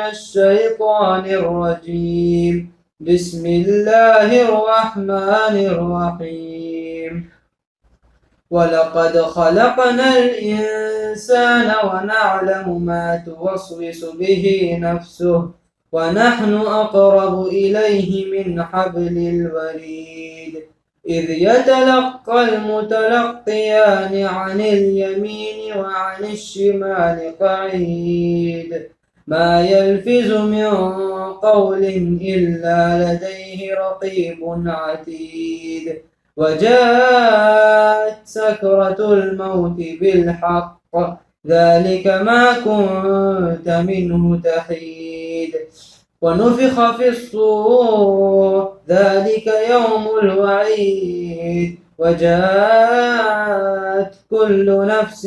الشيطان الرجيم. بسم الله الرحمن الرحيم. ولقد خلقنا الإنسان ونعلم ما توسوس به نفسه ونحن أقرب إليه من حبل الوريد. إذ يتلقى المتلقيان عن اليمين وعن الشمال قعيد. ما يلفظ من قول إلا لديه رقيب عتيد. وجاءت سكرة الموت بالحق ذلك ما كنت منه تحيد. ونفخ في الصور ذلك يوم الوعيد. وجاءت كل نفس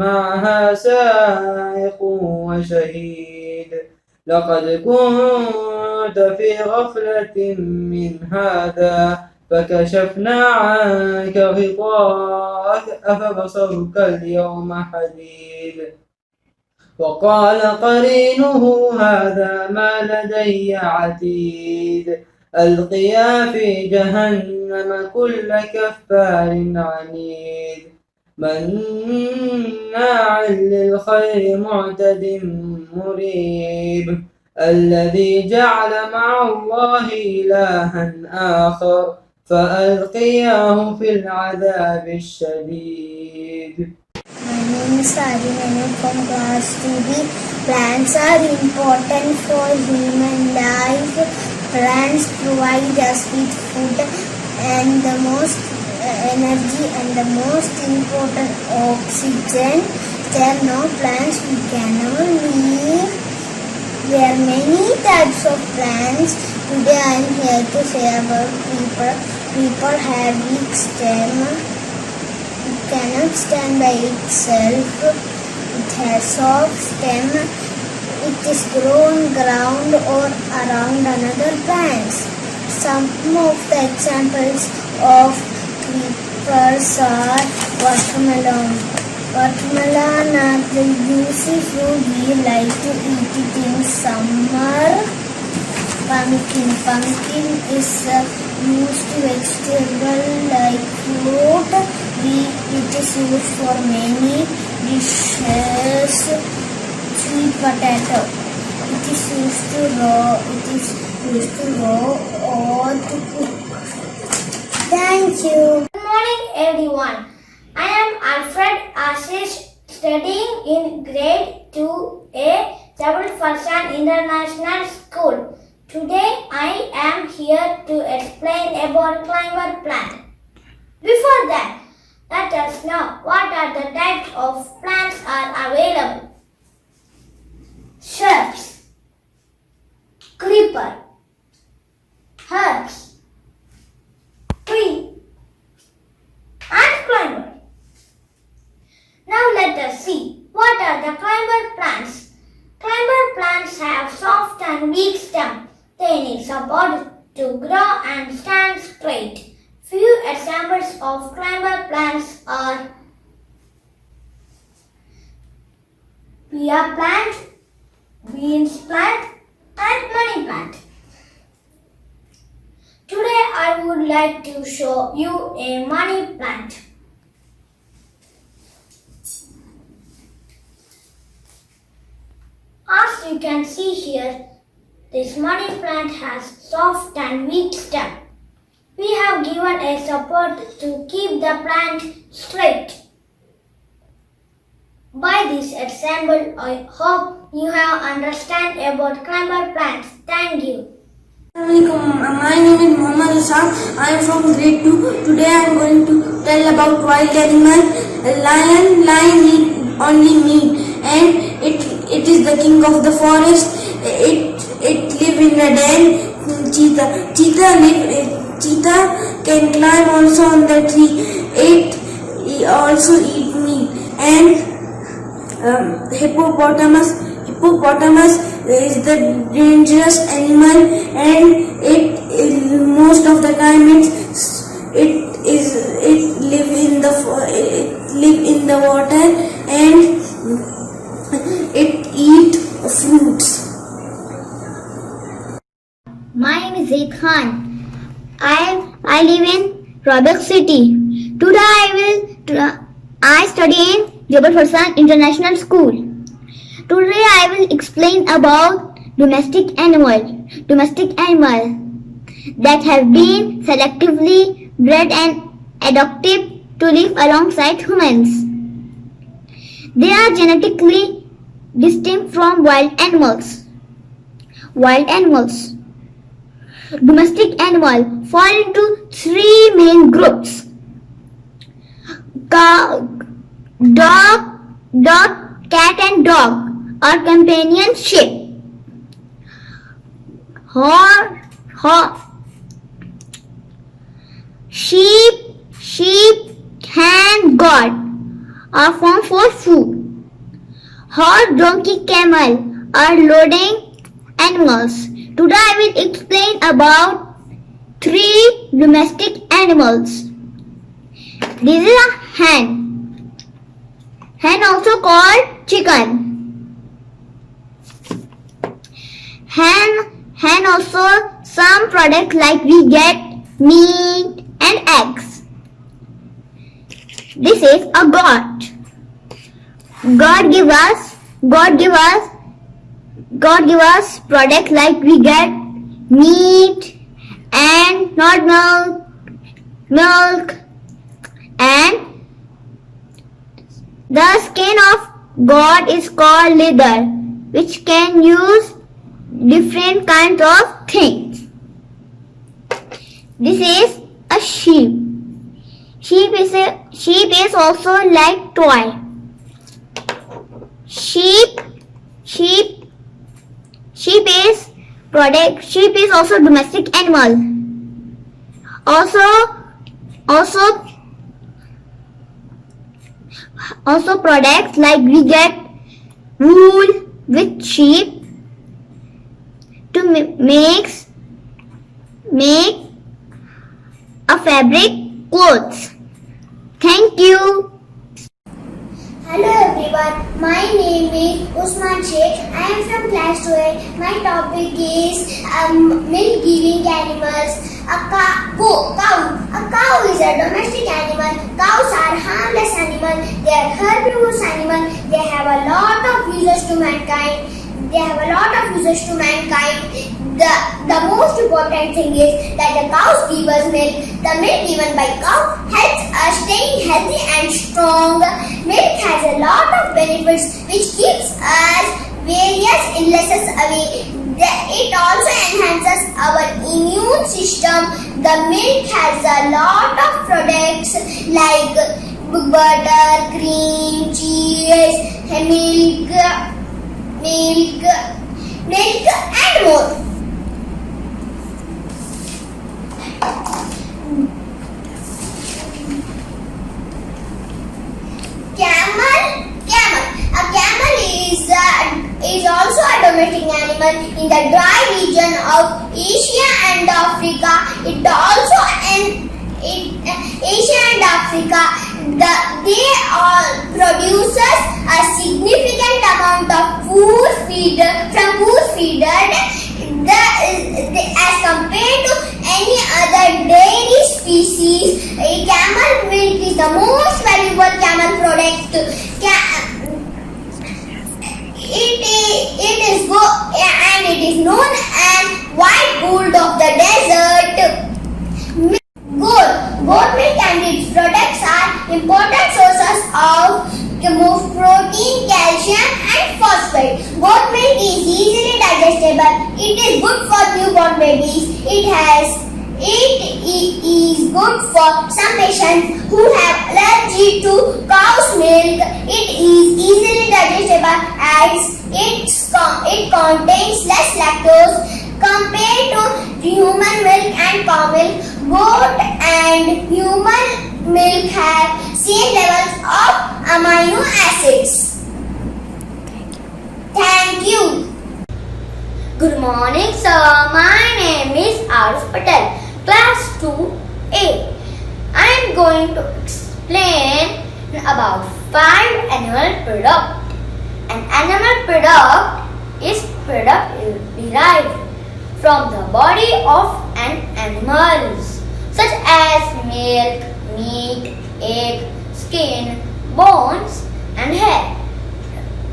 معها سائق وشهيد. لقد كنت في غفلة من هذا فكشفنا عنك غطاءك أفبصرك اليوم حديد. وقال قرينه هذا ما لدي عتيد. ألقيا في جهنم كل كفار عنيد. مناع للخير معتد مريب. الذي جعل مع الله إلها آخر فألقياه في العذاب الشديد. My name is Adinanu from class 2B. Plants are important for human life. Plants provide us with food and the most energy and the most important oxygen. There are no plants we cannot live. There are many types of plants. Today I am here to say about people. People have weak stem. It cannot stand by itself. It has soft stem. It is grown ground or around another plants. Some of the examples of creepers are watermelon. Watermelon are the juicy fruit. We like to eat it in summer. Pumpkin. Pumpkin is used vegetable like fruit. It is used for many dishes. Sweet potato. It is used to raw or to cook. Thank you. Good morning, everyone. I am Alfred Ashish, studying in grade 2A, JFIS International School. Today I am here to explain about climber plant. Before that, let us know what are the types of plants are available. Shrubs, creeper, herbs, tree, and climber. Now let us see what are the climber plants. Climber plants have soft and weak stem. They need support to grow and stand straight. Few examples of climber plants are pear plant, beans plant, and money plant. Today I would like to show you a money plant. As you can see here, this money plant has soft and weak stem. We have given a support to keep the plant straight. By this example, I hope you have understand about climber plants. Thank you. Assalamualaikum. My name is Muhammad Hassan. I am from grade 2. Today I am going to tell about wild animal. A lion eat only meat and it is the king of the forest. It live in a den. Cheetah can climb also on the tree. It also eat meat. And hippopotamus is the dangerous animal, and it most of the time it live in the water, and it eat fruits. My name is Zaid Khan. I live in Roebuck City. Today I study in JFIS International School. Today I will explain about domestic animal that have been selectively bred and adopted to live alongside humans. They are genetically distinct from wild animals. Domestic animals fall into three main groups: dog, cat, and dog are companionship. Sheep, hen, goat are formed for food. Horse, donkey, camel are loading animals. Today I will explain about three domestic animals. This is a hen. Hen also called chicken. Hen also some products like we get meat and eggs. This is a goat. God give us products like we get meat and not milk, and the skin of goat is called leather, which can use different kinds of things. This is a sheep. Sheep is also like toy. Sheep is also domestic animal. Also products like we get wool with sheep to make a fabric clothes. Thank you. Hello everyone, my name is Usman Sheikh. I am from class 2A. My topic is milk giving animals. A cow. A cow is a domestic animal. Cows are harmless animals. They are herbivorous animals. They have a lot of uses to mankind. The most important thing is that the cows give us milk. The milk given by cow helps us staying healthy and strong. Milk has a lot of benefits which keeps us various illnesses away. It also enhances our immune system. The milk has a lot of products like butter, cream, cheese, milk and more. A camel is also a domestic animal in the dry region of Asia and Africa. They all produces a significant amount of food feeder as compared to any other dairy species. Camel milk is the most valuable camel product. It is known as white gold of the desert. Goat milk and its products are important sources of protein, calcium and phosphate. Goat milk is easily digestible. It is good for newborn babies. It is good for some patients who have allergy to cow's milk. It is easily digestible as it contains less lactose compared to human milk and cow milk. Goat and human milk have same levels of amino acids. Thank you. Good morning, sir. My name is Arif Patel, class 2A. I am going to explain about 5 animal products. An animal product is product derived from the body of an animal, such as milk, meat, egg, skin, bones, and hair.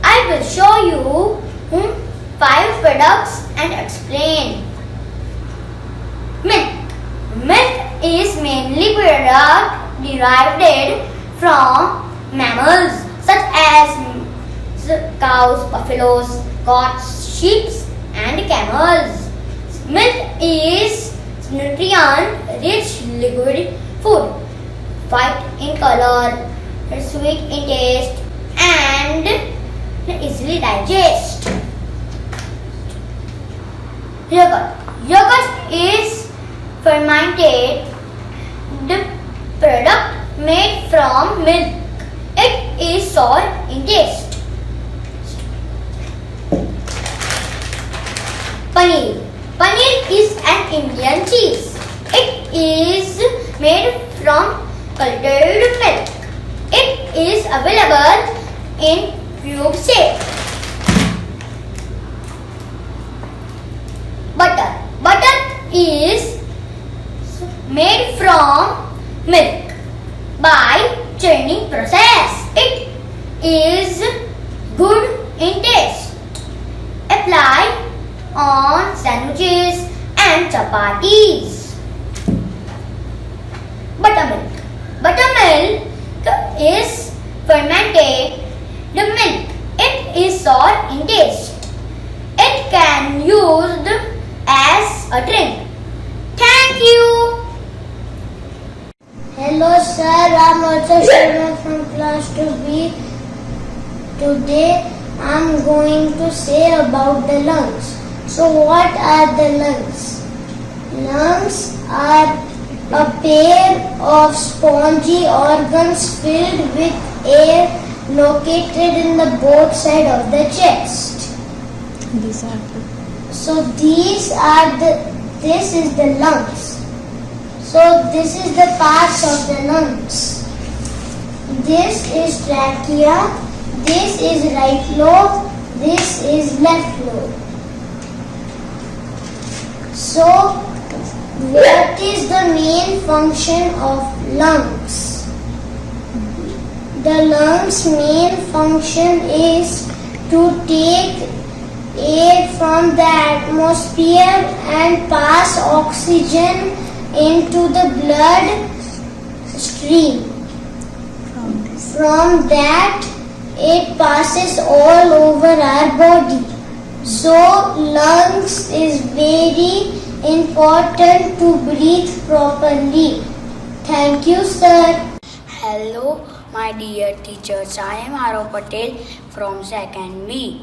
I will show you 5 products and explain. Milk. Milk is mainly product derived from mammals such as cows, buffaloes, goats, sheep, and camels. Milk is nutrient-rich liquid food, white in color, sweet in taste, and easily digest. Yogurt. Yogurt is fermented product made from milk. It is sour in taste. Paneer. Paneer is an Indian cheese. It is made from cultured milk. It is available in cube shape. Butter. Butter is made from milk by churning process. It is good in taste. Apply on sandwiches and chapatis. Buttermilk. Buttermilk is fermented milk. It is sour in taste. It can used as a drink. Thank you. Hello sir, I'm also student from class 2B. Today I'm going to say about the lungs. So what are the lungs? Lungs are a pair of spongy organs filled with air located in the both sides of the chest. This is the lungs. So this is the parts of the lungs. This is trachea, this is right lobe, this is left lobe. So what is the main function of lungs? The lungs' main function is to take air from the atmosphere and pass oxygen into the blood stream. From that, it passes all over our body. So, lungs is very important to breathe properly. Thank you, sir. Hello, my dear teachers. I am Arav Patel from 2nd B.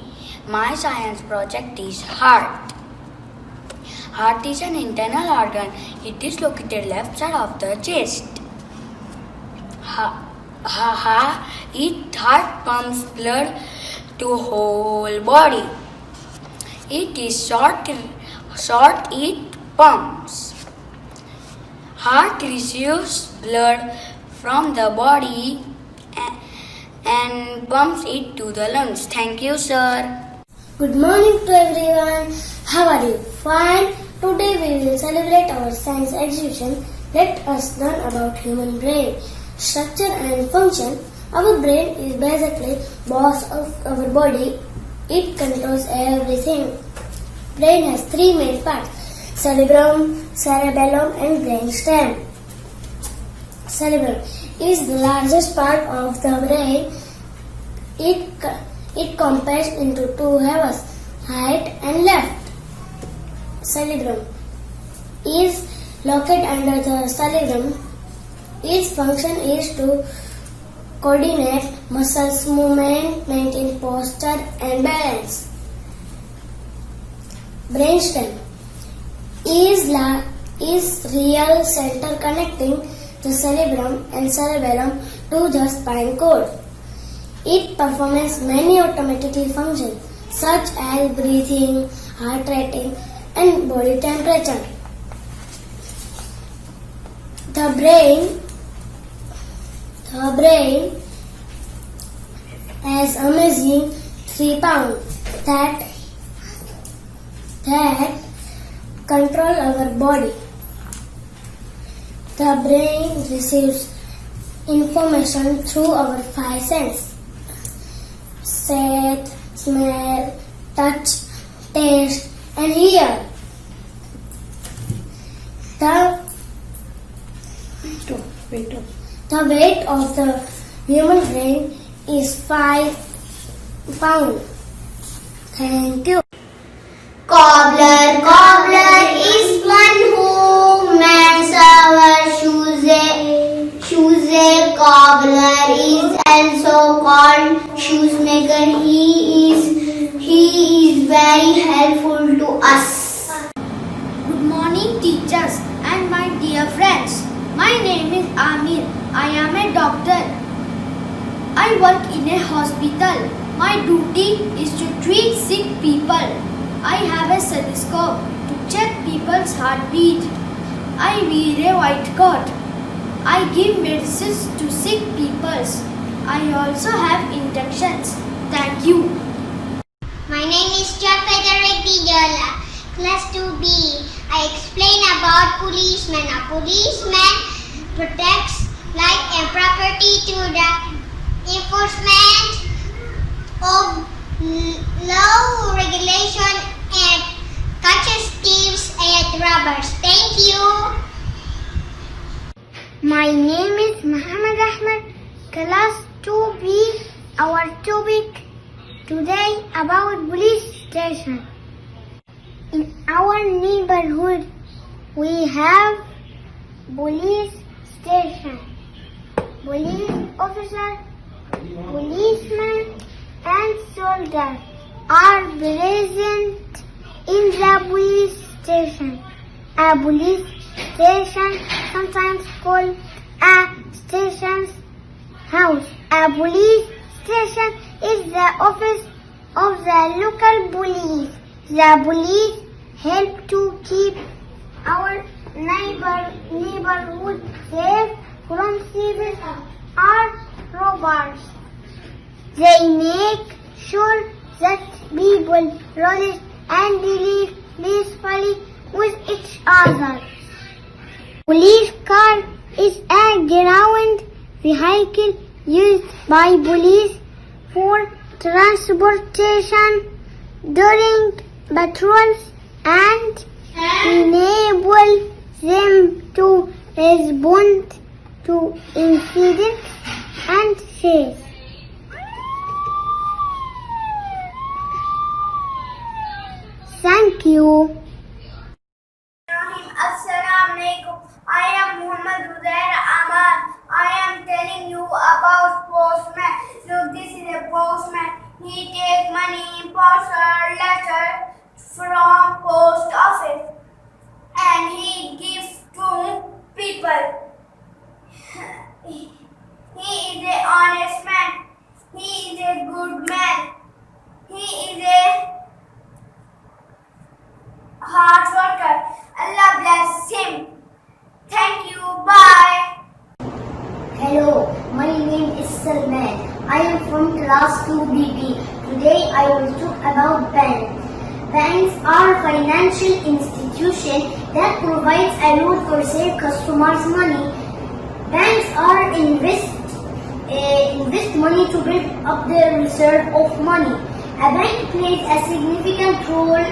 My science project is heart. Heart is an internal organ. It is located left side of the chest. Heart pumps blood to whole body. It is short. It pumps. Heart receives blood from the body and pumps it to the lungs. Thank you, sir. Good morning to everyone. How are you? Fine. Today we will celebrate our science exhibition. Let us learn about human brain. Structure and function. Our brain is basically boss of our body. It controls everything. Brain has 3 main parts: cerebrum, cerebellum and brainstem. Cerebrum is the largest part of the brain. It compares into 2 halves, right and left. Cerebrum is located under the cerebrum. Its function is to coordinate muscles movement, maintain posture and balance. Brainstem is real center connecting the cerebrum and cerebellum to the spinal cord. It performs many automatic functions such as breathing, heart rate, and body temperature. The brain has amazing 3 pounds that control our body. The brain receives information through our five senses: sight, smell, touch, taste, and hear. The weight of the human brain is 5 pounds. Thank you. Cobbler, cobbler is one who mends our shoes. Cobbler is also called shoemaker. He is very helpful to us. Good morning, teachers and my dear friends. My name is Amir. I am a doctor. I work in a hospital. My duty is to treat sick people. I have a stethoscope to check people's heartbeat. I wear a white coat. I give medicines to sick people. I also have injections. Thank you. My name is JFIS, class 2B. I explain about policemen. A policeman protects life and property to the enforcement of law, regulation, and catches thieves and robbers. Thank you. My name is Muhammad Ahmed, class 2B. Our topic today about police station. In our neighborhood, we have police station. Police officer, policemen, and soldiers are present in the police station. A police station, sometimes called a station's house. A police station is the office of the local police. The police help to keep our neighborhood safe from thieves or robbers. They make sure that people rest and live peacefully with each other. Police car is a ground vehicle used by police for transportation during patrols and enable them to respond to incidents and chase. Thank you. Assalamu alaikum. I am Muhammad Uzair Ahmad. I am telling you about postman. Look, this is a postman. He takes money, parcel, letter from post office and he gives to people. He is a honest man. He is a good man. He is a hard worker. Allah bless him. Thank you. Bye. Hello, my name is Salman. I am from class 2BP. Today I will talk about banks. Banks are financial institutions that provides a loan for their customers' money. Banks are invest money to build up their reserve of money. A bank plays a significant role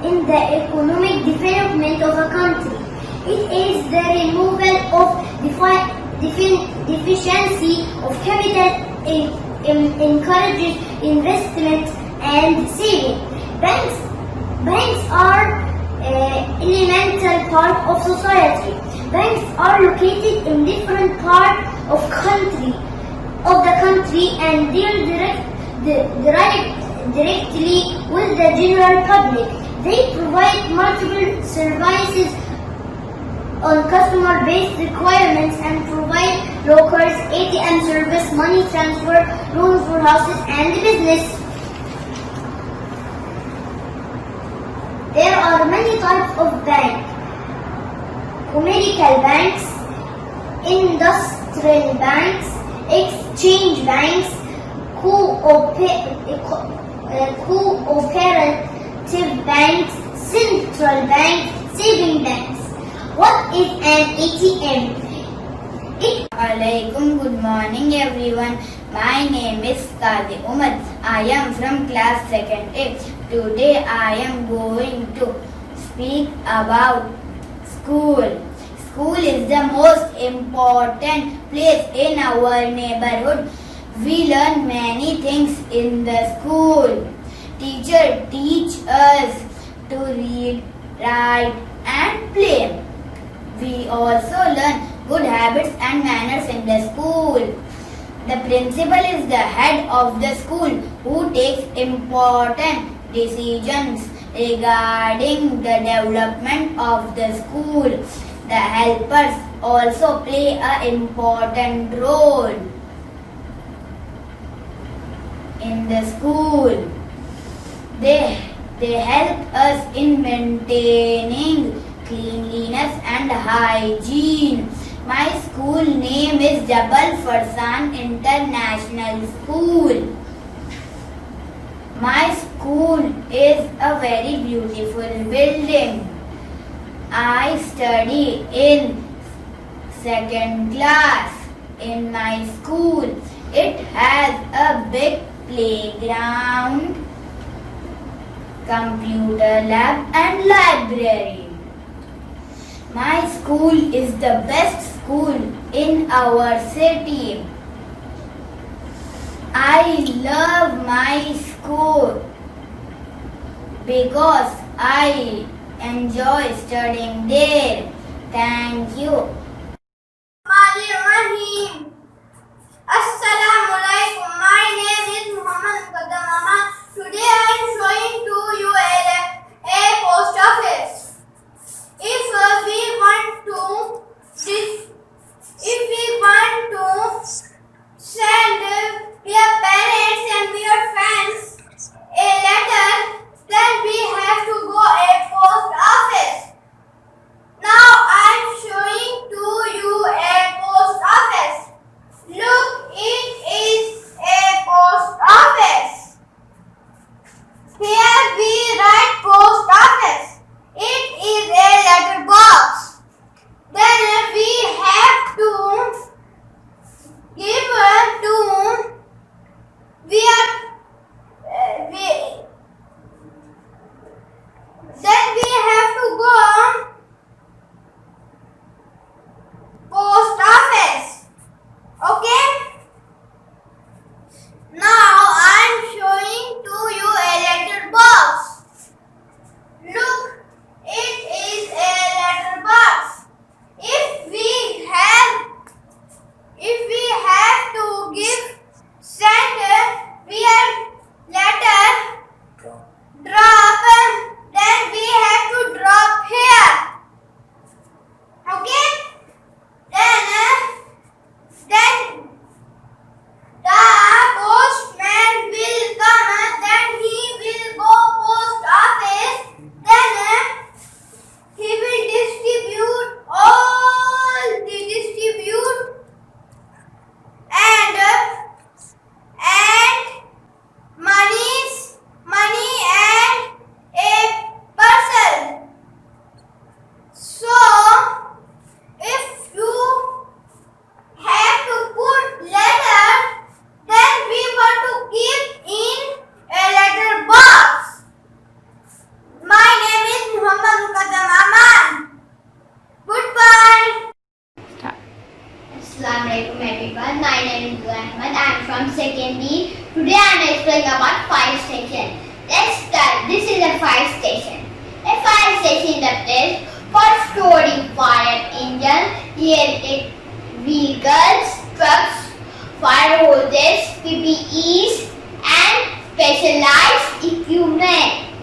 in the economic development of a country. It is the removal of deficiency of capital, encourages investment and saving. Banks are elemental part of society. Banks are located in different parts of the country and deal directly with the general public. They provide multiple services on customer-based requirements and provide lockers, ATM service, money transfer, loans for houses and business. There are many types of banks: commercial banks, industrial banks, exchange banks, cooperative banks, central banks, receiving debts. What is an ATM? Alaikum, good morning everyone. My name is Qadi Umar. I am from class 2nd A. Today I am going to speak about school. School is the most important place in our neighborhood. We learn many things in the school. Teachers teach us to read, write and play. We also learn good habits and manners in the school. The principal is the head of the school who takes important decisions regarding the development of the school. The helpers also play an important role in the school. They help us in maintaining cleanliness and hygiene. My school name is Jabal Farsan International School. My school is a very beautiful building. I study in 2nd class in my school. It has a big playground, computer lab and library. My school is the best school in our city. I love my school because I enjoy studying there. Thank you. Assalamualaikum. My name is Muhammad Qadamama. Today I am showing to you a post office. If we want to send your parents and your friends a letter, then we have to go a post office. Now I am showing to you a post office. Look, it is a post office. Here we write post office. It is a letter box. Then we have to give to then we have to go post office. Okay? Now I am showing to you a letter box. Look, it is a letter box. If we have to send letter drop, then we have to drop here. Okay? Then the postman will come. Then he will go post office. Then he will distribute and money and a parcel. So if you have to put letter, then we want to keep in a letter box. My name is Muhammad Muqaddam Aman. Goodbye. Assalamualaikum everyone. My name is Ahmed. I am from 2nd B. Today I am explaining about fire station. Let's start. This is a fire station. A fire station is a place for storing fire engines, electric vehicles, trucks, fire hoses, PPEs, and specialized equipment.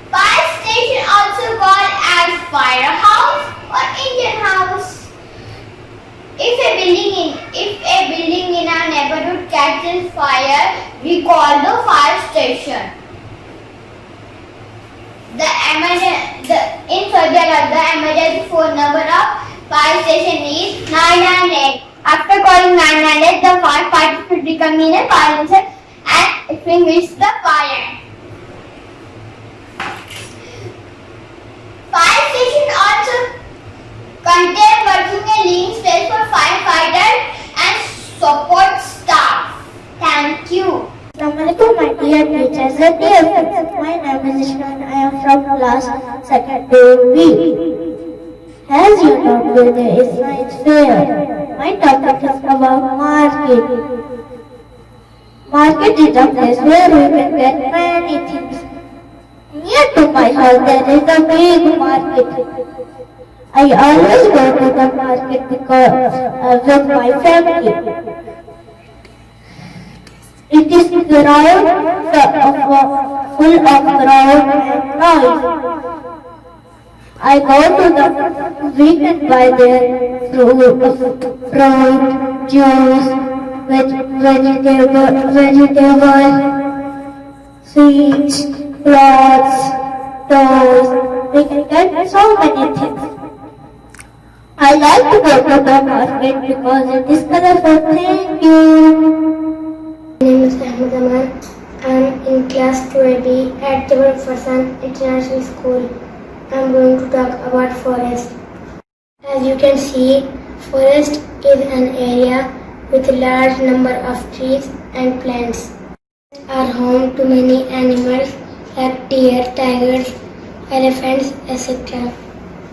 Fire station also called as firehouse or engine house. If a building in our neighborhood catches fire, we call the fire station. In Saudi Arabia, the emergency phone number of fire station is 998. After calling 998, the firefighters will come in a fire engine and extinguish the fire. Fire station second week. As you know, today is science fair. My topic is about market. Market is a place where we can get many things. Near to my house there is a big market. I always go to the market because with my family. It is crowd full of crowd and noise. I go to the weekend buy their fruit, juice, vegetable, seeds, clothes, toys. We can get so many things. I like to go to the market because it is colorful. Thank you. My name is Ahmed Aman. I am in class 2AB at JFIS International School. I am going to talk about forest. As you can see, forest is an area with a large number of trees and plants. Are home to many animals like deer, tigers, elephants, etc.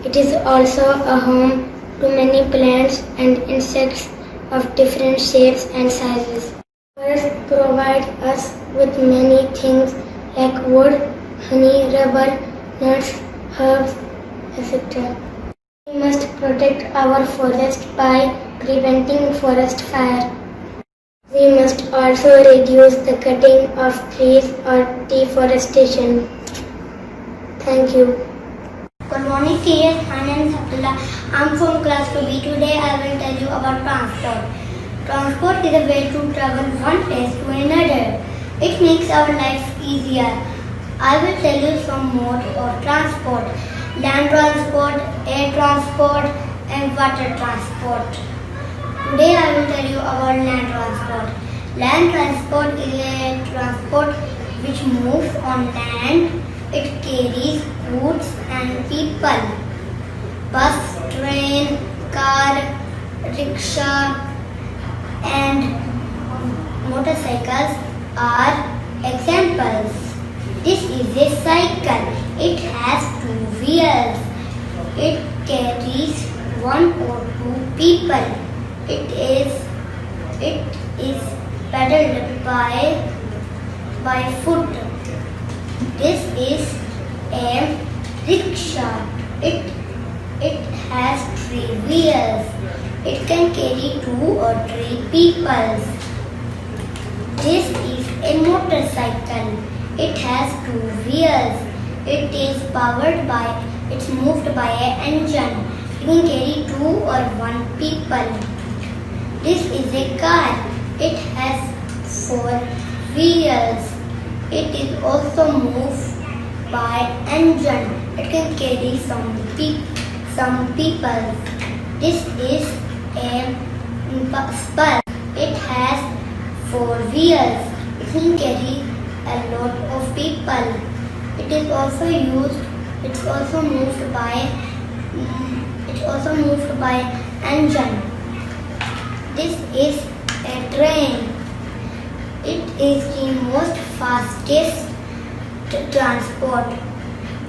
It is also a home to many plants and insects of different shapes and sizes. Forests provide us with many things like wood, honey, rubber, nuts, herbs, etc. We must protect our forest by preventing forest fire. We must also reduce the cutting of trees or deforestation. Thank you. Good morning, teachers. My name is Abdullah. I'm from class 2B. Today I will tell you about transport. Transport is a way to travel one place to another. It makes our lives easier. I will tell you some modes of transport: land transport, air transport, and water transport. Today I will tell you about land transport. Land transport is a transport which moves on land. It carries goods and people. Bus, train, car, rickshaw, and motorcycles are examples. This is a cycle. It has two wheels. It carries one or two people. It is pedaled by foot. This is a rickshaw. It has three wheels. It can carry two or three people. This is a motorcycle. It has two wheels. It's moved by an engine. It can carry two or one people. This is a car. It has four wheels. It is also moved by engine. It can carry some people. This is a bus. It has four wheels. It can carry a lot of people. It is also used. It's also moved by engine. This is a train. It is the most fastest transport.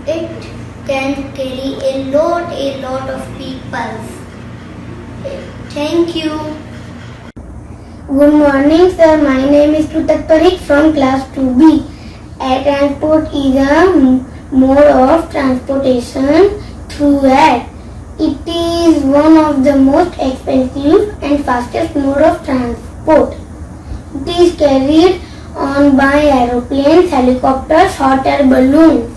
It can carry a lot of people. Thank you. Good morning, sir. My name is Tutak Parik from class 2B. Air transport is a mode of transportation through air. It is one of the most expensive and fastest mode of transport. It is carried on by aeroplanes, helicopters, hot air balloons.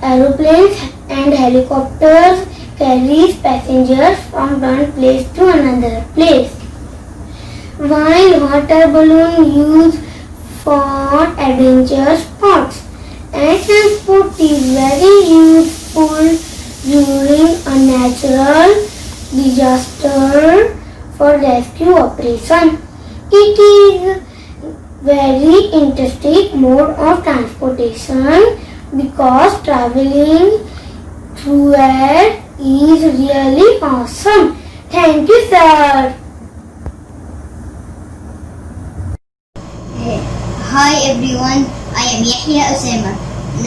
Aeroplanes and helicopters carry passengers from one place to another place, while hot air balloons used for adventure sports. Air transport is very useful during a natural disaster for rescue operation. It is very interesting mode of transportation because traveling through air is really awesome. Thank you, sir. Hi everyone, I am Yahya Usama. I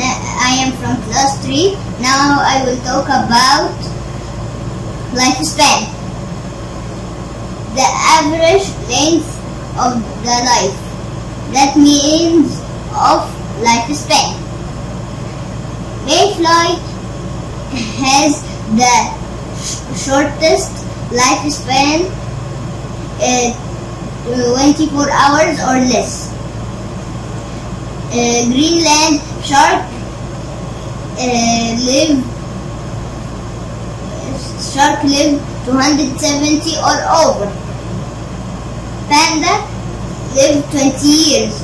am from class 3. Now I will talk about lifespan. The average length of the life. That means of lifespan. Mayfly has the shortest lifespan, 24 hours or less. Greenland shark live 270 or over. Panda live 20 years.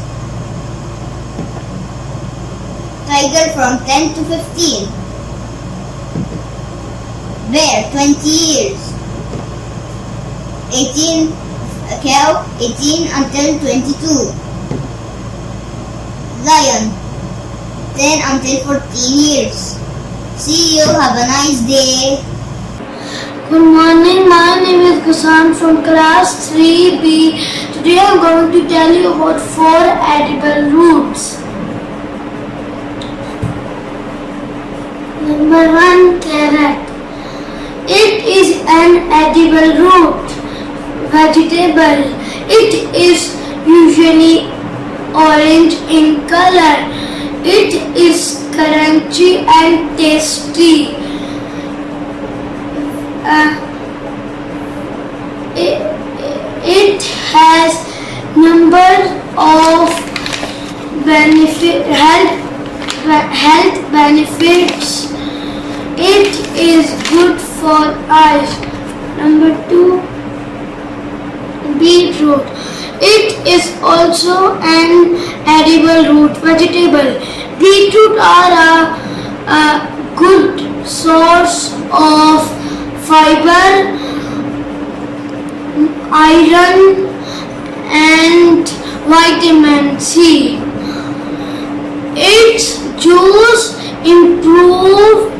Tiger from 10 to 15. Bear 20 years. 18 cow 18 until 22. Lion 10 until 14 years. See you, have a nice day. Good morning, my name is Ghassan from class 3B. Today I am going to tell you about 4 edible roots. Number 1, carrot. It is an edible root vegetable. It is usually orange in color. It is crunchy and tasty. It has number of health benefits. It is good for eyes. Number 2, beetroot. It is also an edible root vegetable. Beetroot are a good source of fiber, iron and vitamin C. Its juice improve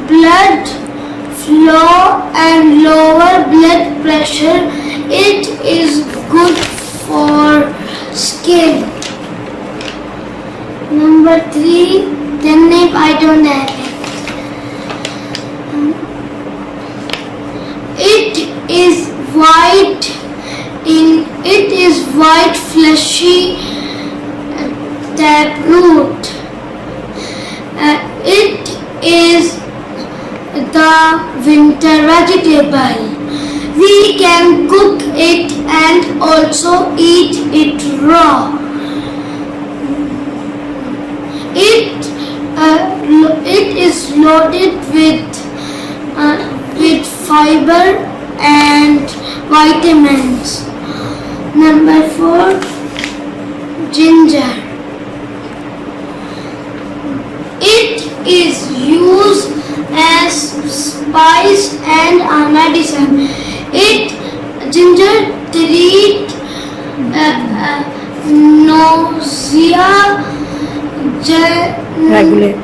blood flow and lower blood pressure. It is good for skin. Number 3, the name I don't have it. It is white fleshy taproot. It is the winter vegetable. We can cook it and also eat it raw. It is loaded with fiber and vitamins. Number 4, ginger. It is used as spice and a medicine. Ginger treat nausea, regulate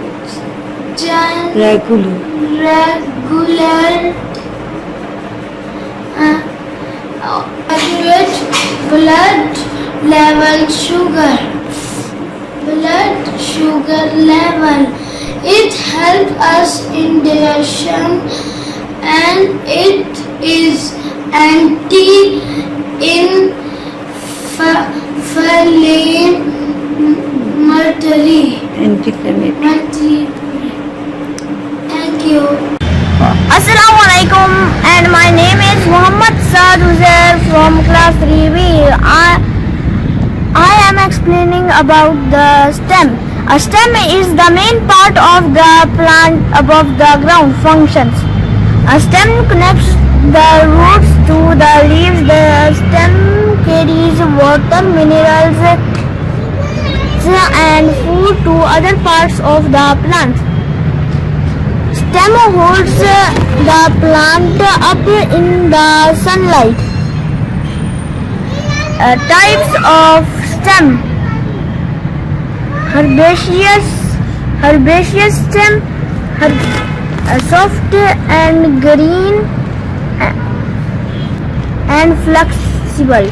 blood sugar level. It helps us in digestion and it is anti-inflammatory. Thank you. Assalamu alaikum, and my name is Muhammad Saad Uzair from class 3B. I am explaining about the stem. A stem is the main part of the plant above the ground functions. A stem connects the roots to the leaves. The stem carries water, minerals, and food to other parts of the plant. Stem holds the plant up in the sunlight. Types of stem: herbaceous stem, soft and green and flexible.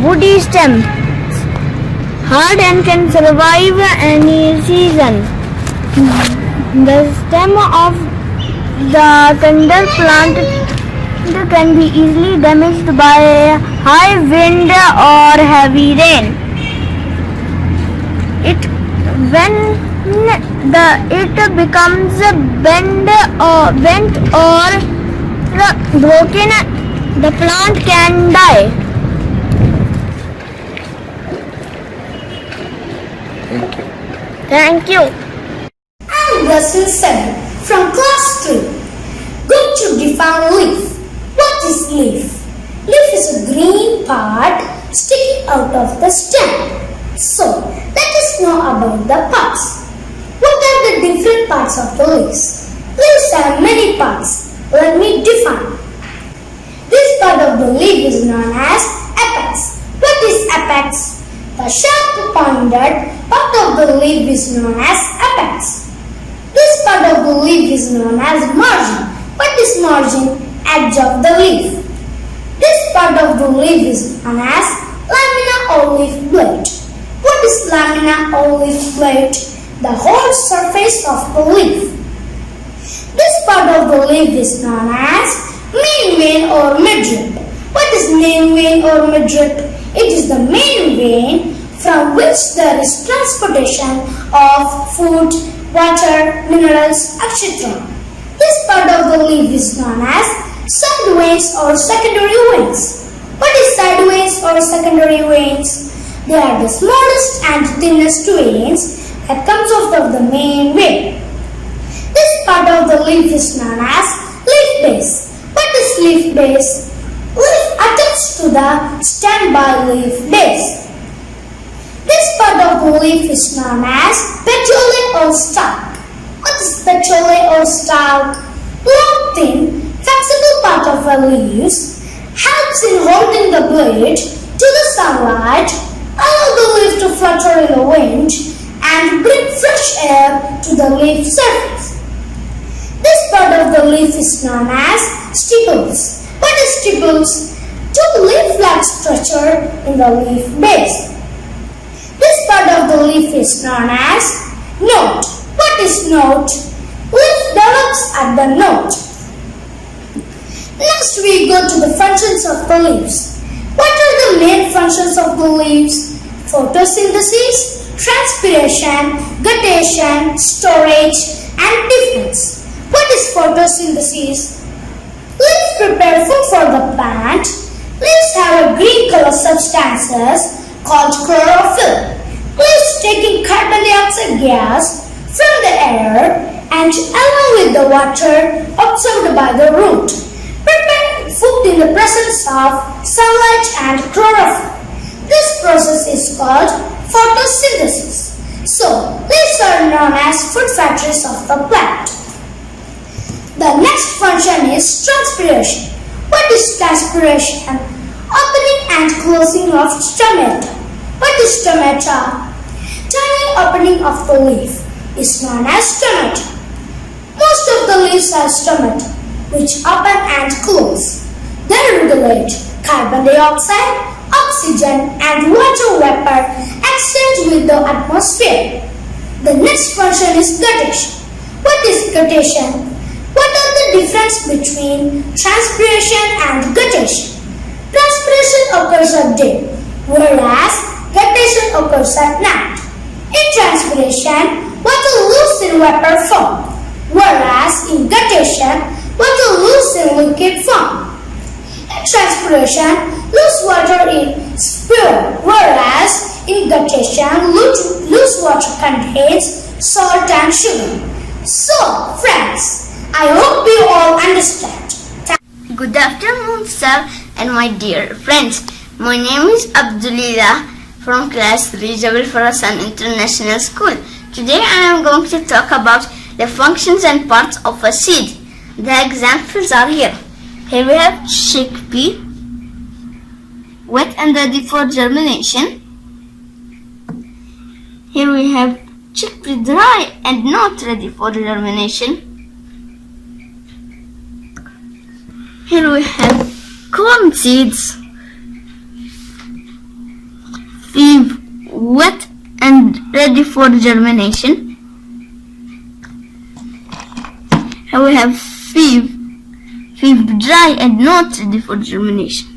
Woody stem: hard and can survive any season. The stem of the tender plant can be easily damaged by high wind or heavy rain. It becomes bent or broken, the plant can die. Thank you. I'm lesson 7 from class 3. Going to define leaf. What is leaf? Leaf is a green part sticking out of the stem. So, let us know about the parts. What are the different parts of the leaves? Leaves have many parts. Let me define. This part of the leaf is known as apex. What is apex? The sharp pointed part of the leaf is known as apex. This part of the leaf is known as margin. What is margin? Edge of the leaf. This part of the leaf is known as lamina or leaf blade. What is lamina or leaf blade? The whole surface of the leaf. This part of the leaf is known as main vein or midrib. What is main vein or midrib? It is the main vein from which there is transportation of food, water, minerals, etc. This part of the leaf is known as side veins or secondary veins. What is side veins or secondary veins? They are the smallest and thinnest veins that comes out of the main vein. This part of the leaf is known as leaf base. What is leaf base? Leaf attached to the stem by leaf base. This part of the leaf is known as petiole or stalk. What is petiole or stalk? Long, thin, flexible part of the leaves helps in holding the blade to the sunlight, allow the leaf to flutter in the wind, and bring fresh air to the leaf surface. This part of the leaf is known as stipules. What is stipules? Two leaf-like structure in the leaf base. This part of the leaf is known as note. What is note? Leaf develops at the note. Next we go to the functions of the leaves. What are the main functions of the leaves? Photosynthesis, transpiration, guttation, storage, and defense. What is photosynthesis? Leaves prepare food for the plant. Leaves have a green color substances called chlorophyll. Leaves taking carbon dioxide gas from the air and along with the water absorbed by the root, preparing food in the presence of sunlight and chlorophyll. This process is called photosynthesis. So, leaves are known as food factories of the plant. The next function is transpiration. What is transpiration? Opening and closing of stomata. What is stomata? Tiny opening of the leaf is known as stomata. Most of the leaves have stomata, which open and close. They regulate carbon dioxide, oxygen, and water vapor exchange with the atmosphere. The next function is guttation. What is guttation? What are the difference between transpiration and guttation? Transpiration occurs at day, whereas guttation occurs at night. In transpiration, water moves in vapor form, whereas in guttation, water moves in liquid form. In transpiration, loose water is pure, whereas in guttation, loose water contains salt and sugar. So, friends, I hope you all understand. Good afternoon, sir, and my dear friends. My name is Abdulila from class 3 Jabal Farasan International School. Today I am going to talk about the functions and parts of a seed. The examples are here. Here we have chickpea, wet and ready for germination. Here we have chickpea dry and not ready for germination. Here we have corn seeds, wet and ready for germination. Here we have fig dry and not ready for germination.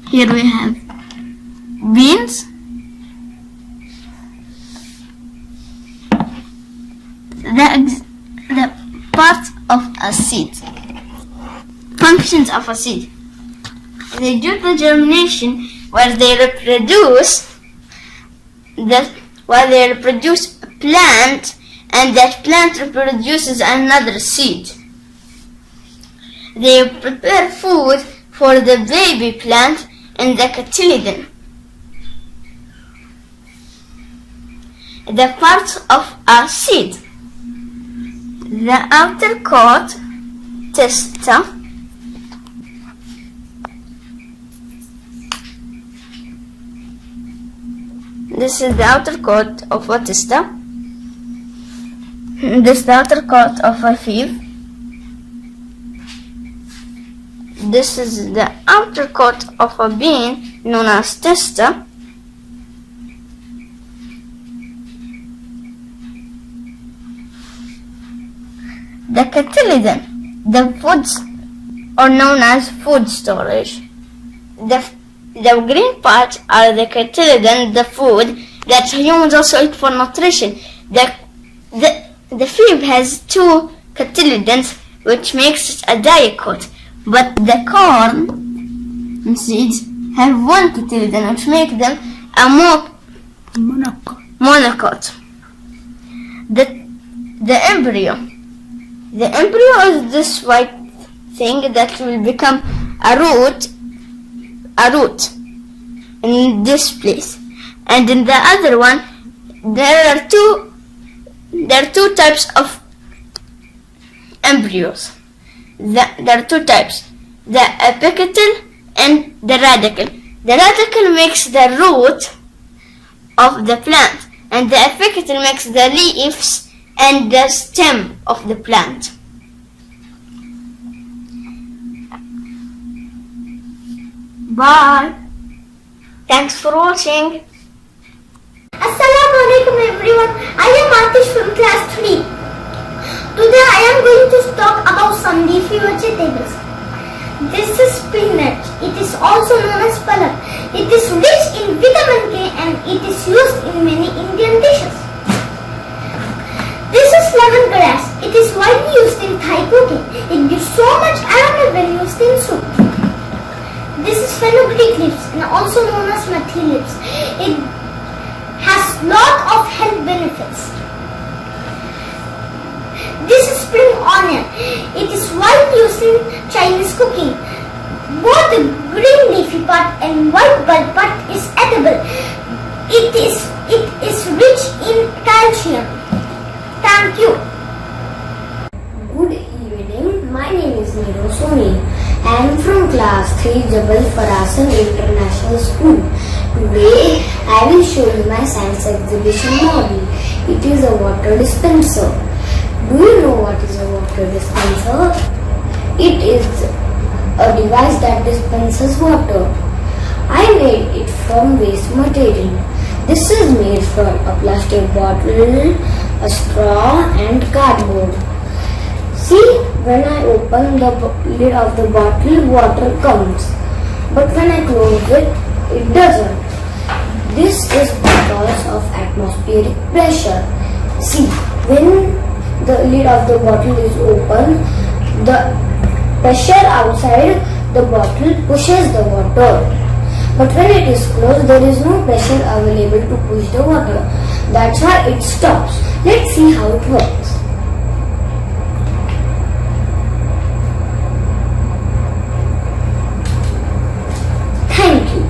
Here we have beans, the parts of a seed. Functions of a seed. They do the germination where they reproduce a plant, and that plant reproduces another seed. They prepare food for the baby plant in the cotyledon. The parts of a seed. The outer coat, testa. This is the outer coat of a testa. This is the outer coat of a fig. This is the outer coat of a bean known as testa. The cotyledon, the foods are known as food storage. The green parts are the cotyledon, the food that humans also eat for nutrition. The fig has two cotyledons, which makes it a dicot. But the corn and seeds have one cotyledon, which makes them a monocot. The embryo. The embryo is this white thing that will become a root in this place. And in the other one, there are two types of embryos. There are two types, the apical and the radical. The radical makes the root of the plant, and the apical makes the leaves and the stem of the plant. Bye. Thanks for watching. Assalamu alaikum everyone. I am Atish from class 3. Today I am going to talk about some leafy vegetables. This is spinach. It is also known as palak. It is rich in vitamin K and it is used in many Indian dishes. This is lemongrass. It is widely used in Thai cooking. It gives so much aroma when used in soup. This is fenugreek leaves and also known as methi leaves. It has lot of health benefits. This is spring onion. It is widely used in Chinese cooking. Both the green leafy part and white bulb part is edible. It is rich in calcium. Thank you. Good evening, my name is Niro Soni. I am from class 3 Jabal Farasan International School. Today I will show you my science exhibition model. It is a water dispenser. Do you know what is a water dispenser? It is a device that dispenses water. I made it from waste material. This is made from a plastic bottle, a straw and cardboard. See, when I open the lid of the bottle, water comes. But when I close it, it doesn't. This is because of atmospheric pressure. See, when the lid of the bottle is open, the pressure outside the bottle pushes the water. But when it is closed, there is no pressure available to push the water. That's why it stops. Let's see how it works. Thank you.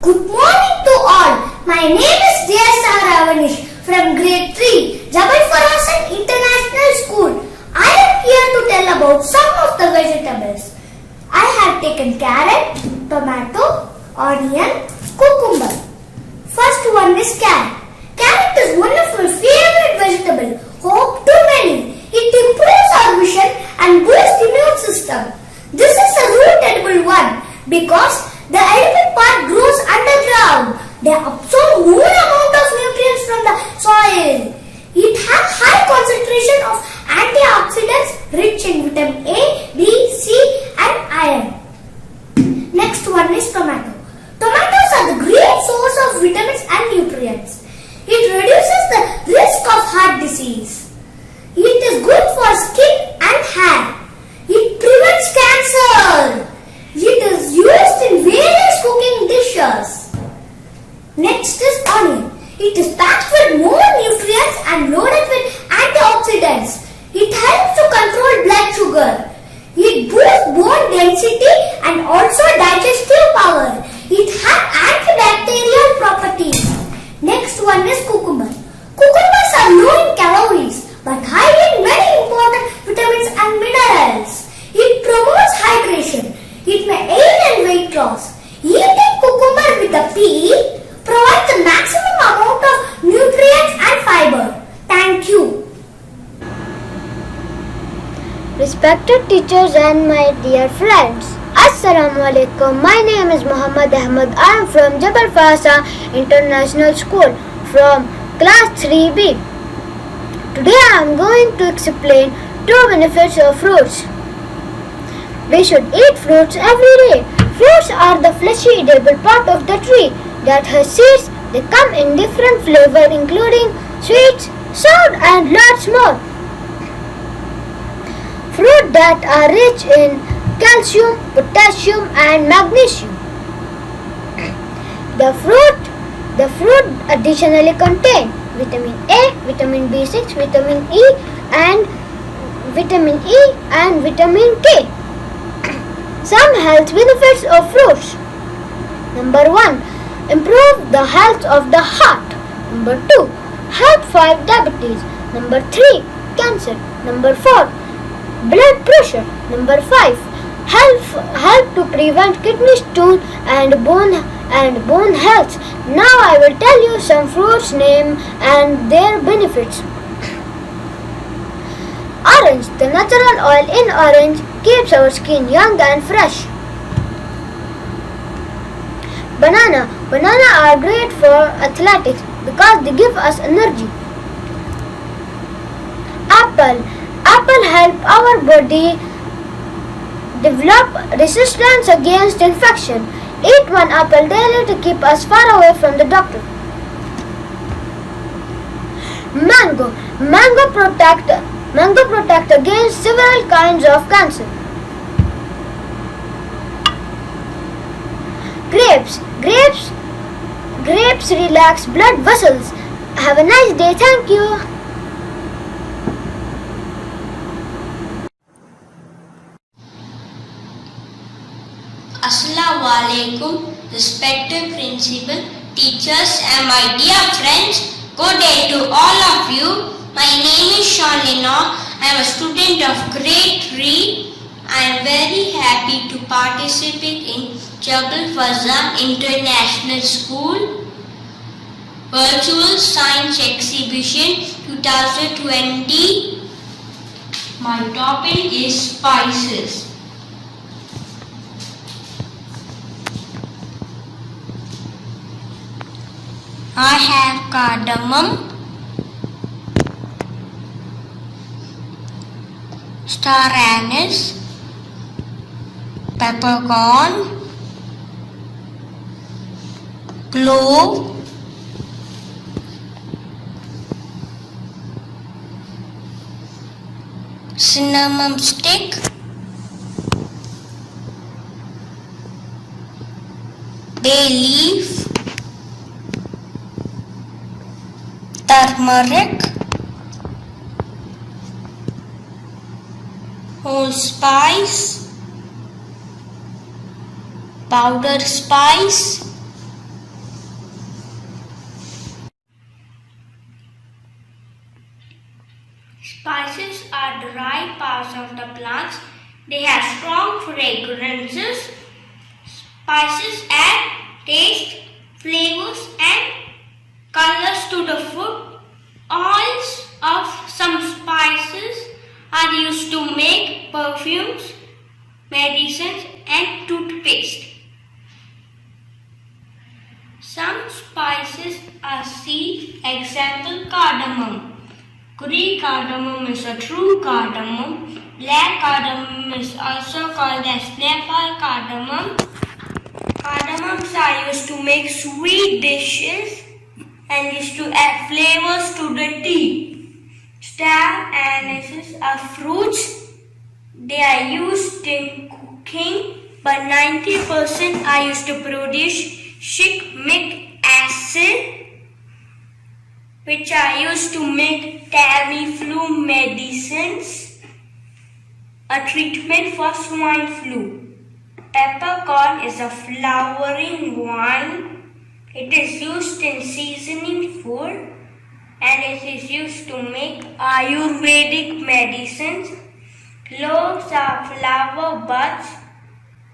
Good morning to all. My name is JSR Avanish from grade 3, Jabal Farasan International School. I am here to tell about some of the vegetables. I have taken carrot, tomato, onion, cucumber. First one is carrot. Carrot is one of my favorite vegetable. Hope to many. It improves our vision and boosts immune system. This is a root edible one because the edible part grows underground. They absorb respected teachers and my dear friends. Assalamu alaikum. My name is Muhammad Ahmad. I am from JFIS International School from class 3B. Today I am going to explain 2 benefits of fruits. We should eat fruits every day. Fruits are the fleshy edible part of the tree that has seeds. They come in different flavors including sweet, sour and lots more. Fruit that are rich in calcium, potassium and magnesium. The fruit additionally contain vitamin A, vitamin B6, vitamin E and vitamin K. Some health benefits of fruits. Number 1. Improve the health of the heart. Number 2. Help fight diabetes. Number 3. Cancer. Number 4. Blood pressure. Number 5. Help to prevent kidney stone and bone health. Now I will tell you some fruits name and their benefits. Orange. The natural oil in orange keeps our skin young and fresh. Banana. Banana are great for athletics because they give us energy. Apple. Apple help our body develop resistance against infection. Eat 1 apple daily to keep us far away from the doctor. Mango. Mango protect against several kinds of cancer. Grapes relax blood vessels. Have a nice day. Thank you. Assalamu alaikum, respected principal, teachers and my dear friends. Good day to all of you. My name is Shalina. I am a student of grade 3. I am very happy to participate in JFIS International School Virtual Science Exhibition 2020. My topic is spices. I have cardamom, star anise, peppercorn, clove, cinnamon stick, bay leaf, turmeric, allspice, powder spice, spices are dry parts of the plants. They have strong fragrances. Spices add taste, flavors and colors to the food. Oils of some spices are used to make perfumes, medicines and toothpaste. Some spices are seeds, example cardamom. Green cardamom is a true cardamom. Black cardamom is also called as Nepal cardamom. Cardamoms are used to make sweet dishes and used to add flavors to the tea. Star anise are fruits. They are used in cooking, but 90% are used to produce shikmic acid, which are used to make Tamiflu medicines, a treatment for swine flu. Peppercorn is a flowering wine. It is used in seasoning food and it is used to make Ayurvedic medicines. Cloves are flower buds.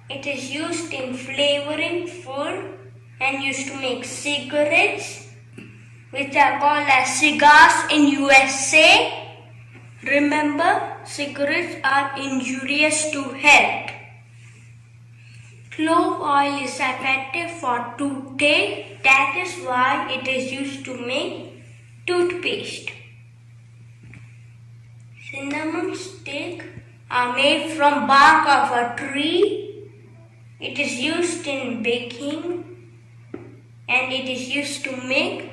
It is used in flavoring food and used to make cigarettes, which are called as cigars in USA. Remember, cigarettes are injurious to health. Clove oil is effective for toothache. That is why it is used to make toothpaste. Cinnamon sticks are made from bark of a tree. It is used in baking and it is used to make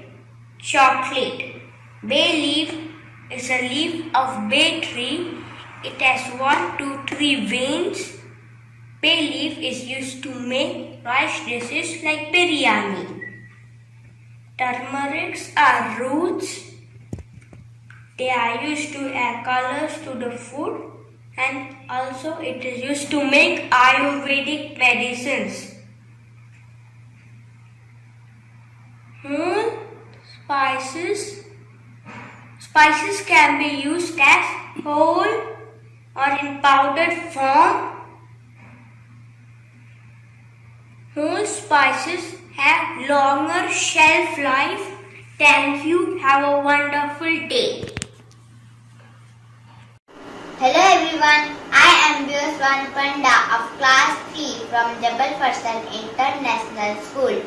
chocolate. Bay leaf is a leaf of bay tree. It has 1, 2, 3 veins. Bay leaf is used to make rice dishes like biryani. Turmerics are roots. They are used to add colors to the food and also it is used to make Ayurvedic medicines. Spices can be used as whole or in powdered form. Whole spices have longer shelf life. Thank you. Have a wonderful day. Hello everyone, I am Vyoswan Panda of class 3 from JFIS International School.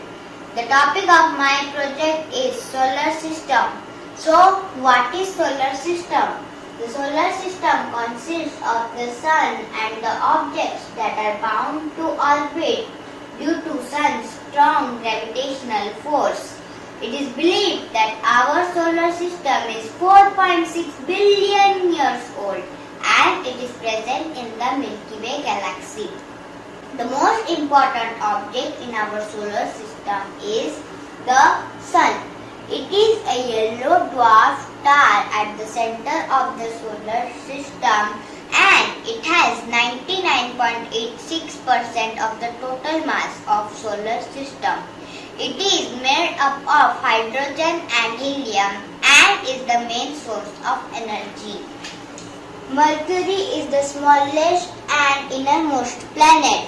The topic of my project is solar system. So, what is solar system? The solar system consists of the sun and the objects that are bound to orbit due to sun's strong gravitational force. It is believed that our solar system is 4.6 billion years old and it is present in the Milky Way galaxy. The most important object in our solar system is the sun. It is a yellow dwarf star at the center of the solar system and it has 99.86% of the total mass of solar system. It is made up of hydrogen and helium and is the main source of energy. Mercury is the smallest and innermost planet.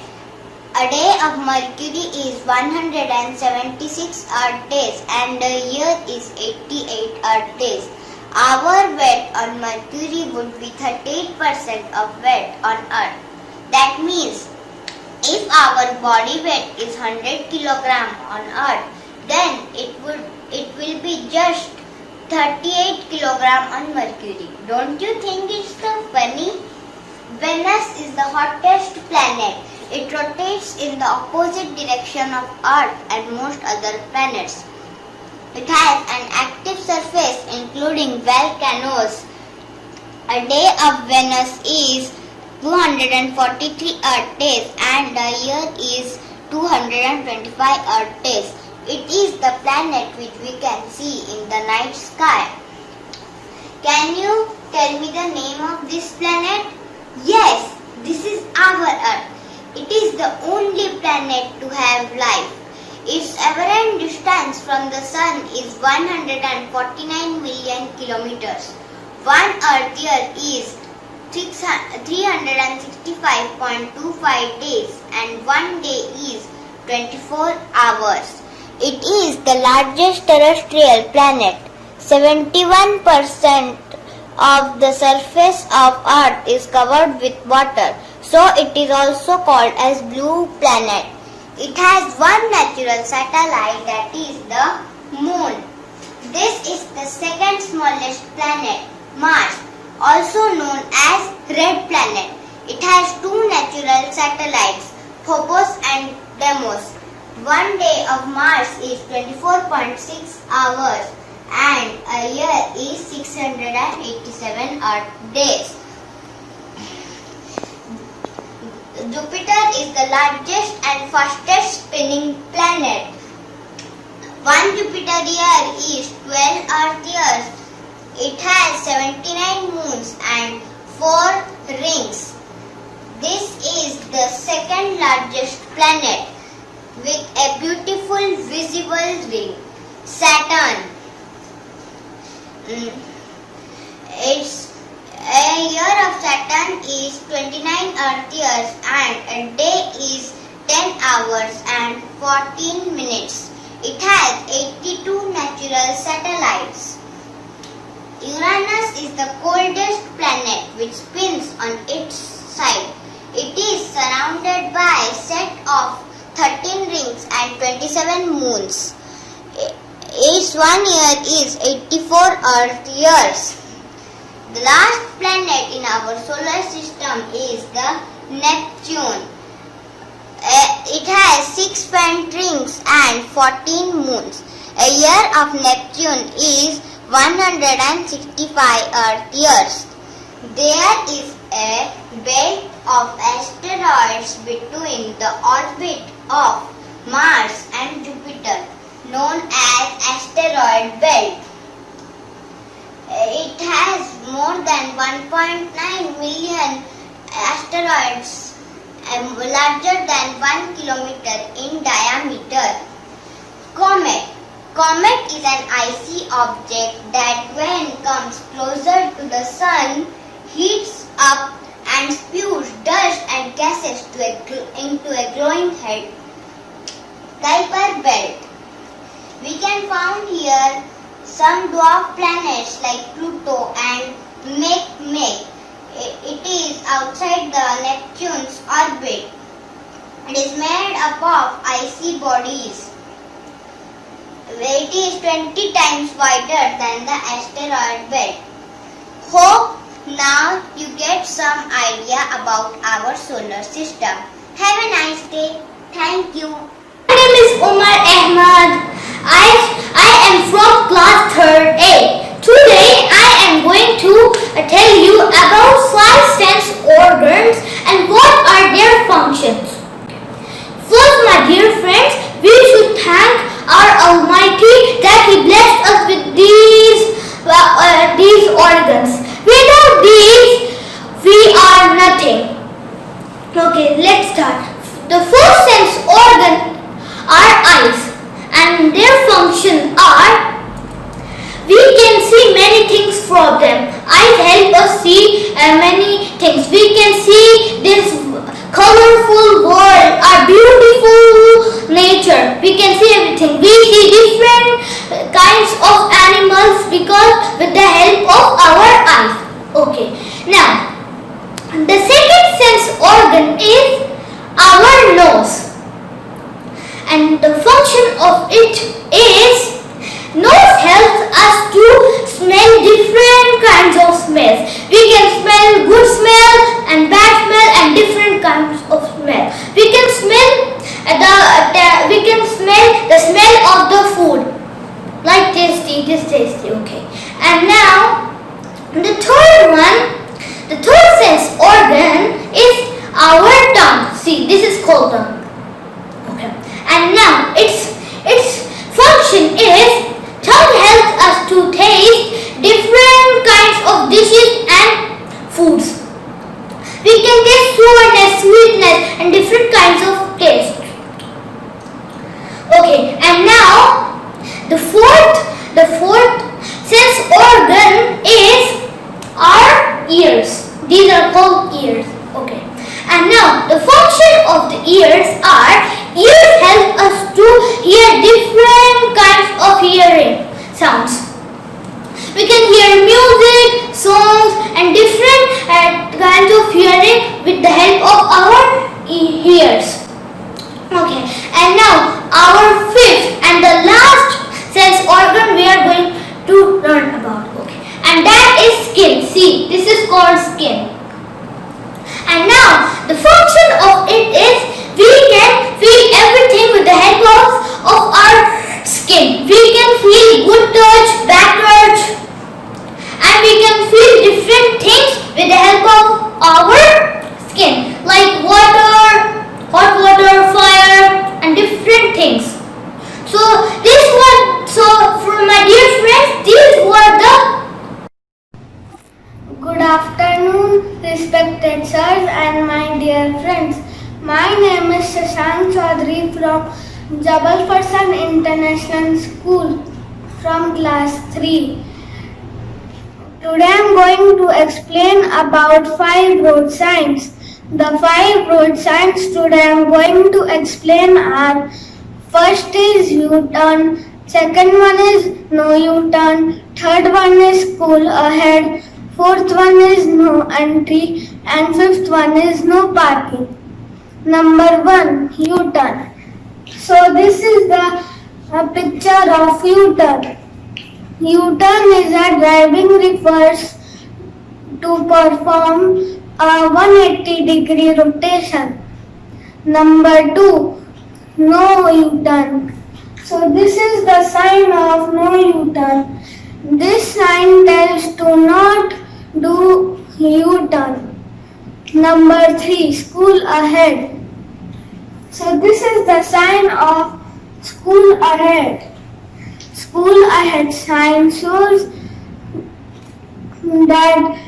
A day of Mercury is 176 Earth days and a year is 88 Earth days. Our weight on Mercury would be 38% of weight on Earth. That means if our body weight is 100 kg on Earth, then it will be just 38 kg on Mercury. Don't you think it's so funny? Venus is the hottest planet. It rotates in the opposite direction of Earth and most other planets. It has an active surface including volcanoes. A day of Venus is 243 Earth days and a year is 225 Earth days. It is the planet which we can see in the night sky. Can you tell me the name of this planet? Yes, this is our Earth. It is the only planet to have life. Its average distance from the Sun is 149 million kilometers. One Earth year is 365.25 days and one day is 24 hours. It is the largest terrestrial planet. 71% of the surface of Earth is covered with water, so it is also called as blue planet. It has one natural satellite, that is the Moon. This is the second smallest planet, Mars, also known as red planet. It has two natural satellites, Phobos and Deimos. One day of Mars is 24.6 hours and a year is 687 Earth days. Jupiter is the largest and fastest spinning planet. One Jupiter year is 12 Earth years. It has 79 moons and 4 rings. This is the second largest planet with a beautiful visible ring, Saturn. A year of Saturn is 29 Earth years and a day is 10 hours and 14 minutes. It has 82 natural satellites. Uranus is the coldest planet which spins on its side. It is surrounded by a set of 13 rings and 27 moons. Its 1 year is 84 Earth years. The last planet in our solar system is the Neptune. It has 6 faint rings and 14 moons. A year of Neptune is 165 Earth years. There is a belt of asteroids between the orbit of Mars and Jupiter, known as asteroid belt. It has more than 1.9 million asteroids larger than 1 kilometer in diameter. Comet. Comet is an icy object that when comes closer to the sun heats up and spews dust and gases into a glowing head. Kuiper belt. We can find here some dwarf planets like Pluto and Make. It is outside the Neptune's orbit. It is made up of icy bodies. It is 20 times wider than the asteroid belt. Hope now you get some idea about our solar system. Have a nice day. Thank you. My name is Umar Ahmad. I am from class 3rd A. Today I am going to tell you about 5 sense organs and what are their functions. First, my dear friends, we should thank our Almighty that He blessed us with these organs. Without these, we are nothing. Okay, let's start. The first sense organ are eyes, and their function are we can see many things from them. Eyes help us see many things. We can see this colorful world, our beautiful nature. We can see everything. We see different kinds of animals because with the help of our eyes. Okay. Now, the second sense organ is our nose. And the function of it is nose helps us to smell different kinds of smells. We can smell good smell and bad smell and different kinds of smell. We can smell the smell of the food, like tasty, okay. And now the third sense organ is our tongue. See, this is called tongue. Okay. And now its function is tongue helps us to taste different kinds of dishes and foods. We can taste sourness, sweetness and different kinds of taste. Okay, and now the fourth sense organ is our ears. These are called ears. Okay. And now the function of the ears help us to hear different kinds of hearing sounds. We can hear music, songs and different kinds of hearing with the help of our ears. Okay, and now our fifth and the last sense organ we are going to learn about. Okay, and that is skin. See, this is called skin. And now the function of it is we can feel everything with the help of our skin. We can feel good touch, bad touch, and we can feel different things with the help of our skin, like water, hot water, fire, and different things. So for my dear friends, these were the. Good afternoon, respected sirs and my dear friends. My name is Shashank Chaudhary from Jabal Farsan International School from class 3. Today I am going to explain about 5 road signs. The 5 road signs today I am going to explain are: first is U-turn, second one is no U-turn, third one is school ahead, fourth one is no entry, and fifth one is no parking. Number 1, U-turn. So this is the picture of U-turn. U-turn is a driving refers to perform a 180-degree rotation. Number 2, no U-turn. So this is the sign of no U-turn. This sign tells to not do U-turn. Number 3, school ahead. So this is the sign of school ahead. School ahead sign shows that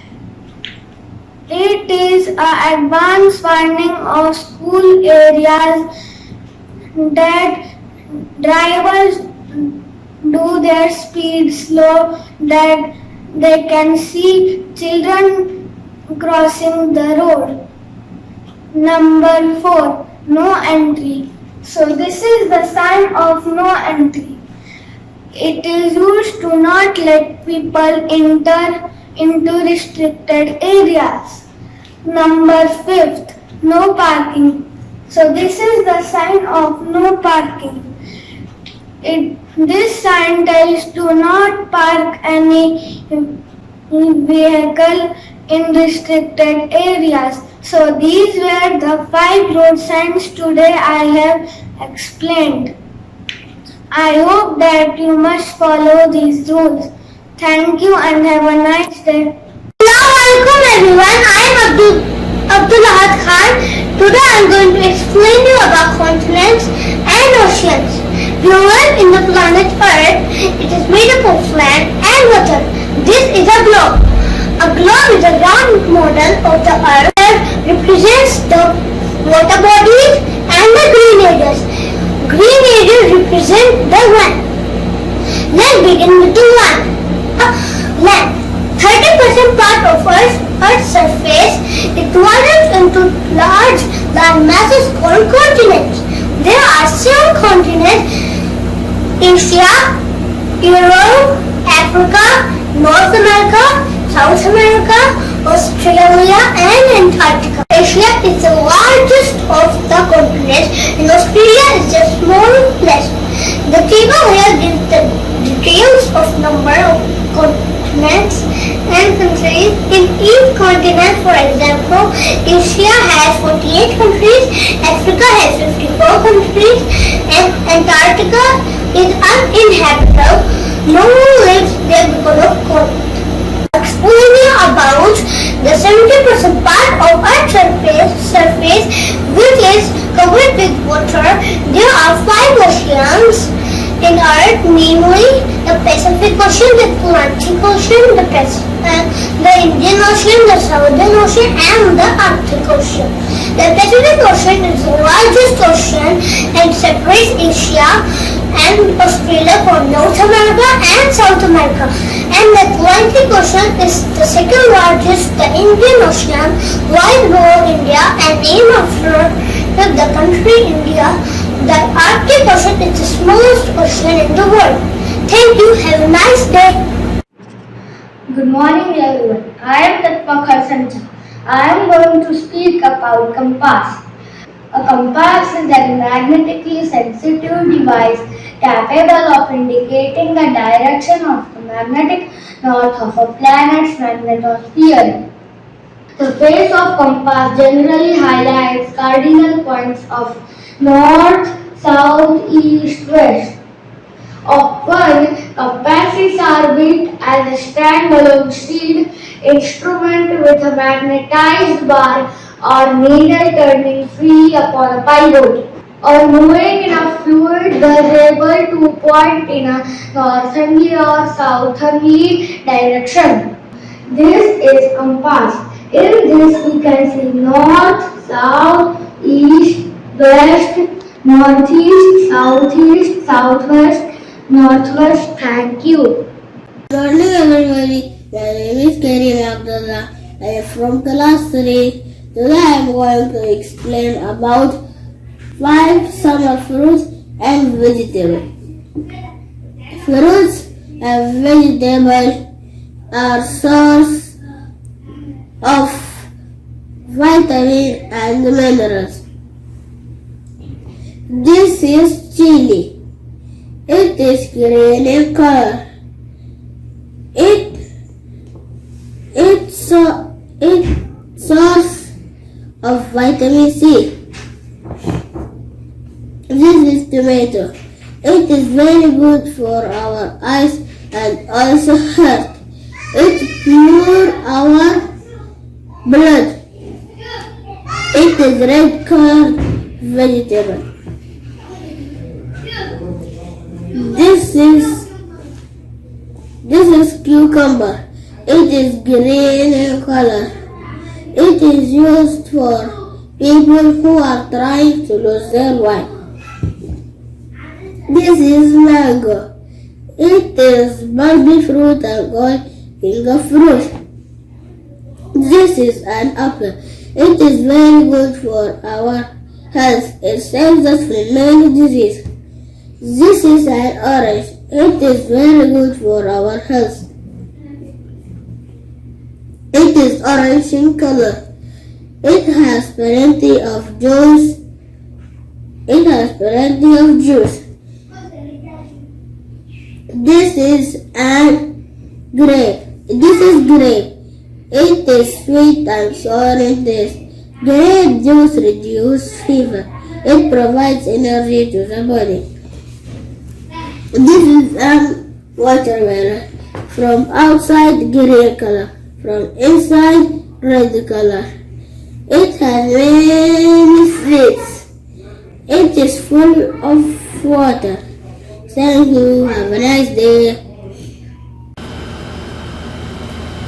it is an advanced warning of school areas that drivers do their speed slow that they can see children crossing the road. Number 4, no entry. So this is the sign of no entry. It is used to not let people enter into restricted areas. Number 5, no parking. So this is the sign of no parking. This sign tells to not park any vehicle in restricted areas. So these were the 5 road signs today I have explained. I hope that you must follow these rules. Thank you and have a nice day. Assalamualaikum everyone, I am Abdullah Khan. Today I am going to explain you about continents and oceans. We live in the planet Earth. It is made up of land and water. This is a globe. A globe is a round model of the Earth that represents the water bodies and the green areas. Green areas represent the land. Let's begin with the land. Land. 30% part of Earth's surface is divided into large land masses called continents. There are 7 continents: Asia, Europe, Africa, North America, South America, Australia and Antarctica. Asia is the largest of the continents and Australia is the smallest. The table here gives the details of number of continents and countries in each continent. For example, Asia has 48 countries, Africa has 54 countries, and Antarctica is uninhabitable. No one lives there because of cold. Explaining about the 70% part of Earth's surface which is covered with water. There are 5 oceans in Earth, namely the Pacific Ocean, the Atlantic Ocean, the Indian Ocean, the Southern Ocean and the Arctic Ocean. The Pacific Ocean is the largest ocean and separates Asia and Australia from North America and South America. And the Atlantic Ocean is the second largest, the Indian Ocean lies below India and named after the country India. The Arctic Ocean is the smallest ocean in the world. Thank you. Have a nice day. Good morning everyone. I am Tatmakar Sancha. I am going to speak about compass. A compass is a magnetically sensitive device capable of indicating the direction of the magnetic north of a planet's magnetosphere. The face of compass generally highlights cardinal points of north, south, east, west. Often, compasses are built as a standalone steel instrument with a magnetized bar or needle turning free upon a pivot, or moving in a fluid variable to point in a northerly or southerly direction. This is compass. In this we can see north, south, east, west, northeast, southeast, southwest, northwest. Thank you. Good morning everybody. My name is Karim Abdullah. I am from class 3. Today I am going to explain about 5 summer fruits and vegetables. Fruits and vegetables are source of vitamins and minerals. This is chili. It is green in color. It's source of vitamin C. This is tomato. It is very good for our eyes and also heart. It pure our blood. It is red colored vegetable. This is cucumber. It is green in color. It is used for people who are trying to lose their weight. This is mango. It is bulby fruit and called king of fruit. This is an apple. It is very good for our health. It saves us from many diseases. This is an orange. It is very good for our health. It is orange in color. It has plenty of juice. This is grape. It is sweet and sour in taste. Grape juice reduces fever. It provides energy to the body. This is watermelon. From outside green color. From inside red color. It has many seeds. It is full of water. Thank you. Have a nice day.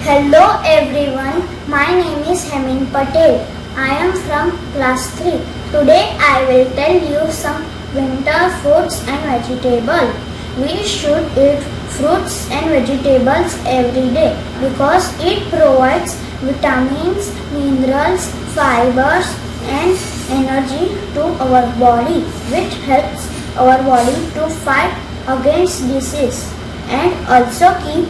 Hello everyone, my name is Hemin Patel. I am from class 3. Today I will tell you some winter fruits and vegetables. We should eat fruits and vegetables every day because it provides vitamins, minerals, fibers and energy to our body, which helps our body to fight against disease and also keep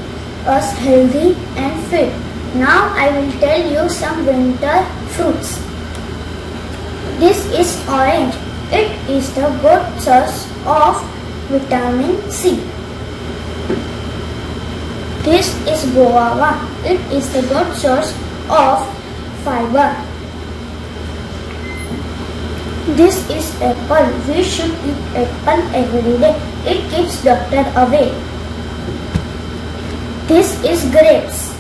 us healthy and fit. Now I will tell you some winter fruits. This is orange. It is the good source of vitamin C. This is guava. It is the good source of fiber. This is apple. We should eat apple every day. It keeps doctor away. This is grapes.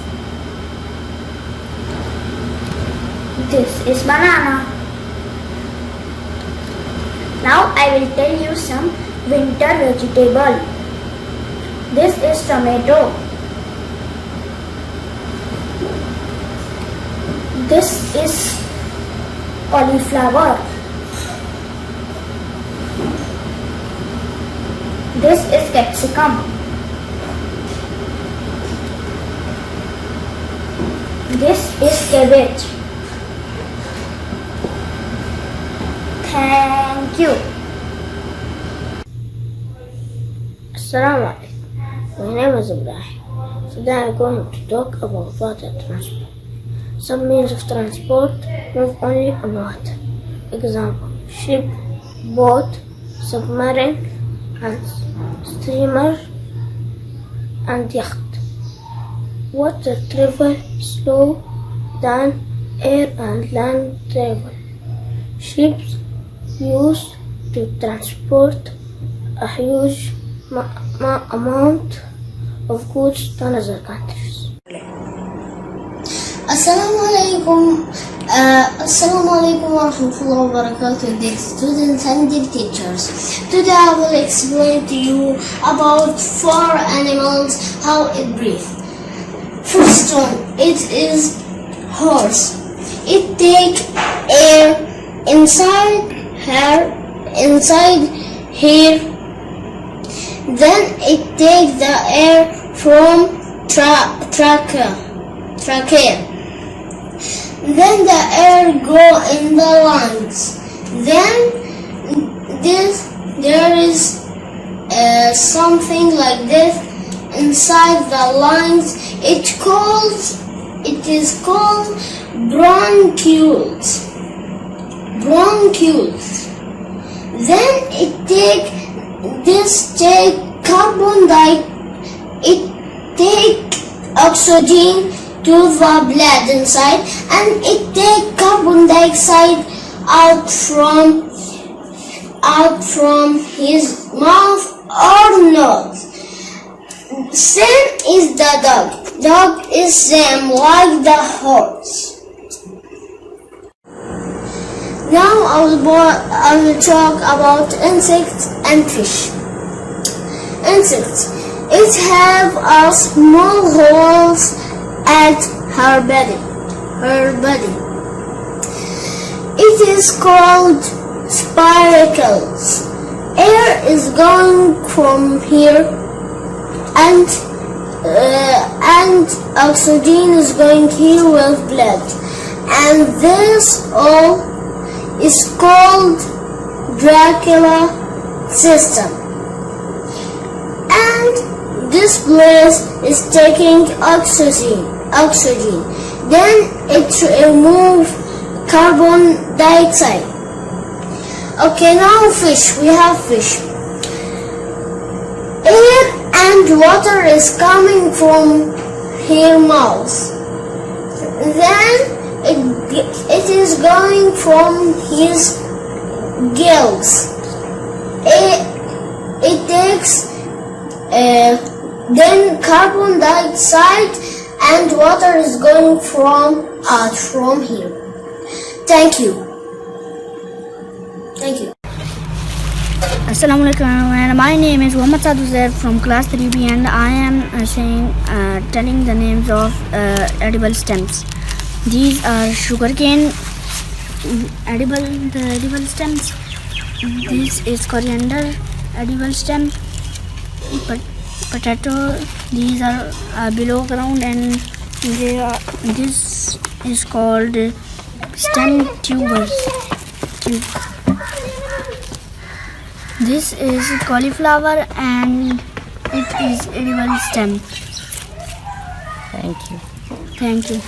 This is banana. Now I will tell you some winter vegetable. This is tomato. This is cauliflower. This is capsicum. This is cabbage. Thank you. Assalamu alaikum. My name is Ibrahim. Today I'm going to talk about water transport. Some means of transport move only on water. Example: ship, boat, submarine, and steamer and yacht. Water travel slow than air and land travel. Ships used to transport a huge amount of goods to other countries. Assalamu alaikum wa rahmatullahi wa barakatuh, dear students and dear teachers. Today I will explain to you about 4 animals, how it breathes. First one, it is horse. It takes air inside here, then it takes the air from trachea. Then the air go in the lungs. Then there is something like this inside the lungs. It it is called bronchioles. Then it take carbon dioxide, it take oxygen to the blood inside, and it take carbon dioxide out from his mouth or nose. Same is the dog. Dog is same like the horse. Now I will talk about insects and fish. Insects. It have a small holes at her body. It is called spiracles. Air is going from here, and oxygen is going here with blood, and this all is called Dracula system. And this place is taking oxygen. Then it removes carbon dioxide. Okay, now fish. We have fish. Air and water is coming from her mouth. Then it is going from his gills. It takes then carbon dioxide and water is going from here. Thank you. Assalamualaikum. My name is Muhammad Saduzair from class 3B, and I am telling the names of edible stems. These are sugarcane, edible stems. This is coriander, edible stem. Potato. These are below ground, and this is called stem tubers. This is cauliflower, and it is edible stem. Thank you.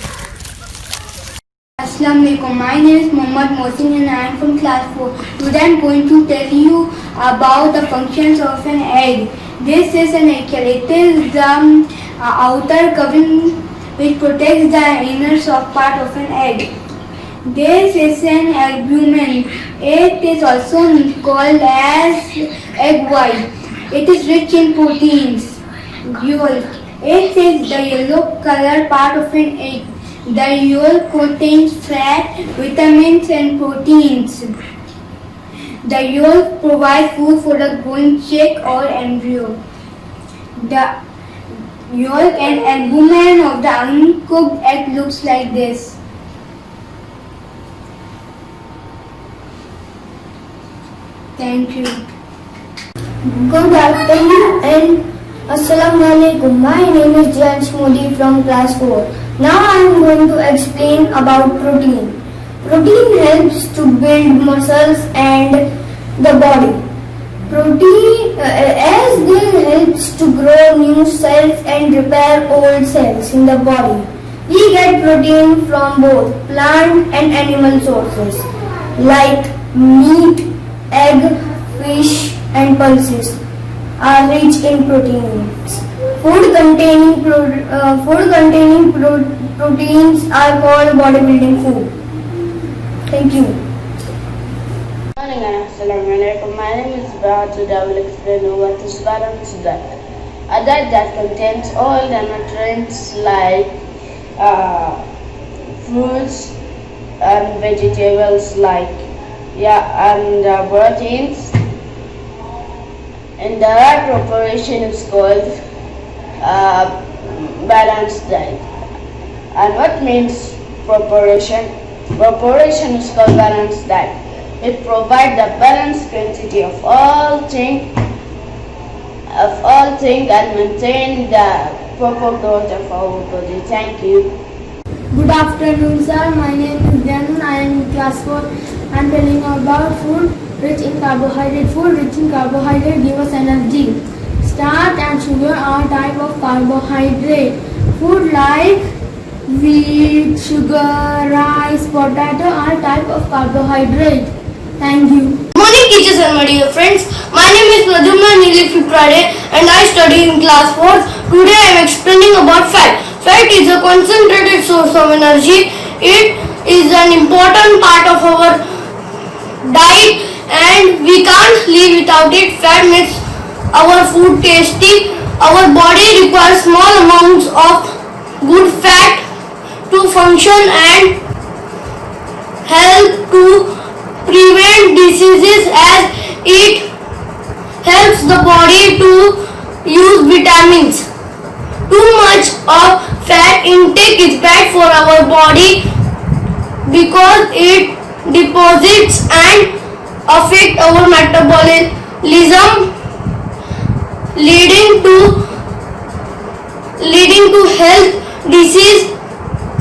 Assalamu alaikum. My name is Muhammad Mohsin and I am from class 4. Today I am going to tell you about the functions of an egg. This is an egg shell. It is the outer covering which protects the inner soft part of an egg. This is an albumen. It is also called as egg white. It is rich in proteins. Yolk. It is the yellow color part of an egg. The yolk contains fat, vitamins and proteins. The yolk provides food for the growing chick or embryo. The yolk and albumen of the uncooked egg looks like this. Thank you. Good afternoon and Assalamu alaikum. My name is Jayansh Modi from class 4. Now I am going to explain about protein. Protein helps to build muscles and the body. Protein as they helps to grow new cells and repair old cells in the body. We get protein from both plant and animal sources like meat, egg, fish and pulses are rich in proteins. Food containing proteins are called bodybuilding food. Thank you. Good morning and assalamu alaikum. My name is Bahatud. I will explain what is balanced diet. A diet that contains all the nutrients like fruits and vegetables and proteins in the right proportion is called balanced diet. And what means proportion? Proportion is called balanced diet. It provides the balanced quantity of all things and maintain the proper growth of our body. Thank you. Good afternoon, sir. My name is Janun. I am in class 4. I am telling you about food rich in carbohydrate. Food rich in carbohydrate give us energy. Starch and sugar are type of carbohydrate. Food like wheat, sugar, rice, potato are type of carbohydrate. Thank you. Good morning teachers and my dear friends. My name is Pradyumna Nilifiprade and I study in class 4. Today I am explaining about fat. Fat is a concentrated source of energy. It is an important part of our diet and we can't live without it. Fat makes our food tasty. Our body requires small amounts of good fat to function and help to prevent diseases as it helps the body to use vitamins. Too much of fat intake is bad for our body because it deposits and affect our metabolism leading to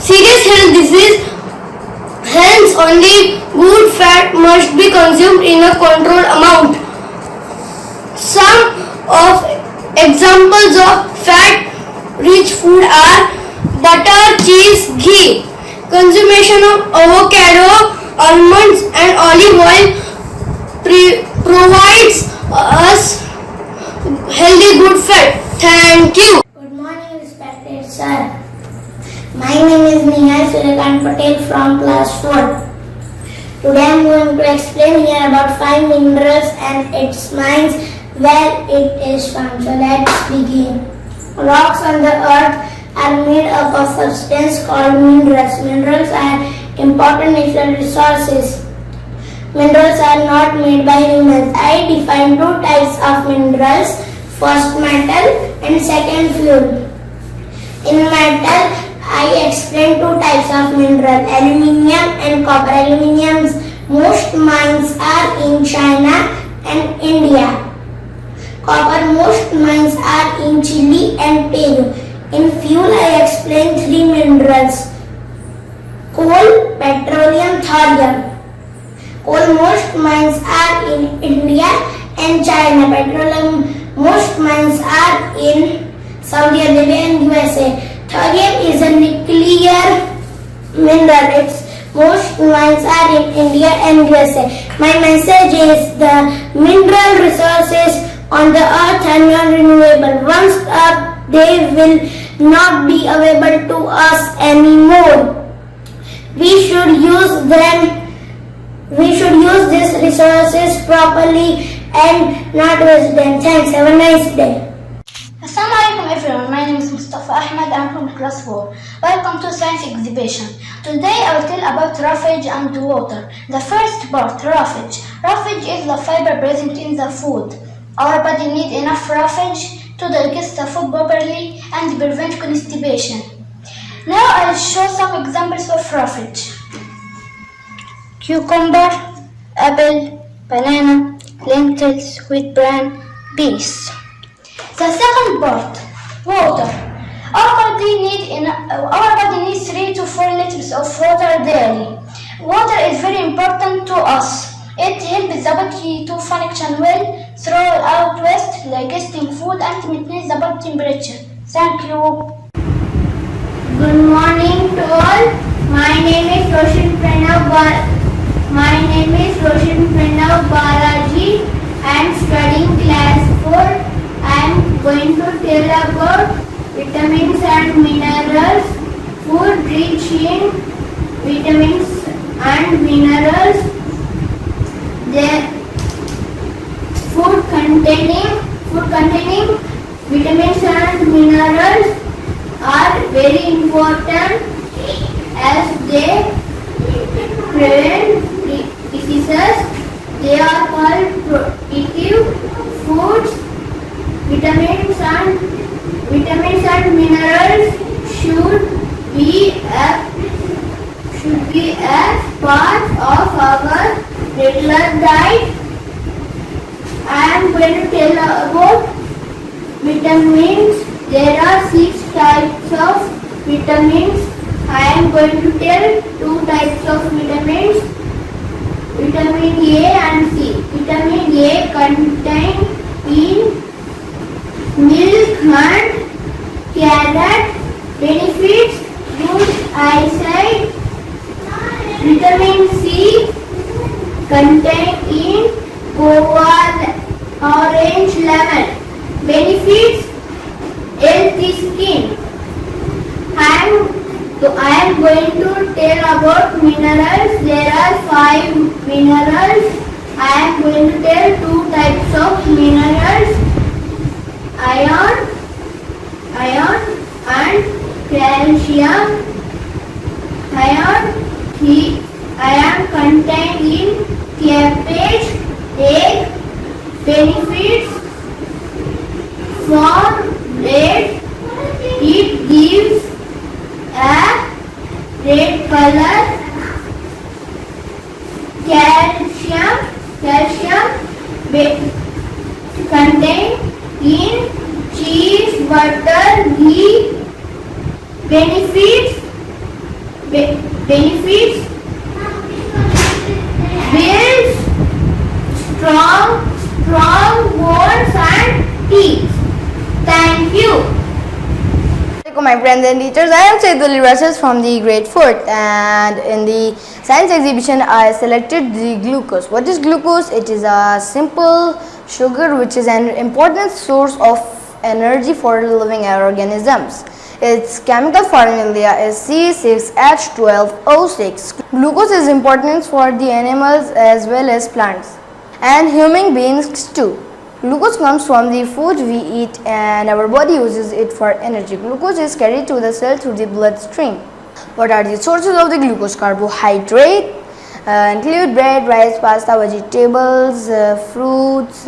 serious health disease. Hence, only good fat must be consumed in a controlled amount. Some of examples of fat-rich food are butter, cheese, ghee. Consumption of avocado, almonds, and olive oil provides us healthy good fat. Thank you. Good morning, respected sir. My name is Nihal Suryakant Patel from class 4. Today I am going to explain here about 5 minerals and its mines where it is found. So let's begin. Rocks on the earth are made up of substance called minerals. Minerals are important natural resources. Minerals are not made by humans. I define 2 types of minerals. First, metal and second, fuel. In metal, I explain 2 types of mineral, aluminium and copper. Aluminium's most mines are in China and India. Copper most mines are in Chile and Peru. In fuel, I explain 3 minerals, coal, petroleum, thorium. Coal most mines are in India and China. Petroleum most mines are in Saudi Arabia and USA. Thorium is a nuclear mineral. Its most mines are in India and USA. My message is the mineral resources on the earth are non-renewable. Once up, they will not be available to us anymore. We should use these resources properly and not waste them. Thanks. Have a nice day. Assalamu alaikum everyone, my name is Mustafa Ahmed, I'm from class 4. Welcome to science exhibition. Today I will tell about roughage and water. The first part, roughage. Roughage is the fiber present in the food. Our body needs enough roughage to digest the food properly and prevent constipation. Now I will show some examples of roughage. Cucumber, apple, banana, lentils, wheat bran, peas. The second part, water. Our body needs 3 to 4 liters of water daily. Water is very important to us. It helps the body to function well, throw out waste, digesting food, and maintain the body temperature. Thank you. Good morning to all. My name is Roshan Pranav Balaji. I am studying class 4. I am going to tell about vitamins and minerals. Food rich in vitamins and minerals. Food containing vitamins and minerals are very important as they prevent diseases. They are called protective foods. Vitamins and minerals should be a part of our regular diet. I am going to tell about vitamins. There are 6 types of vitamins. I am going to tell 2 types of vitamins. Vitamin A and C. Vitamin A contained in milk and carrot benefits Food, I said. Vitamin C contained in guava, orange, lemon. Benefits, healthy skin. I am going to tell about minerals. There are 5 minerals. I am going to tell 2 types of minerals. Iron and calcium. Iron contained in cabbage, egg. Benefits for bread, it gives a red color. Calcium contained in cheese, butter, ghee. Benefits builds strong bones and teeth. Thank you. Welcome my friends and teachers, I am Saidul Rases from the grade 4th, and in the science exhibition I selected the glucose. What is glucose? It is a simple sugar which is an important source of energy for living organisms. Its chemical formula is C6H12O6. Glucose is important for the animals as well as plants and human beings too. Glucose comes from the food we eat and our body uses it for energy. Glucose is carried to the cell through the bloodstream. What are the sources of the glucose? Carbohydrate include bread, rice, pasta, vegetables, fruits,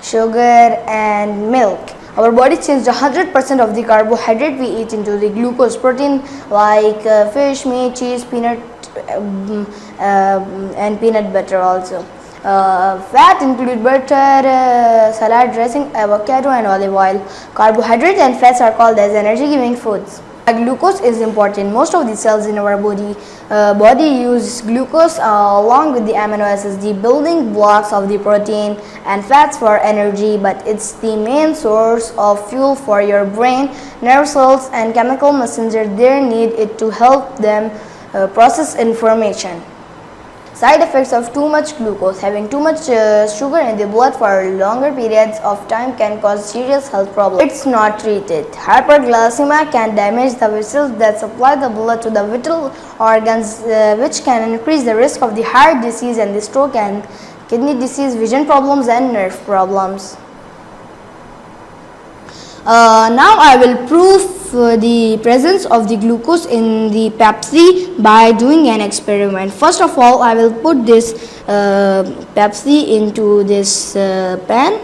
sugar and milk. Our body changes 100% of the carbohydrate we eat into the glucose. Protein like fish, meat, cheese, peanut and peanut butter also. Fat include butter, salad dressing, avocado and olive oil. Carbohydrates and fats are called as energy giving foods. Glucose is important. Most of the cells in our body use glucose along with the amino acids, the building blocks of the protein and fats for energy, but it's the main source of fuel for your brain, nerve cells and chemical messenger. They need it to help them process information. Side effects of too much glucose. Having too much sugar in the blood for longer periods of time can cause serious health problems. It's not treated. Hyperglycemia can damage the vessels that supply the blood to the vital organs, which can increase the risk of the heart disease and the stroke and kidney disease, vision problems and nerve problems. Now I will prove the presence of the glucose in the Pepsi by doing an experiment. First of all, I will put this Pepsi into this pan.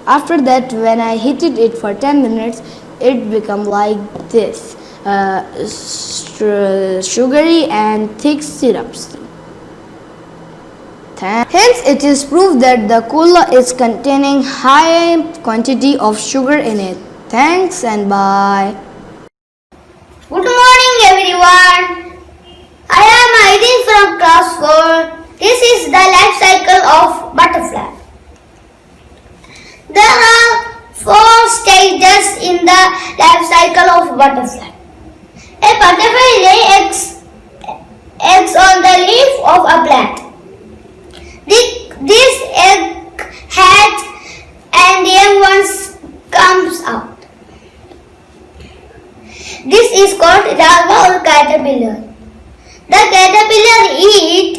After that, when I heated it for 10 minutes, it become like this, sugary and thick syrups. Hence, it is proof that the cola is containing high quantity of sugar in it. Thanks and bye. Good morning everyone. I am Aidin from class 4. This is the life cycle of butterfly. There are 4 stages in the life cycle of butterfly. A butterfly lays eggs on the leaf of a plant. This egg hatch and the young ones comes out. This is called larva or caterpillar. The caterpillar eats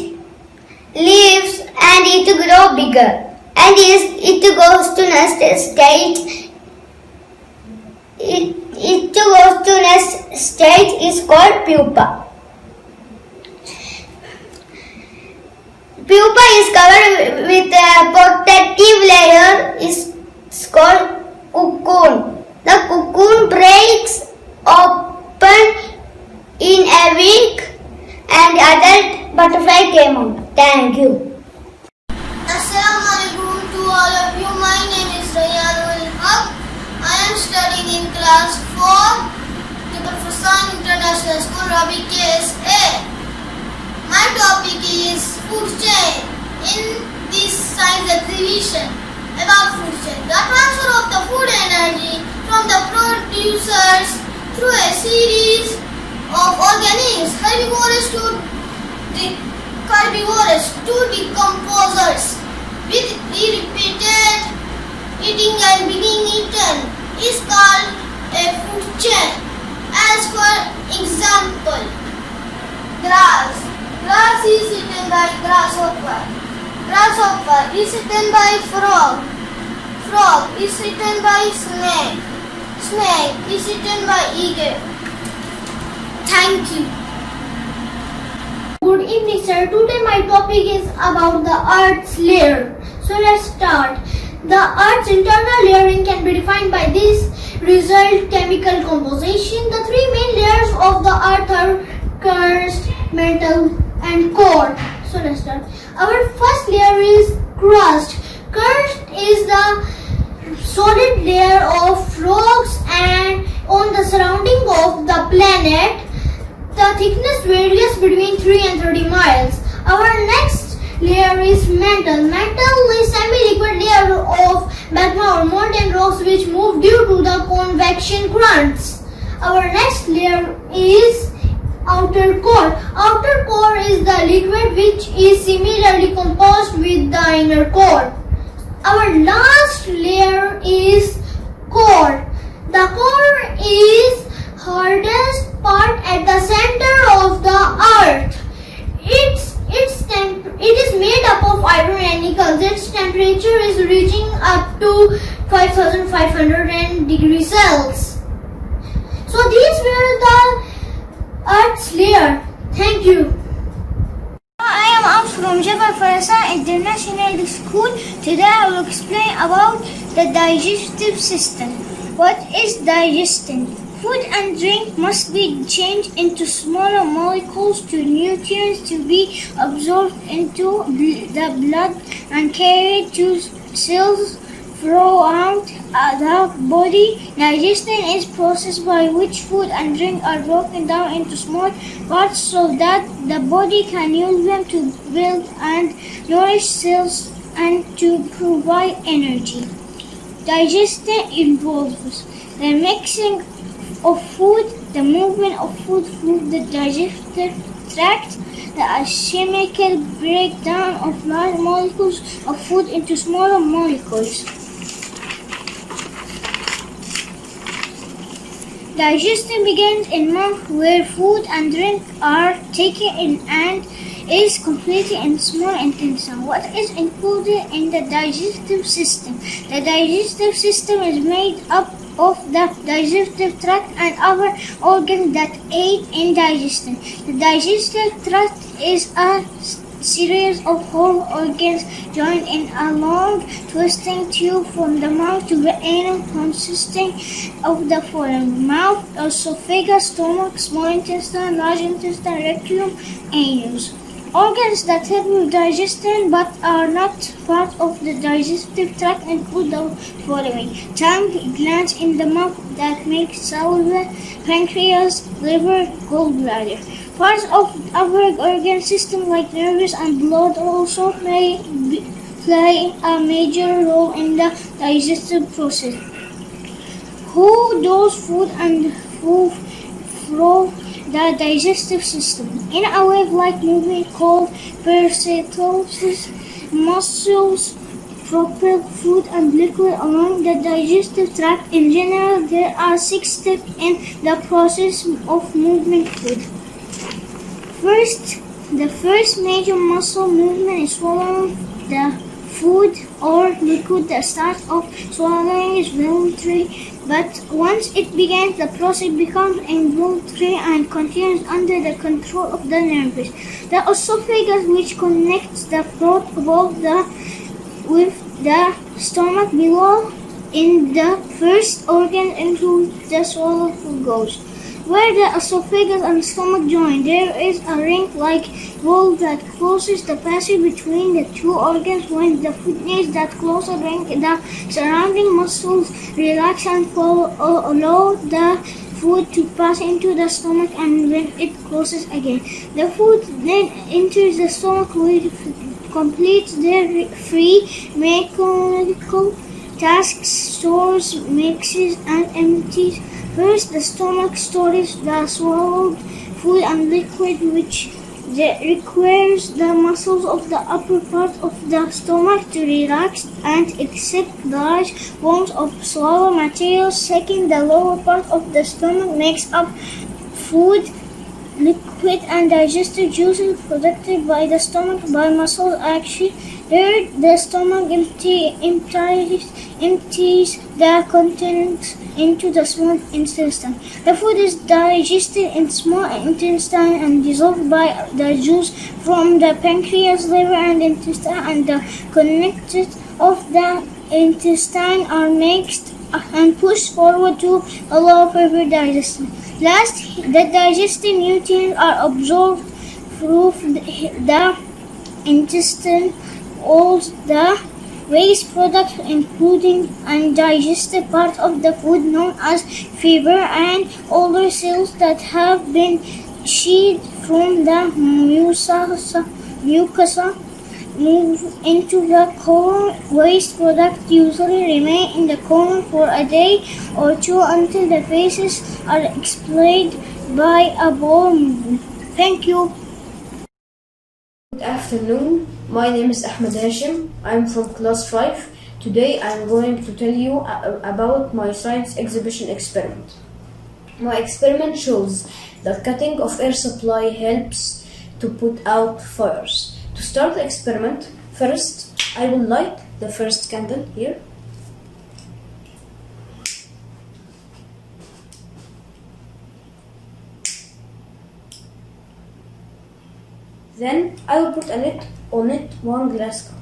leaves and it grows bigger, and it goes to nest stage. It goes to nest stage is called pupa. Pupa is covered with a protective layer is called cocoon. The cocoon breaks open in a week and the adult butterfly came out. Thank you. Assalamu alaikum to all of you. My name is Rayyanul Haq. I am studying in class 4, JFIS International School, Rabi KSA. My topic is food chain. In this science exhibition about food chain, the transfer of the food energy from the producers through a series carnivorous to decomposers. With repeated eating and being eaten is called a food chain. As for example, grass. Grass is eaten by grasshopper. Grasshopper is eaten by frog. Frog is eaten by snake. Snake is eaten by eagle. Thank you. Good evening, sir. Today my topic is about the Earth's layer. So let's start. The Earth's internal layering can be defined by this result: chemical composition. The three main layers of the Earth are crust, mantle, and core. So let's start. Our first layer is crust. Crust is the solid layer of rocks and on the surrounding of the planet. The thickness varies between 3 and 30 miles. Our next layer is mantle. Mantle is semi-liquid layer of magma or molten rocks which move due to the convection currents. Our next layer is outer core. Outer core is the liquid which is similarly composed with the inner core. Our last layer is core. The core is hardest part at the center of the earth. It is made up of iron and nickel. Its temperature is reaching up to 5500 degrees Celsius. So these were the earth's layer. Thank you. I am from JFIS International School. Today I will explain about the digestive system. What is digestion? Food and drink must be changed into smaller molecules to nutrients to be absorbed into the blood and carried to cells throughout the body. Digestion is a process by which food and drink are broken down into small parts so that the body can use them to build and nourish cells and to provide energy. Digestion involves the mixing of food, the movement of food through the digestive tract, the chemical breakdown of large molecules of food into smaller molecules. Digestion begins in mouth where food and drink are taken in and is completed in small intestine. What is included in the digestive system? The digestive system is made up of the digestive tract and other organs that aid in digestion. The digestive tract is a series of whole organs joined in a long twisting tube from the mouth to the anus, consisting of the following: mouth, esophagus, stomach, small intestine, large intestine, rectum, anus. Organs that help with digestion but are not part of the digestive tract include the following: tongue, glands in the mouth that make saliva, pancreas, liver, gallbladder. Parts of other organ systems like nerves and blood also play a major role in the digestive process. Who does food and food through the digestive system? In a wave-like movement called peristalsis, muscles propel food and liquid along the digestive tract. In general, there are 6 steps in the process of moving food. The first major muscle movement is swallowing the food or liquid. The start of swallowing is voluntary, but once it begins, the process becomes involuntary and continues under the control of the nerves. The esophagus, which connects the throat above with the stomach below, in the first organ into the swallow goes. Where the esophagus and stomach join, there is a ring-like wall that closes the passage between the two organs. When the food nears that closer ring, the surrounding muscles relax and allow the food to pass into the stomach, and when it closes again, the food then enters the stomach where it completes their free mechanical tasks, stores, mixes, and empties. First, the stomach stores the swallowed food and liquid, which requires the muscles of the upper part of the stomach to relax and accept large volumes of swallow material. Second, the lower part of the stomach makes up food, liquid and digestive juices produced by the stomach by muscle action. Third, the stomach empties the contents into the small intestine. The food is digested in small intestine and dissolved by the juice from the pancreas, liver, and intestine, and the contents of the intestine are mixed and pushed forward to allow further digestion. Last, the digested nutrients are absorbed through the intestine. All the waste products, including undigested part of the food known as fiber and older cells that have been shed from the mucosa, move into the colon. Waste products usually remain in the colon for a day or two until the feces are expelled by a bowel movement. Thank you. Good afternoon, my name is Ahmed Hashim. I'm from class 5. Today I'm going to tell you about my science exhibition experiment. My experiment shows that cutting of air supply helps to put out fires. To start the experiment, first I will light the first candle here. Then I will put on it one glass cup.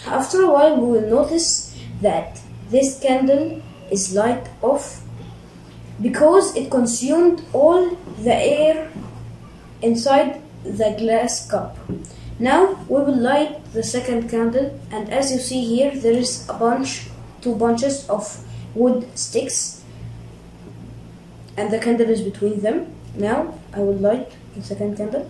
After a while we will notice that this candle is light off because it consumed all the air inside the glass cup. Now we will light the second candle, and as you see here there is two bunches of wood sticks and the candle is between them. Now I will light the second candle.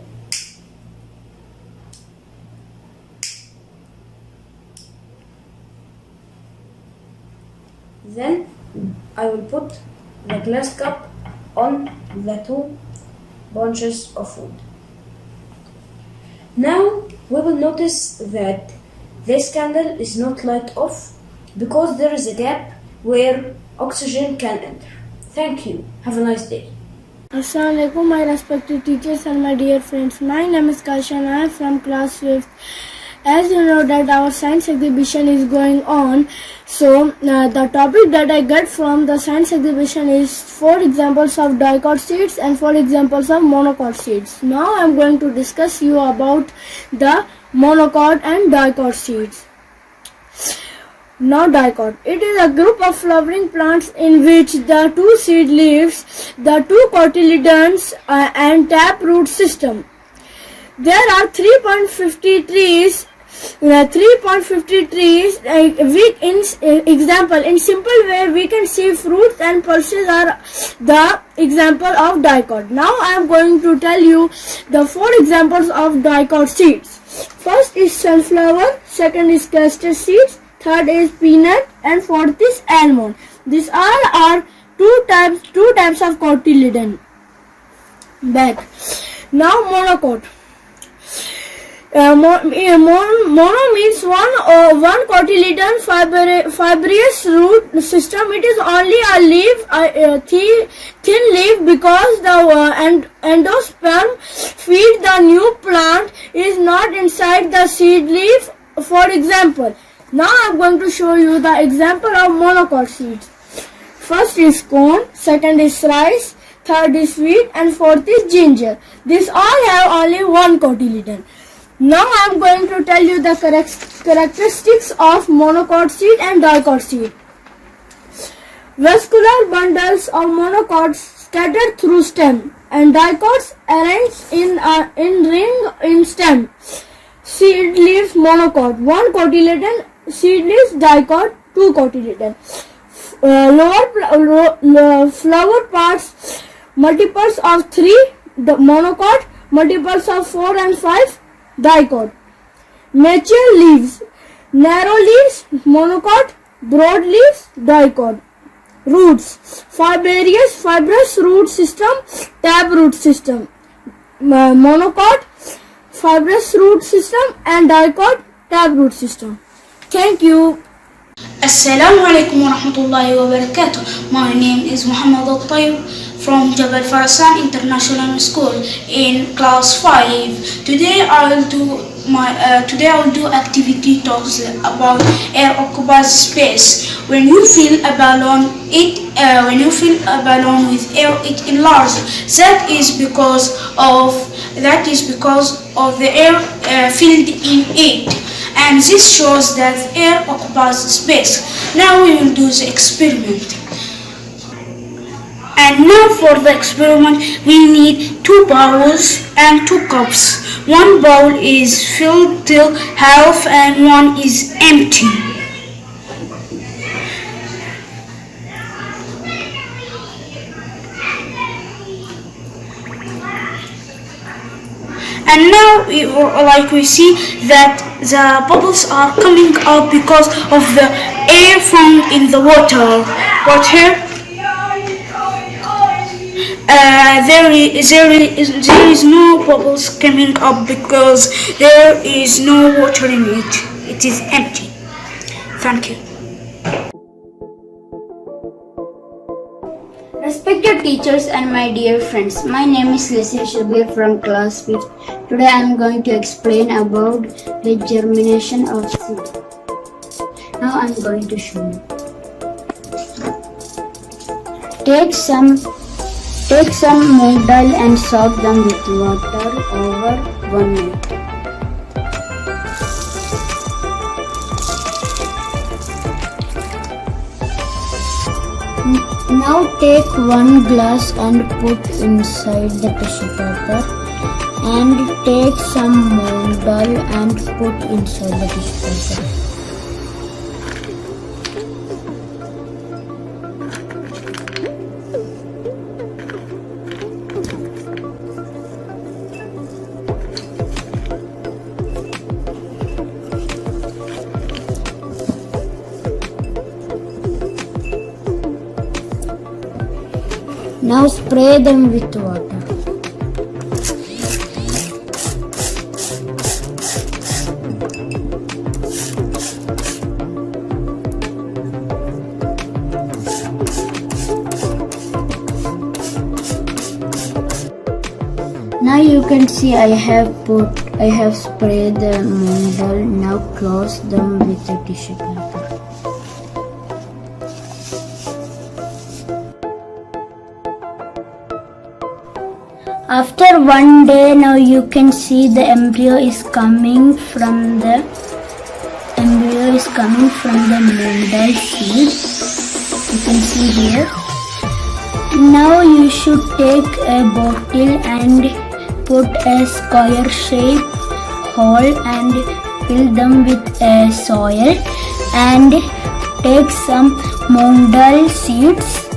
Then I will put the glass cup on the two bunches of wood. Now we will notice that this candle is not light off because there is a gap where oxygen can enter. Thank you. Have a nice day. Assalamu alaikum, my respected teachers and my dear friends. My name is Kaisha and I am from class 5th. As you know that our science exhibition is going on, so the topic that I get from the science exhibition is 4 examples of dicot seeds and 4 examples of monocot seeds. Now I am going to discuss you about the monocot and dicot seeds. Now dicot. It is a group of flowering plants in which the 2 seed leaves, the 2 cotyledons and taproot system. There are 3.50 trees. Example, in simple way we can see fruits and pulses are the example of dicot. Now I am going to tell you the 4 examples of dicot seeds. First is sunflower, second is castor seeds, third is peanut, and fourth is almond. These all are two types of cotyledon. Back. Now monocot. Mono means one cotyledon fibrous root system. It is only a thin leaf because the endosperm feed the new plant is not inside the seed leaf. For example, now I am going to show you the example of monocot seeds. First is corn, second is rice, third is wheat, and fourth is ginger. These all have only one cotyledon. Now I am going to tell you the characteristics of monocot seed and dicot seed. Vascular bundles of monocots scattered through stem, and dicots arranged in ring in stem. Seed leaves monocot, 1 cotyledon. Seed leaves dicot, 2 cotyledon. Lower flower parts, multiples of 3 monocot, multiples of 4 and 5 dicot. Mature leaves, narrow leaves monocot, broad leaves dicot. Roots: fibrous root system, taproot system. Monocot, fibrous root system, and dicot, taproot system. Thank you. Assalamu alaikum wa rahmatullahi wa barakatuh. My name is Muhammad Al-Tayyib from Jabal Farasan International School in class 5. Today I will do activity talks about air occupies space. When you fill a balloon with air, it enlarges. That is because of the air filled in it. And this shows that air occupies space. Now we will do the experiment. And now for the experiment, we need 2 bowls and 2 cups. One bowl is filled till half and one is empty. And now we see that the bubbles are coming up because of the air found in the water. But here there is no bubbles coming up because there is no water in it. It is empty. Thank you. Respected teachers and my dear friends, my name is Leslie Shabir from class 5th. Today I am going to explain about the germination of seed. Now I am going to show you. Take some moong dal and soak them with water over 1 minute. Now take 1 glass and put inside the tissue paper, and take some moong dal and put inside the tissue paper. Now spray them with water. Now you can see I have sprayed the moong dal. Now close them with the tissue paper. After 1 day, now you can see the embryo is coming from the moong dal seed. You can see here. Now you should take a bottle and put a square shaped hole and fill them with soil, and take some moong dal seeds.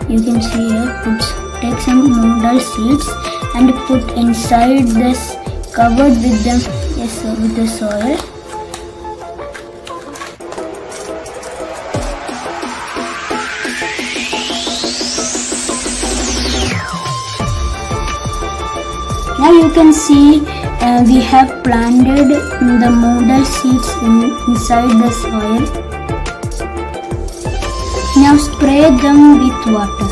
You can see here. Take some moong dal seeds and put inside this, covered with them with the soil. Now you can see we have planted the moong dal seeds inside the soil. Now spray them with water.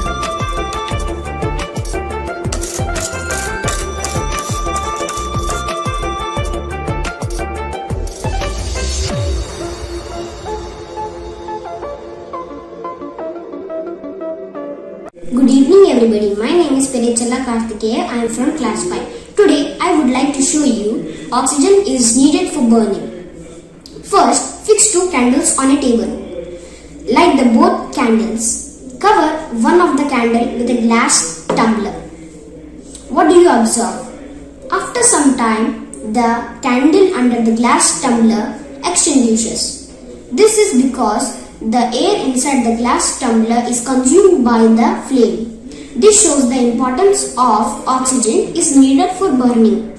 Good evening everybody, my name is Perichalla Karthikeya, I am from class 5. Today I would like to show you oxygen is needed for burning. First, fix 2 candles on a table. Light the both candles. Cover one of the candle with a glass tumbler. What do you observe? After some time, the candle under the glass tumbler extinguishes. This is because the air inside the glass tumbler is consumed by the flame. This shows the importance of oxygen is needed for burning.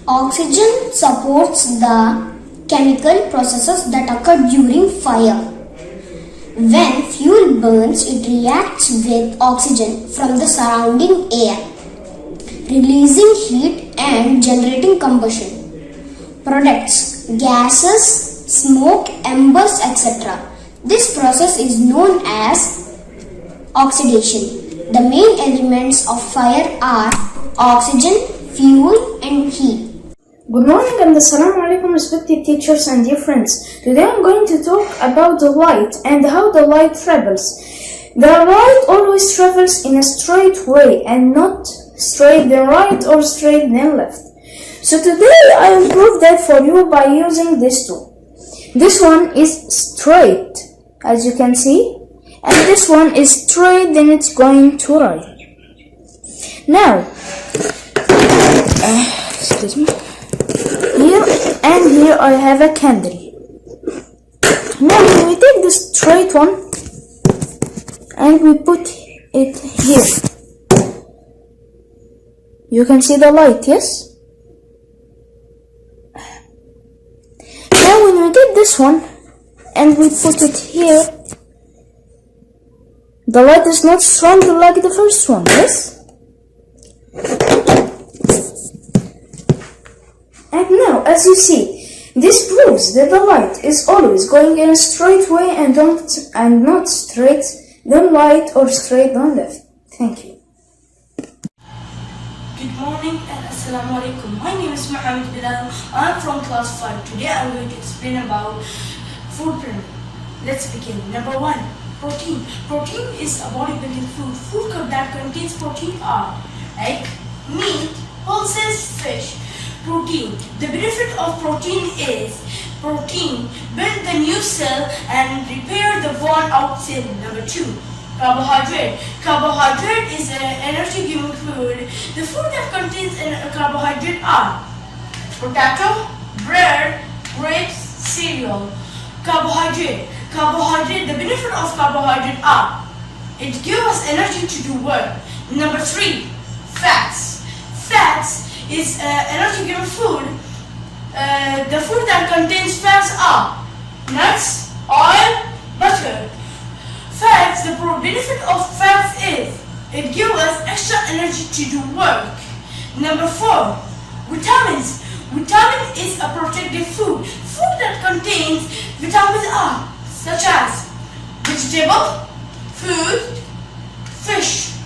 Oxygen supports the chemical processes that occur during fire. When fuel burns, it reacts with oxygen from the surrounding air, releasing heat and generating combustion. Products, gases, smoke, embers, etc. This process is known as oxidation. The main elements of fire are oxygen, fuel and heat. Good morning and assalamu alaikum respected teachers and dear friends. Today I'm going to talk about the light and how the light travels. The light always travels in a straight way and not straight then right or straight then left. So today I will prove that for you by using this tool. This one is straight, as you can see, and this one is straight, then it's going to right. Now, excuse me. Here and here I have a candle. Now when we take the straight one and we put it here, you can see the light, yes? Now when we get this one and we put it here, the light is not strong like the first one, yes? And now, as you see, this proves that the light is always going in a straight way and not straight then right or straight then left. Thank you. Good morning and assalamu alaikum. My name is Mohammed Bilal. I'm from class 5. Today I'm going to explain about food pyramid. Let's begin. Number 1, protein. Protein is a bodybuilding food. Food that contains protein are egg, meat, pulses, fish. Protein. The benefit of protein is protein build the new cell and repair the worn out cell. Number 2, carbohydrate. Carbohydrate is an energy giving food. The food that contains carbohydrate are potato, bread, grapes, cereal. Carbohydrate. Carbohydrate. The benefit of carbohydrate are it gives us energy to do work. Number 3, fats. Fats is energy given food. The food that contains fats are nuts, oil, butter. Fats, the benefit of fats is it gives us extra energy to do work. Number 4, vitamins. Vitamin is a protective food. Food that contains vitamins are such as vegetable, fruit, fish.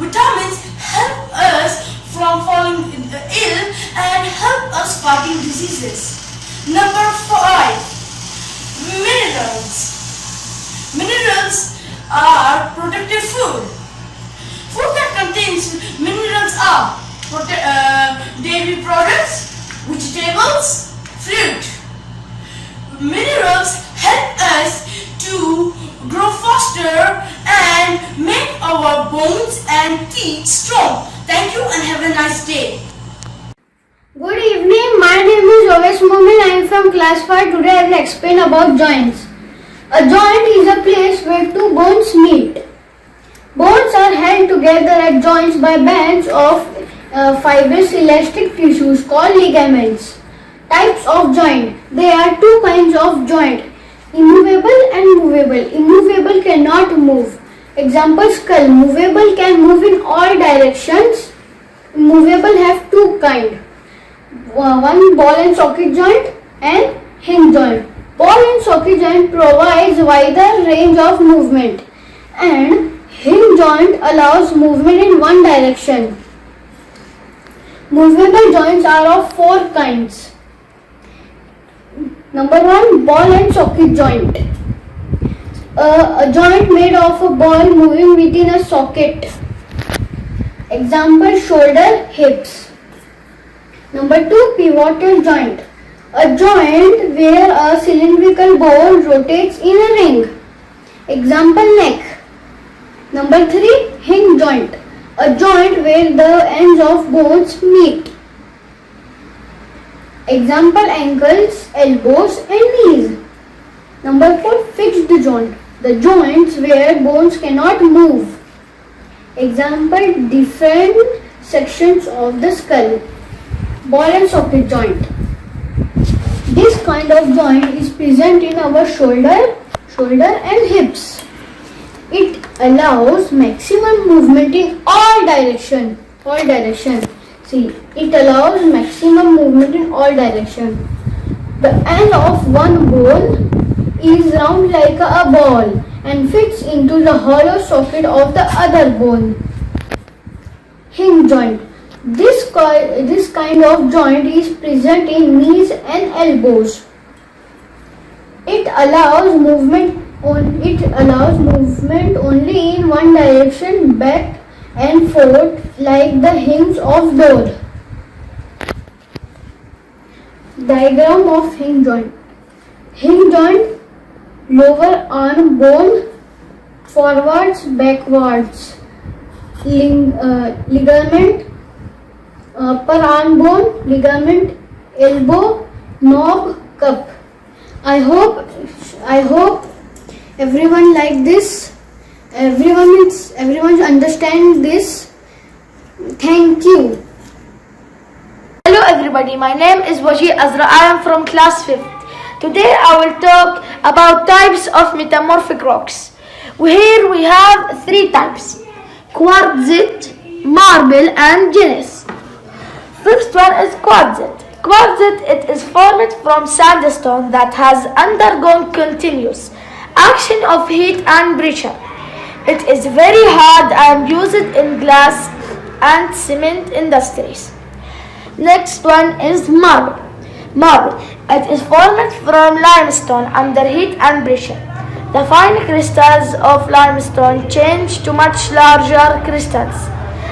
Vitamins help us from falling ill and help us fighting diseases. Number 5, minerals. Minerals are protective food. Food that contains minerals are dairy products, vegetables, fruit. Minerals help us to grow faster and make our bones and teeth strong. Thank you and have a nice day. Good evening, my name is Oves Momin. I am from class 5. Today I will explain about joints. A joint is a place where two bones meet. Bones are held together at joints by bands of fibrous elastic tissues called ligaments. Types of joint. There are two kinds of joint, immovable and movable. Immovable cannot move. Example, skull. Movable can move in all directions. Movable have two kinds. One ball and socket joint and hinge joint. Ball and socket joint provides wider range of movement and hinge joint allows movement in one direction. Movable joints are of 4 kinds. Number 1, ball and socket joint. A joint made of a ball moving within a socket. Example, shoulder, hips. Number 2, pivotal joint. A joint where a cylindrical ball rotates in a ring. Example, neck. Number 3, hinge joint. A joint where the ends of bones meet. Example, ankles, elbows and knees. Number 4, fixed joint. The joints where bones cannot move. Example, different sections of the skull. Ball and socket joint. This kind of joint is present in our shoulder, shoulder and hips. It allows maximum movement in all direction. See, it allows maximum movement in all direction. The end of one bone is round like a ball and fits into the hollow socket of the other bone. Hinge joint. This kind of joint is present in knees and elbows. It allows movement only in one direction, back and forth, like the hinge of door. Diagram of hinge joint. Hinge joint, lower arm bone, forwards, backwards. Ligament, upper arm bone, ligament, elbow, knob, cup. I hope everyone like this. Everyone understand this. Thank you. Hello everybody, my name is Waji Azra. I am from class 5th. Today I will talk about types of metamorphic rocks. Here we have 3 types: quartzite, marble and gneiss. First one is quartzite. Quartzite, it is formed from sandstone that has undergone continuous action of heat and pressure. It is very hard and used in glass and cement industries. Next one is marble. Marble, it is formed from limestone under heat and pressure. The fine crystals of limestone change to much larger crystals.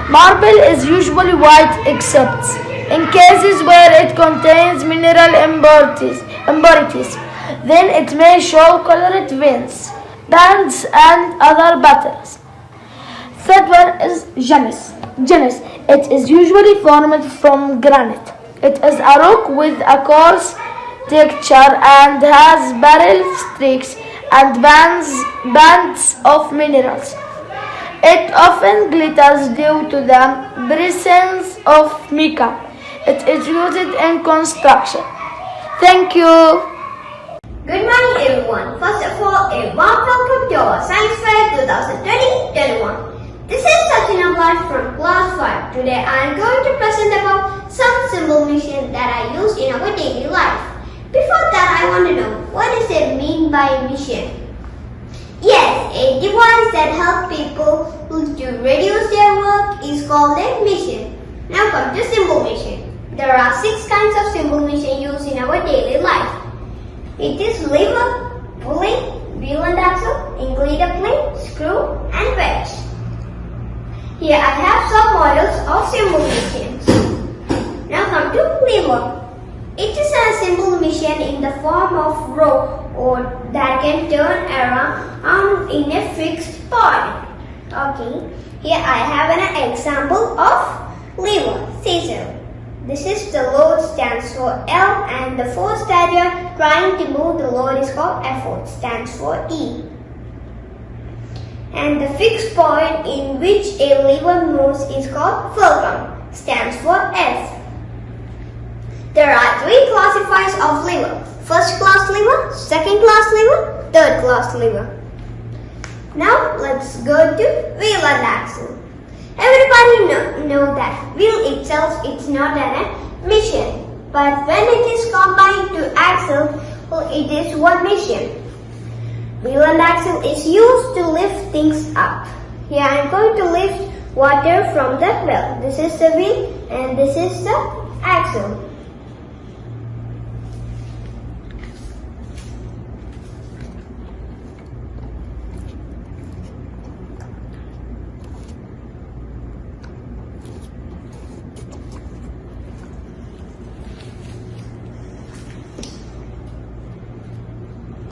Marble is usually white except in cases where it contains mineral impurities. Then it may show colored veins, bands and other patterns. Third one is gneiss. Gneiss, it is usually formed from granite. It is a rock with a coarse texture and has barrel streaks and bands of minerals. It often glitters due to the presence of mica. It is used in construction. Thank you. Good morning everyone. First of all, a warm welcome to our Science Fair 2020-21. This is Sachin Abad from class 5. Today I am going to present about some simple machines that are used in our daily life. Before that, I want to know, what does it mean by machine? Yes, a device that helps people to reduce their work is called a machine. Now come to simple machine. There are 6 kinds of simple machine used in our daily life. It is lever, pulley, wheel and axle, including plane, screw and wedge. Here I have some models of simple machines. Now come to lever. It is a simple machine in the form of rope or that can turn around in a fixed point. Okay, here I have an example of lever, scissor. This is the load stands for L and the force that you are trying to move the load is called effort, stands for E. And the fixed point in which a lever moves is called fulcrum, stands for F. There are 3 classifiers of lever: first class lever, second class lever, third class lever. Now let's go to wheel and axle. Everybody know that wheel itself is not a machine, but when it is combined to axle, it is one machine. Wheel and axle is used to lift things up. Here I am going to lift water from the well. This is the wheel and this is the axle.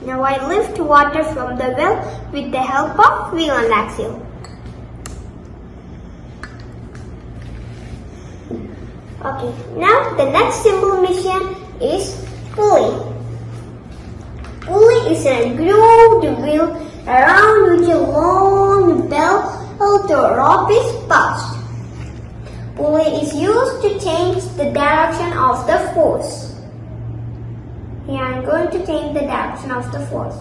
Now I lift water from the well with the help of wheel and axle. Okay, now the next simple machine is pulley. Pulley is a grooved wheel around which a long bell or rope is passed. Pulley is used to change the direction of the force. Here I am going to change the direction of the force.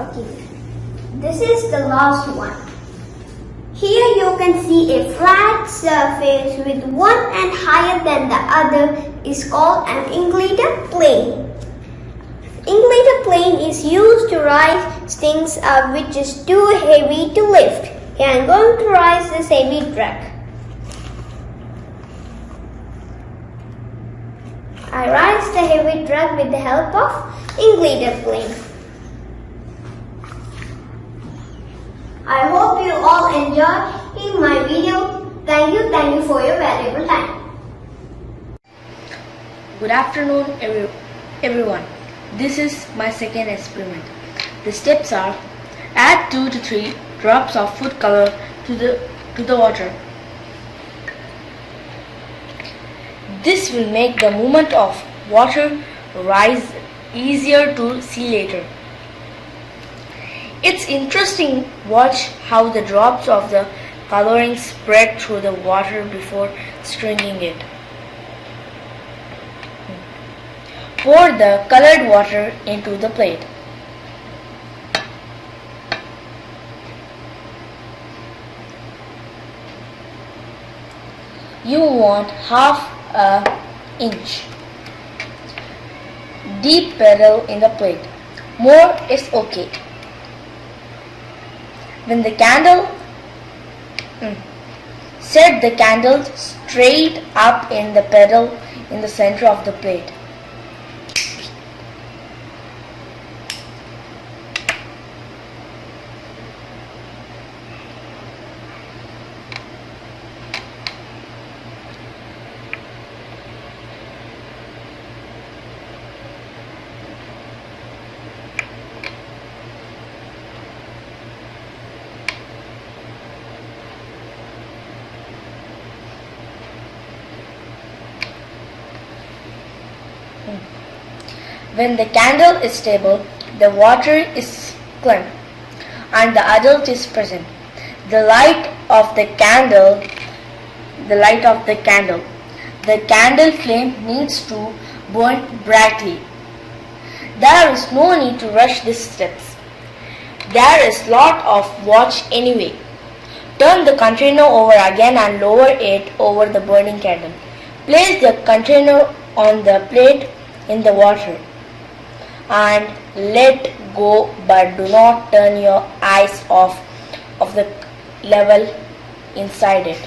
Okay, this is the last one. Here you can see a flat surface with one end higher than the other is called an inclinated plane. Inclinated plane is used to rise things up which is too heavy to lift. Here I am going to rise this heavy truck. I rise the heavy truck with the help of inclinated plane. I hope you all enjoyed my video. Thank you for your valuable time. Good afternoon everyone. This is my second experiment. The steps are: add 2 to 3 drops of food color to the water. This will make the movement of water rise easier to see later. It's interesting watch how the drops of the coloring spread through the water before stirring it. Pour the colored water into the plate. You want half an inch deep puddle in the plate. More is okay. When the candle set the candle straight up in the puddle in the center of the plate. When the candle is stable, the water is clean, and the adult is present. The light of the candle flame needs to burn brightly. There is no need to rush these steps. There is lot of watch anyway. Turn the container over again and lower it over the burning candle. Place the container on the plate in the water and let go, but do not turn your eyes off of the level inside it.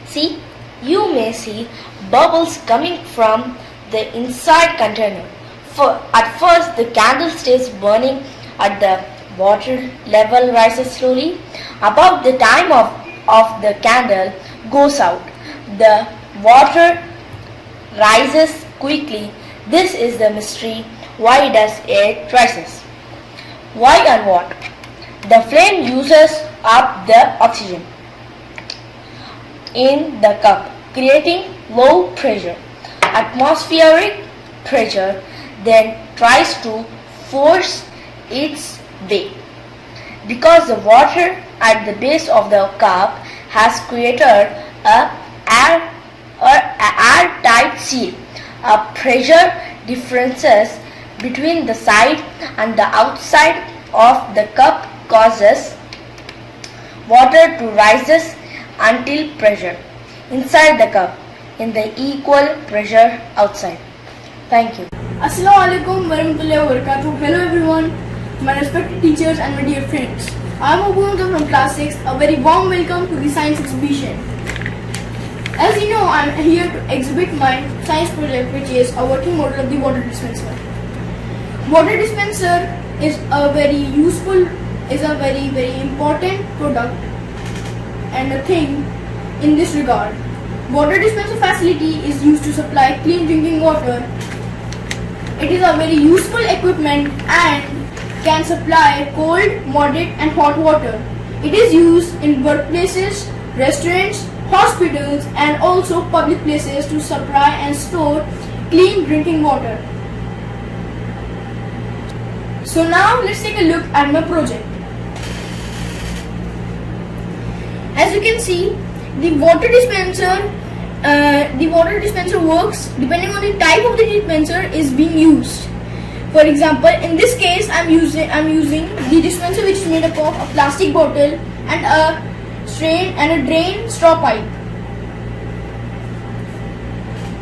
See, you may see bubbles coming from the inside container. At first the candle stays burning at the water level rises slowly. About the time of the candle goes out, the water rises quickly. This is the mystery. Why does it rises? Why and what? The flame uses up the oxygen in the cup, creating low pressure. Atmospheric pressure then tries to force its way. Because the water at the base of the cup has created an airtight seal. A pressure differences between the side and the outside of the cup causes water to rise until pressure inside the cup in the equal pressure outside. Thank you. Assalamualaikum warahmatullahi wabarakatuh. Hello everyone, my respected teachers and my dear friends. I am Ubuntu from class 6. A very warm welcome to the science exhibition. As you know, I am here to exhibit my science project, which is a working model of the water dispenser. Water dispenser is a very important product and a thing in this regard. Water dispenser facility is used to supply clean drinking water. It is a very useful equipment and can supply cold, moderate and hot water. It is used in workplaces, restaurants, hospitals and also public places to supply and store clean drinking water. So now let's take a look at my project. As you can see, the water dispenser works depending on the type of the dispenser is being used. For example, in this case, I'm using the dispenser which is made up of a plastic bottle and a drain straw pipe.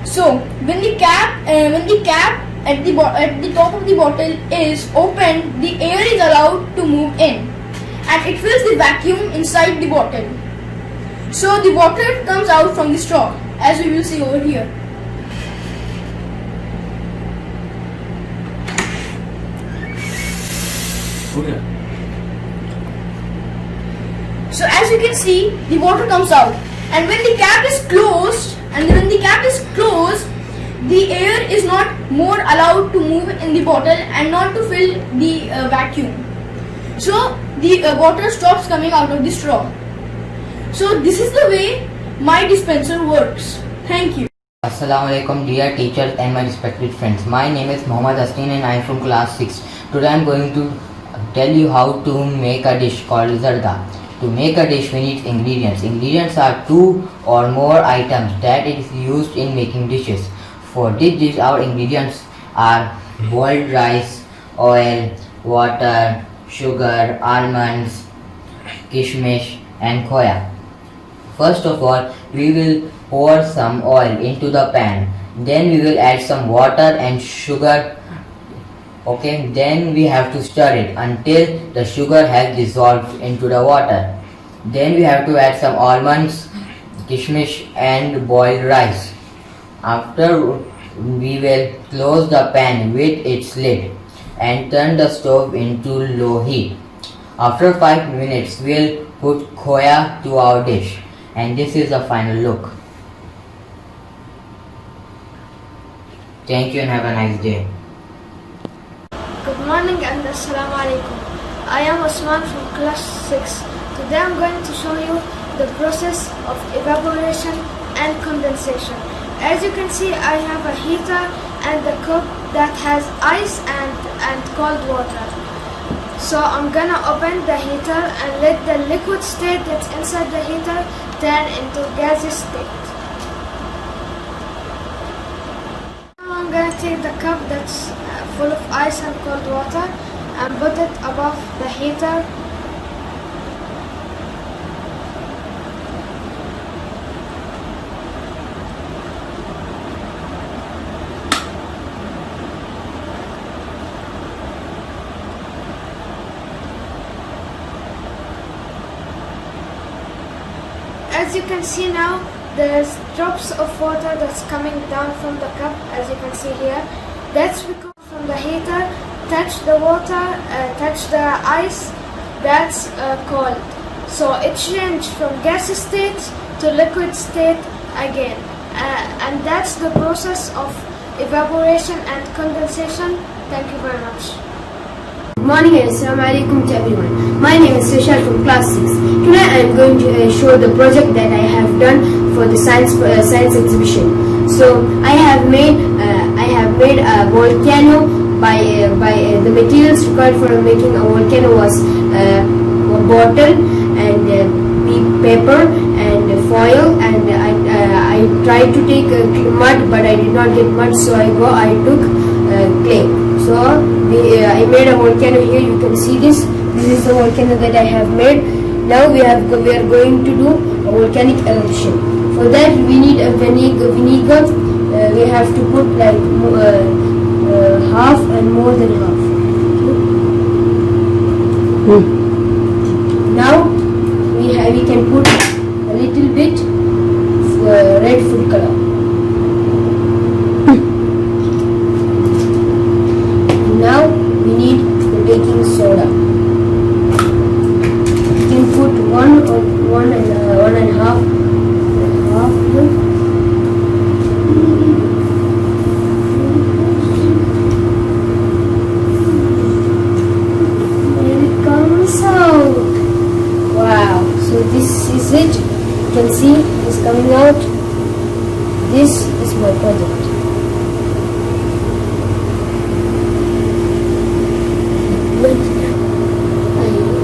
So when the cap at the top of the bottle is opened, the air is allowed to move in, and it fills the vacuum inside the bottle. So the water comes out from the straw, as we will see over here. Okay. So as you can see, the water comes out, and when the cap is closed, the air is not more allowed to move in the bottle and not to fill the vacuum. So the water stops coming out of the straw. So this is the way my dispenser works. Thank you. Assalamualaikum dear teachers and my respected friends. My name is Muhammad Astin and I am from class 6. Today I am going to tell you how to make a dish called zarda. To make a dish we need ingredients. Ingredients are 2 or more items that is used in making dishes. For this dish our ingredients are boiled rice, oil, water, sugar, almonds, kishmish and khoya. First of all, we will pour some oil into the pan. Then we will add some water and sugar. Okay, then we have to stir it until the sugar has dissolved into the water. Then we have to add some almonds, kishmish and boiled rice. After, we will close the pan with its lid and turn the stove into low heat. After 5 minutes, we will put khoya to our dish, and this is the final look. Thank you and have a nice day. Good morning and Assalamu alaikum. I am Osman from class 6. Today I am going to show you the process of evaporation and condensation. As you can see, I have a heater and a cup that has ice and cold water. So I'm gonna open the heater and let the liquid state that's inside the heater turn into gaseous state. Now I'm gonna take the cup that's full of ice and cold water and put it above the heater. As you can see now, there's drops of water that's coming down from the cup, as you can see here. That's because from the heater, touch the water, touch the ice, that's cold. So it changed from gaseous state to liquid state again. And that's the process of evaporation and condensation. Thank you very much. Good morning and assalamu alaikum to everyone. My name is Sushal from class 6. Today I am going to show the project that I have done for the science exhibition. So I have made a volcano by the materials required for making a volcano was a bottle and paper and foil, and I tried to take mud but I did not get mud, so I took clay. So I made a volcano here. You can see this. This is the volcano that I have made. Now we are going to do a volcanic eruption. For that we need a vinegar. We have to put like half and more than half. Now we can put a little bit red food color. Now we need the baking soda. You can put one and a half. There it comes out. Wow! So this is it. You can see it's coming out. This is my project.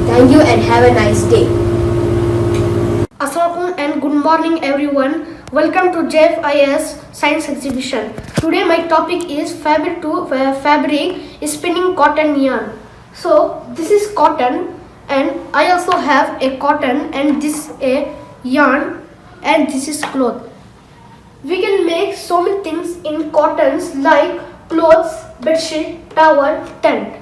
Thank you and have a nice day. Assalamualaikum and good morning morning everyone. Welcome to JFIS Science Exhibition. Today my topic is fabric spinning cotton yarn. So this is cotton and I also have a cotton and this a yarn and this is cloth. We can make so many things in cottons like clothes, bedsheet, towel, tent.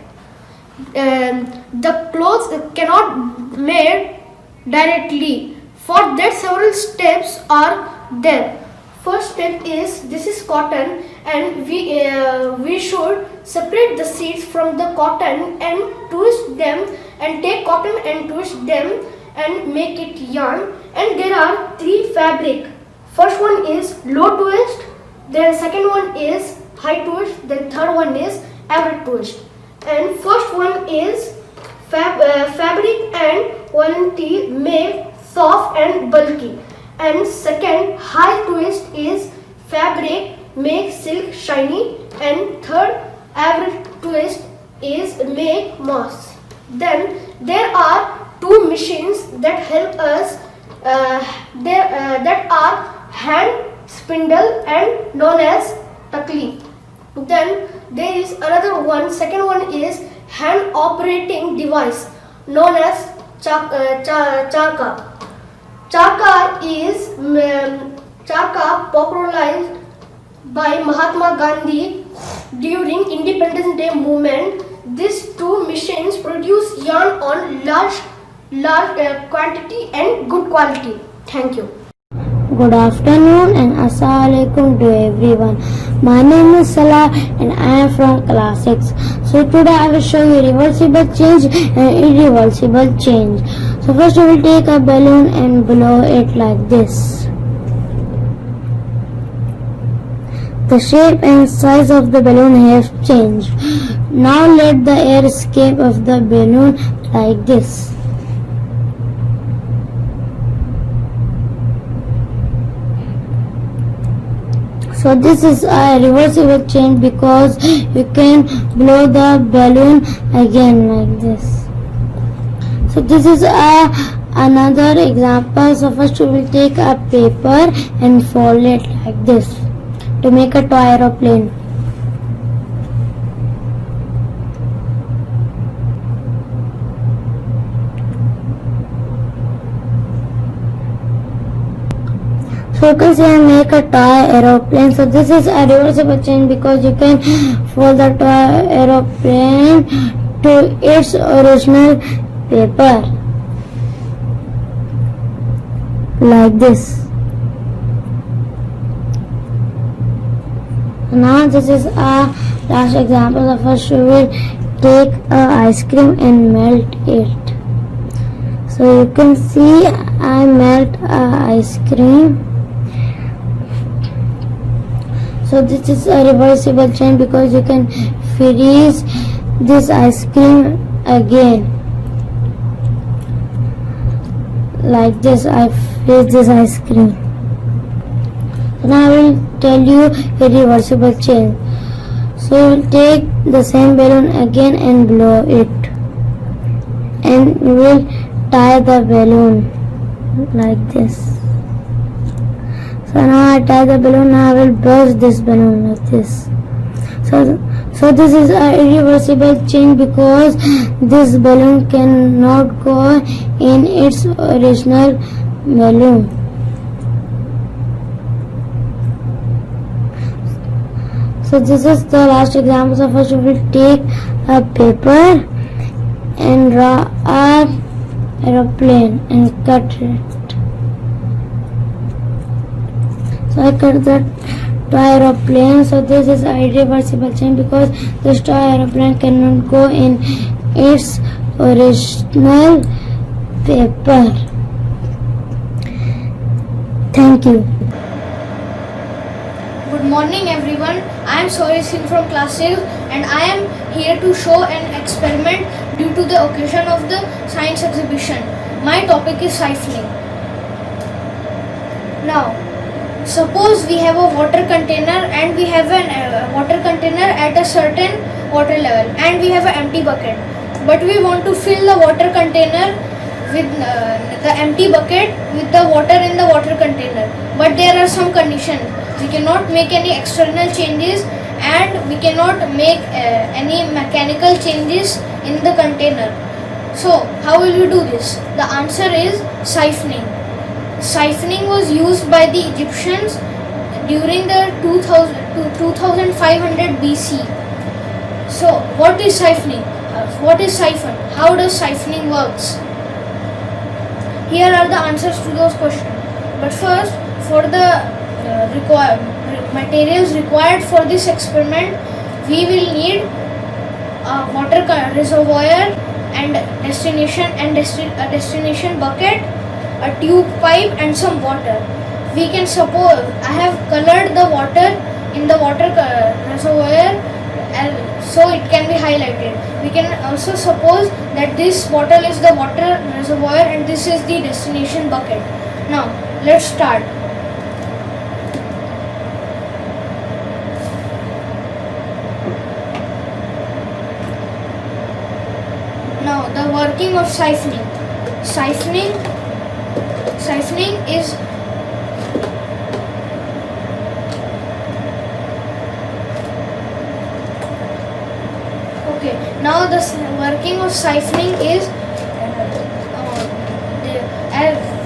The clothes cannot made directly. For that several steps are there. First step is this is cotton and we should separate the seeds from the cotton and twist them and take cotton and twist them and make it yarn. And there are three fabric. First one is low twist, then second one is high twist, then third one is average twist. And first one is fabric and warranty make soft and bulky. And second high twist is fabric make silk shiny. And third average twist is make moss. Then there are two machines that help us that are hand spindle and known as takli. Then there is another one, second one is hand operating device known as charka. Charka popularized by Mahatma Gandhi during Independence Day movement. These two machines produce yarn on large quantity and good quality. Thank you. Good afternoon and assalamualaikum to everyone. My name is Salah and I am from class 6. So today I will show you reversible change and irreversible change. So first we will take a balloon and blow it like this. The shape and size of the balloon have changed. Now let the air escape of the balloon like this. So this is a reversible change because you can blow the balloon again like this. So this is another example. So first we will take a paper and fold it like this to make a toy aeroplane. So you can see I make a toy aeroplane. So this is a reversible change because you can fold the toy aeroplane to its original paper like this. Now this is our last example. The first we will take ice cream and melt it. So you can see I melt ice cream. So this is a reversible change because you can freeze this ice cream again. Like this, I freeze this ice cream. So now I will tell you a reversible change. So we'll take the same balloon again and blow it. And we will tie the balloon like this. So now I tie the balloon, now I will burst this balloon like this. So this is a irreversible change because this balloon cannot go in its original balloon. So this is the last example. So first we will take a paper and draw a aeroplane and cut it. So I cut the toy aeroplane. So this is a irreversible change because this toy aeroplane cannot go in its original paper. Thank you. Good morning everyone. I am Sohir Singh from class 6 and I am here to show an experiment due to the occasion of the science exhibition. My topic is siphoning. Now, suppose we have a water container and we have a water container at a certain water level and we have an empty bucket. But we want to fill the water container with the empty bucket with the water in the water container. But there are some conditions. We cannot make any external changes and we cannot make any mechanical changes in the container. So how will we do this? The answer is siphoning. Siphoning was used by the Egyptians during the 2000 to 2500 BC. So what is siphoning? What is siphon? How does siphoning works? Here are the answers to those questions. But first, for the materials required for this experiment, we will need a water reservoir and a destination bucket, a tube pipe and some water. We can suppose I have colored the water in the water reservoir so it can be highlighted. We can also suppose that this bottle is the water reservoir and this is the destination bucket. Now let's start. Now the working of siphoning. Siphoning is now the working of siphoning is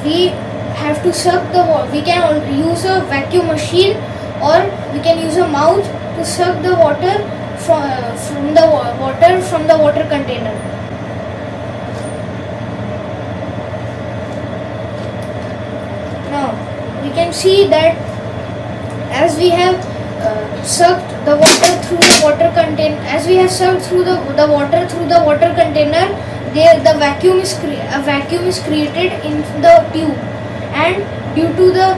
we have to suck the water. We can use a vacuum machine or we can use a mouth to suck the water from the water container. Now we can see that as we have sucked the water through the water container, a vacuum is created in the tube, and due to the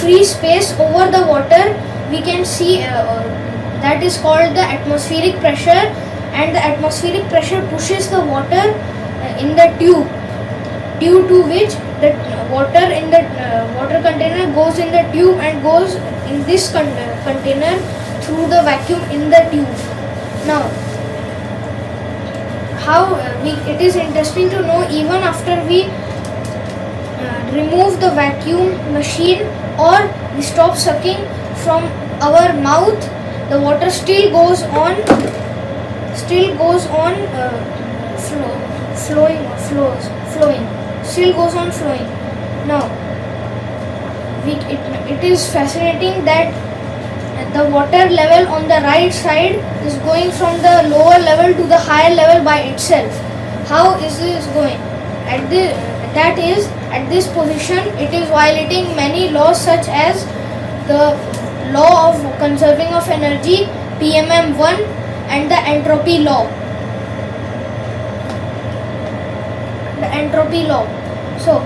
free space over the water, we can see that is called the atmospheric pressure, and the atmospheric pressure pushes the water in the tube, due to which the water in the water container goes in the tube and goes in this container through the vacuum in the tube. Now, it is interesting to know, even after we remove the vacuum machine or we stop sucking from our mouth, the water still goes on flowing. Now it is fascinating that the water level on the right side is going from the lower level to the higher level by itself. How is this going? At this position, it is violating many laws such as the law of conserving of energy, PMM1, and the entropy law. So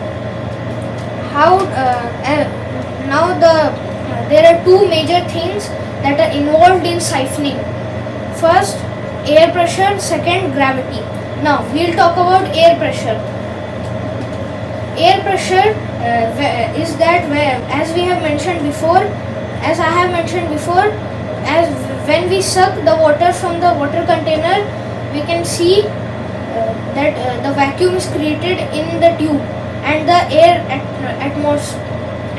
there are two major things that are involved in siphoning. First, air pressure. Second, gravity. Now we'll talk about air pressure. Air pressure is that as I have mentioned before, as when we suck the water from the water container, we can see that the vacuum is created in the tube, and the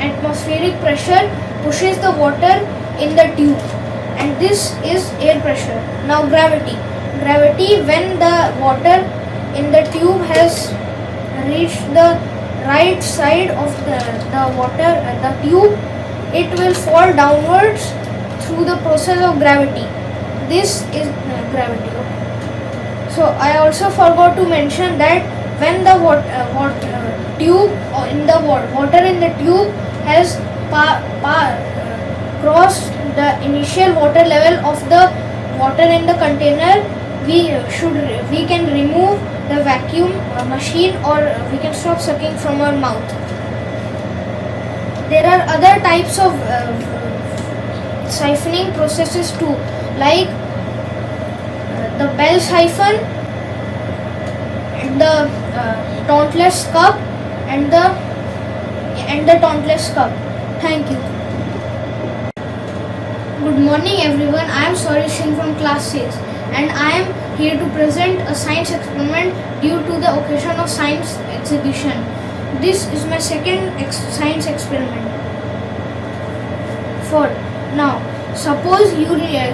atmospheric pressure pushes the water in the tube, and this is air pressure. Now gravity, when the water in the tube has reached the right side of the tube, it will fall downwards through the process of gravity. This is gravity. So I also forgot to mention that when the water in the tube has crossed the initial water level of the water in the container, we can remove the vacuum machine, or we can stop sucking from our mouth. There are other types of siphoning processes too, like the bell siphon, and the tauntless cup, and the tauntless cup. Thank you. Good morning everyone, I am Sorry Singh from class 6 and I am here to present a science experiment due to the occasion of science exhibition. This is my second science experiment. For now, suppose you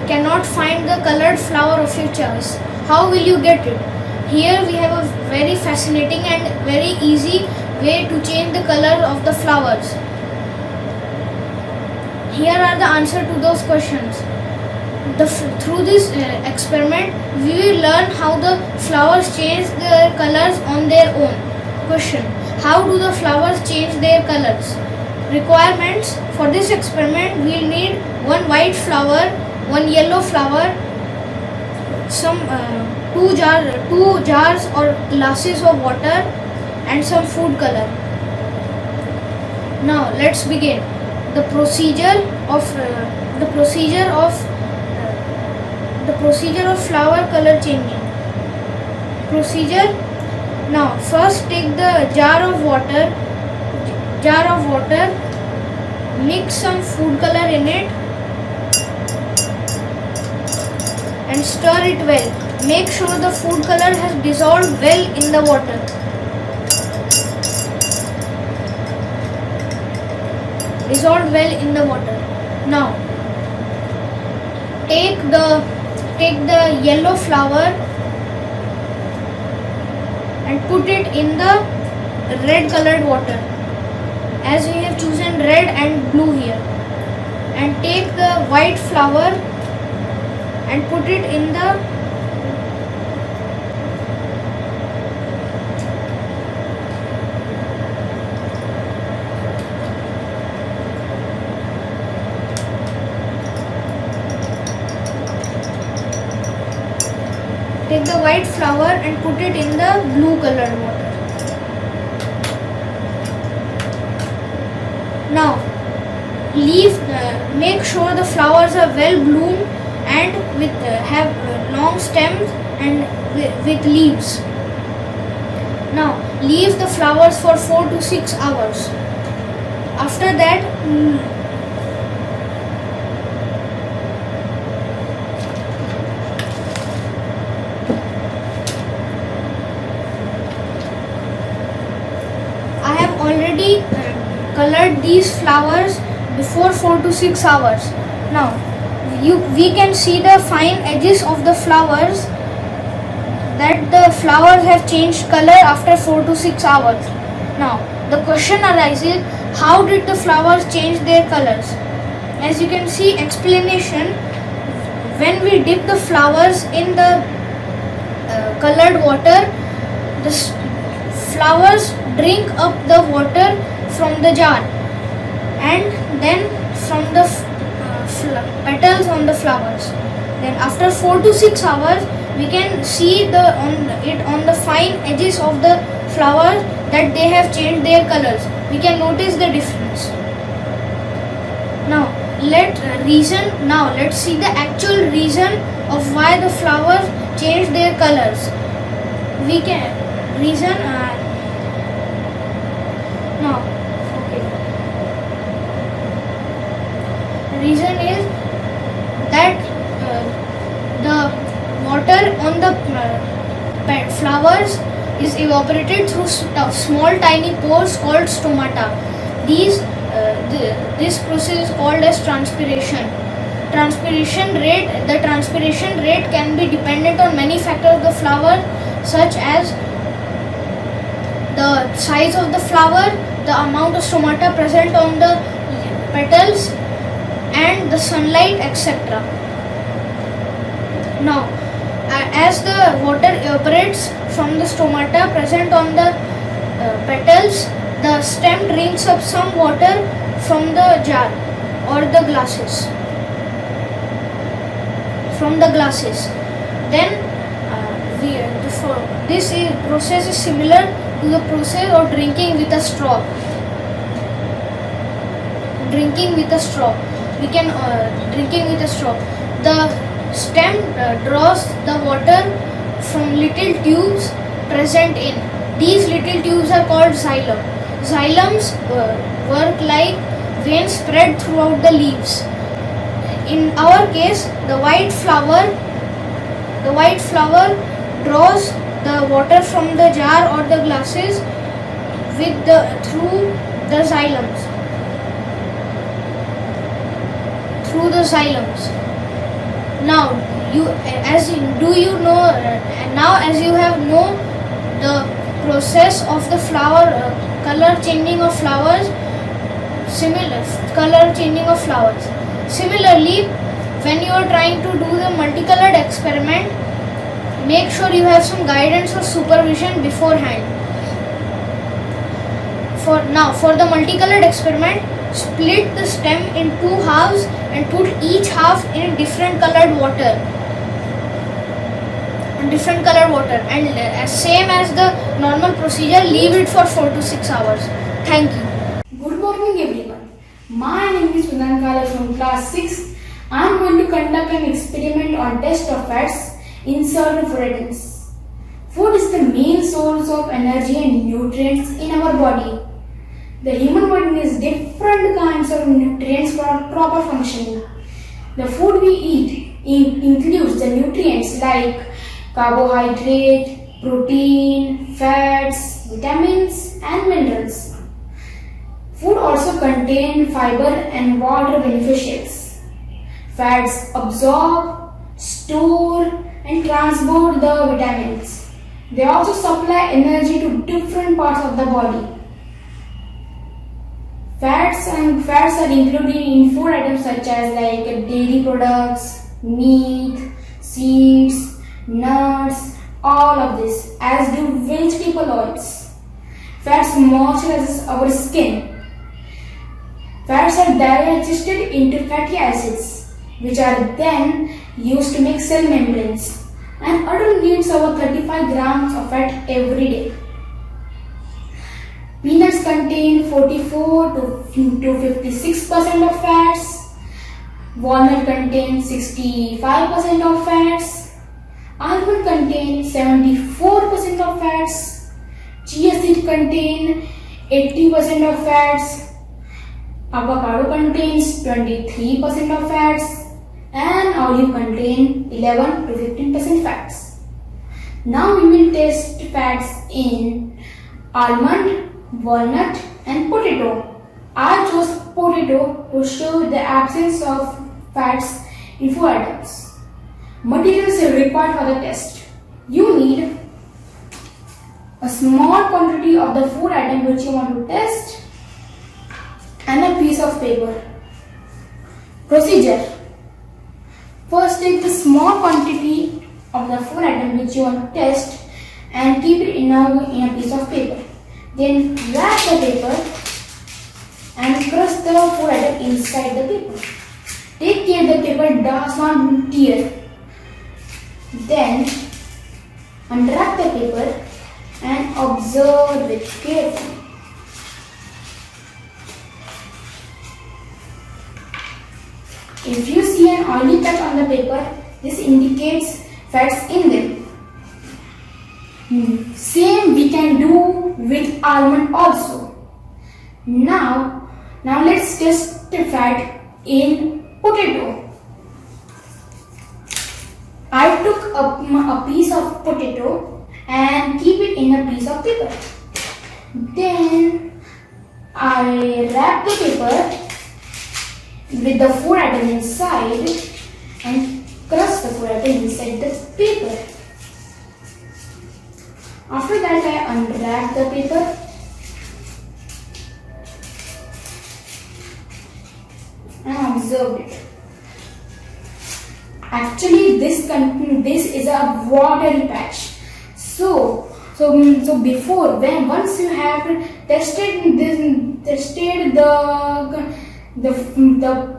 cannot find the colored flower of your choice. How will you get it? Here we have a very fascinating and very easy way to change the color of the flowers. Here are the answers to those questions. Through this experiment, we will learn how the flowers change their colors on their own. Question: how do the flowers change their colors? Requirements for this experiment: we will need one white flower, one yellow flower, some two jars or glasses of water, and some food color. Now let's begin. The procedure of flower color changing. Procedure. Now first take the jar of water, mix some food color in it and stir it well. Make sure the food color has dissolved well in the water. Now take the yellow flower and put it in the red colored water, as we have chosen red and blue here. And take the white flower and put it in the blue colored water. Now make sure the flowers are well bloomed and have long stems and with leaves. Now leave the flowers for 4 to 6 hours. After that, I have already colored these flowers before 4 to 6 hours. Now we can see the fine edges of the flowers, that the flowers have changed color after 4 to 6 hours. Now the question arises, how did the flowers change their colors? As you can see, explanation: when we dip the flowers in the colored water, the flowers drink up the water from the jar and then from the petals on the flowers. Then after 4 to 6 hours, we can see on the fine edges of the flowers that they have changed their colors. We can notice the difference. Now let's see the actual reason of why the flowers change their colors. We can reason now. Okay. Reason is that the water on the flowers is evaporated through small tiny pores called stomata. This process is called as transpiration. The transpiration rate can be dependent on many factors of the flower, such as the size of the flower, the amount of stomata present on the petals, and the sunlight, etc. Now, as the water evaporates from the stomata present on the petals, the stem drinks up some water from the jar or the glasses. Then this process is similar to the process of drinking with a straw. Drinking with a straw. The stem draws the water from little tubes present in. These little tubes are called xylem. Xylems work like veins spread throughout the leaves. In our case, the white flower draws the water from the jar or the glasses through the xylems. Now, as you have know the process of the flower color changing of flowers. Similarly, when you are trying to do the multicolored experiment, make sure you have some guidance or supervision beforehand. For the multicolored experiment, split the stem in 2 halves and put each half in different colored water. And same as the normal procedure, leave it for 4 to 6 hours. Thank you. Good morning everyone. My name is Sudankala from class 6. I am going to conduct an experiment on test of fats in certain food items. Food is the main source of energy and nutrients in our body. The human body needs different kinds of nutrients for proper functioning. The food we eat includes the nutrients like carbohydrate, protein, fats, vitamins and minerals. Food also contains fiber and water beneficials. Fats absorb, store and transport the vitamins. They also supply energy to different parts of the body. Fats are included in food items such as like dairy products, meat, seeds, nuts, all of this, as do vegetable oils. Fats moisturize our skin. Fats are digested into fatty acids, which are then used to make cell membranes. An adult needs over 35 grams of fat every day. Peanuts contain 44 to 56% of fats. Walnut contains 65% of fats. Almond contains 74% of fats. Chia seed contains 80% of fats. Avocado contains 23% of fats. And olive contains 11 to 15% fats. Now we will test fats in almond, walnut and potato. I chose potato to show the absence of fats in food items. Materials are required for the test. You need a small quantity of the food item which you want to test and a piece of paper. Procedure. First, take the small quantity of the food item which you want to test and keep it in a piece of paper. Then wrap the paper and crush the food item inside the paper. Take care the paper does not tear. Then unwrap the paper and observe it carefully. If you see an oily patch on the paper, this indicates fats in them. Same we can do with almond also. Now let's test the fat in potato. I took a piece of potato and keep it in a piece of paper. Then I wrap the paper with the food item inside and crush the food item inside the paper. After that, I unwrap the paper and observe it. Actually, this is a watery patch. So before, once you have tested the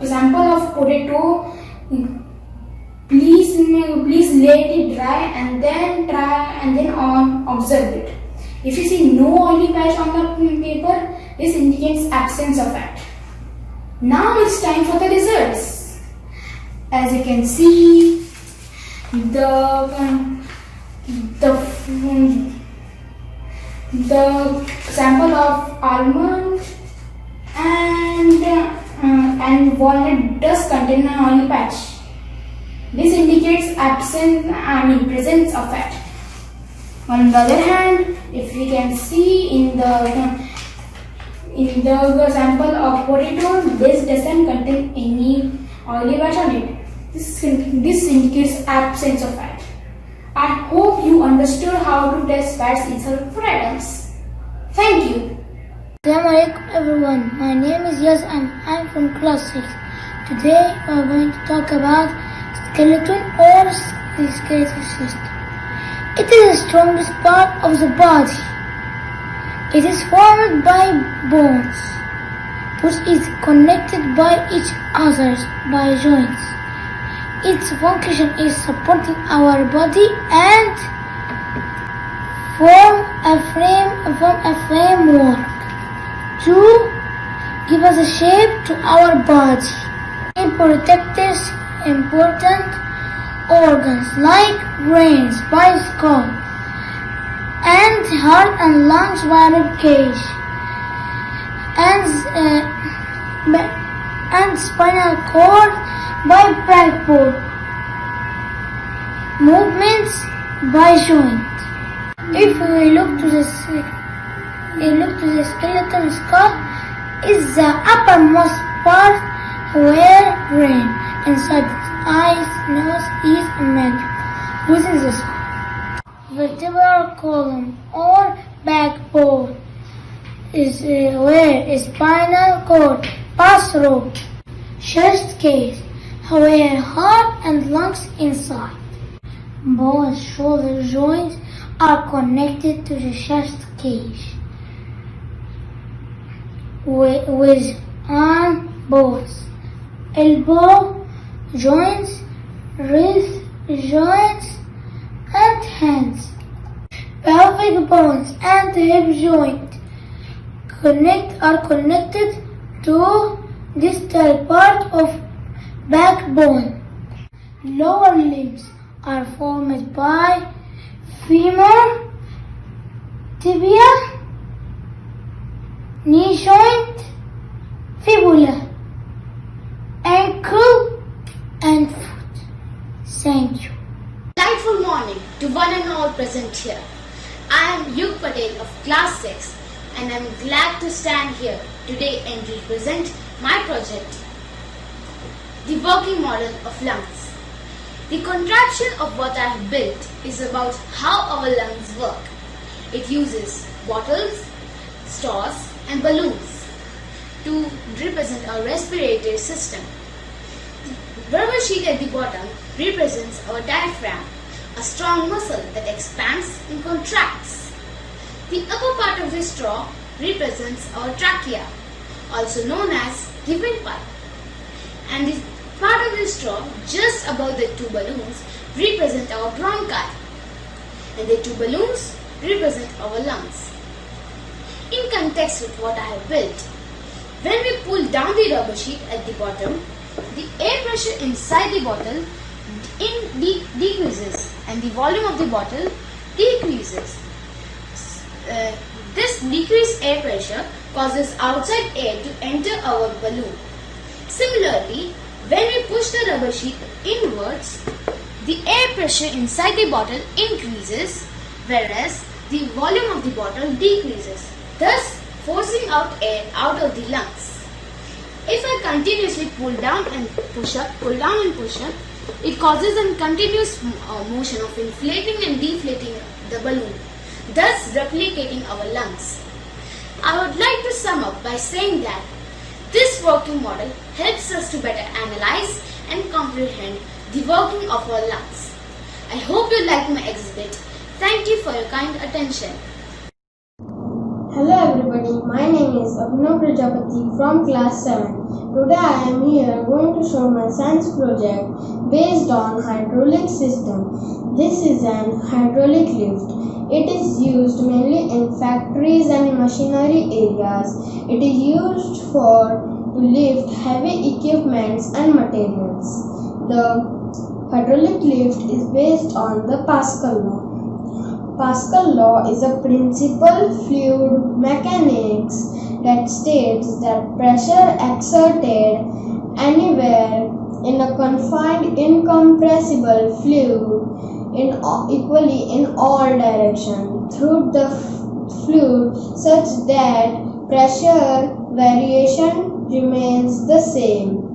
sample of potato, please let it dry and then observe it. If you see no oily patch on the paper, this indicates absence of fat. Now it's time for the results. As you can see, the sample of almond and and walnut does contain an oily patch. This indicates presence of fat. On the other hand, if we can see in the sample of potato, this doesn't contain any oily fat on it. This indicates absence of fat. I hope you understood how to test fats in food items. Thank you. Assalamu alaikum everyone. My name is Yas and I'm from class 6. Today we are going to talk about skeleton or the skeletal system. It is the strongest part of the body. It is formed by bones, which is connected by each other by joints. Its function is supporting our body and form a framework to give us a shape to our body. It protects important organs like brains by skull and heart and lungs by rib cage and spinal cord by backbone, movements by joint. If we look to the skeleton skull, is the uppermost part where brain, inside its eyes, nose, ears, and mental. Within the skull, vertebral column or backbone is where spinal cord pass through. Chest case, where heart and lungs inside. Both shoulder joints are connected to the chest cage with arm bones, elbow joints, wrist joints, and hands. Pelvic bones and hip joint are connected to distal part of backbone. Lower limbs are formed by femur, tibia, knee joint, fibula, ankle, and foot. Thank you. Delightful morning to one and all present here. I am Yug Patel of class 6 and I am glad to stand here today and represent my project, the working model of lungs. The contraption of what I have built is about how our lungs work. It uses bottles, straws and balloons to represent our respiratory system. The rubber sheet at the bottom represents our diaphragm, a strong muscle that expands and contracts. The upper part of the straw represents our trachea, also known as the windpipe. And the part of the straw just above the two balloons represent our bronchi. And the two balloons represent our lungs. In context with what I have built, when we pull down the rubber sheet at the bottom, the air pressure inside the bottle decreases and the volume of the bottle decreases. This decreased air pressure causes outside air to enter our balloon. Similarly, when we push the rubber sheet inwards, the air pressure inside the bottle increases, whereas the volume of the bottle decreases, thus forcing out air out of the lungs. If I continuously pull down and push up, it causes a continuous motion of inflating and deflating the balloon, thus replicating our lungs. I would like to sum up by saying that this working model helps us to better analyze and comprehend the working of our lungs. I hope you like my exhibit. Thank you for your kind attention. Hello everybody, my name is Abhinav Prajapati from class 7. Today I am here going to show my science project based on hydraulic system. This is an hydraulic lift. It is used mainly in factories and machinery areas. It is used to lift heavy equipments and materials. The hydraulic lift is based on the Pascal law. Pascal law is a principle fluid mechanics that states that pressure exerted anywhere in a confined incompressible fluid equally in all directions through the fluid such that pressure variation remains the same.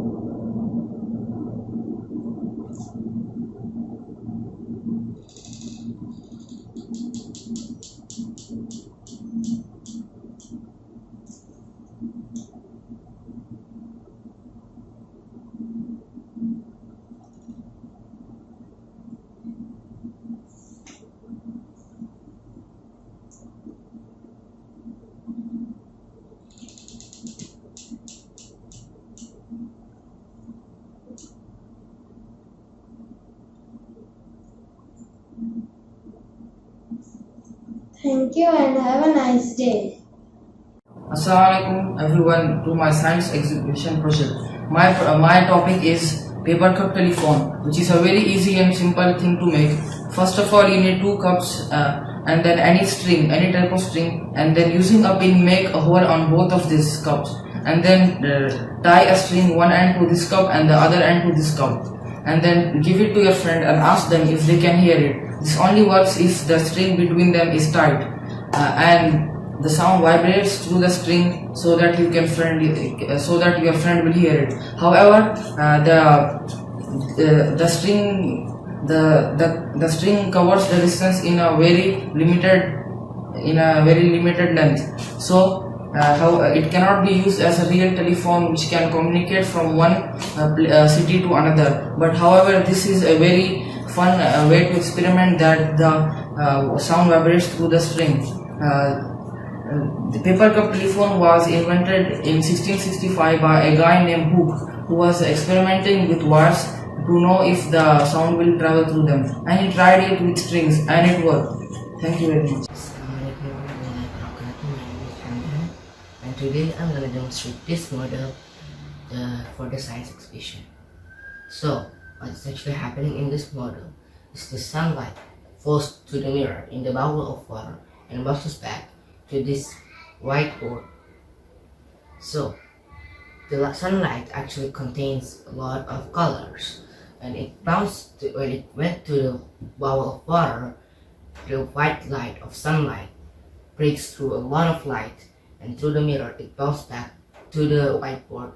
Thank you and have a nice day. Assalamualaikum everyone to my science exhibition project. My topic is paper cup telephone, which is a very easy and simple thing to make. First of all, you need 2 cups and then any type of string, and then using a pin make a hole on both of these cups, and then tie a string one end to this cup and the other end to this cup, and then give it to your friend and ask them if they can hear it. This only works if the string between them is tight and the sound vibrates through the string so that your friend will hear it. However, the string covers the distance in a very limited length, so it cannot be used as a real telephone which can communicate from one city to another. But however, this is a very fun way to experiment that the sound vibrates through the string. The paper cup telephone was invented in 1665 by a guy named Hooke, who was experimenting with wires to know if the sound will travel through them, and he tried it with strings and it worked. Thank you very much. And today I'm going to demonstrate this model for the science exhibition. So, what is actually happening in this model is the sunlight falls to the mirror in the bowl of water and bounces back to this whiteboard. So, the sunlight actually contains a lot of colors, and when it went to the bowl of water, the white light of sunlight breaks through a lot of light, and through the mirror it bounced back to the whiteboard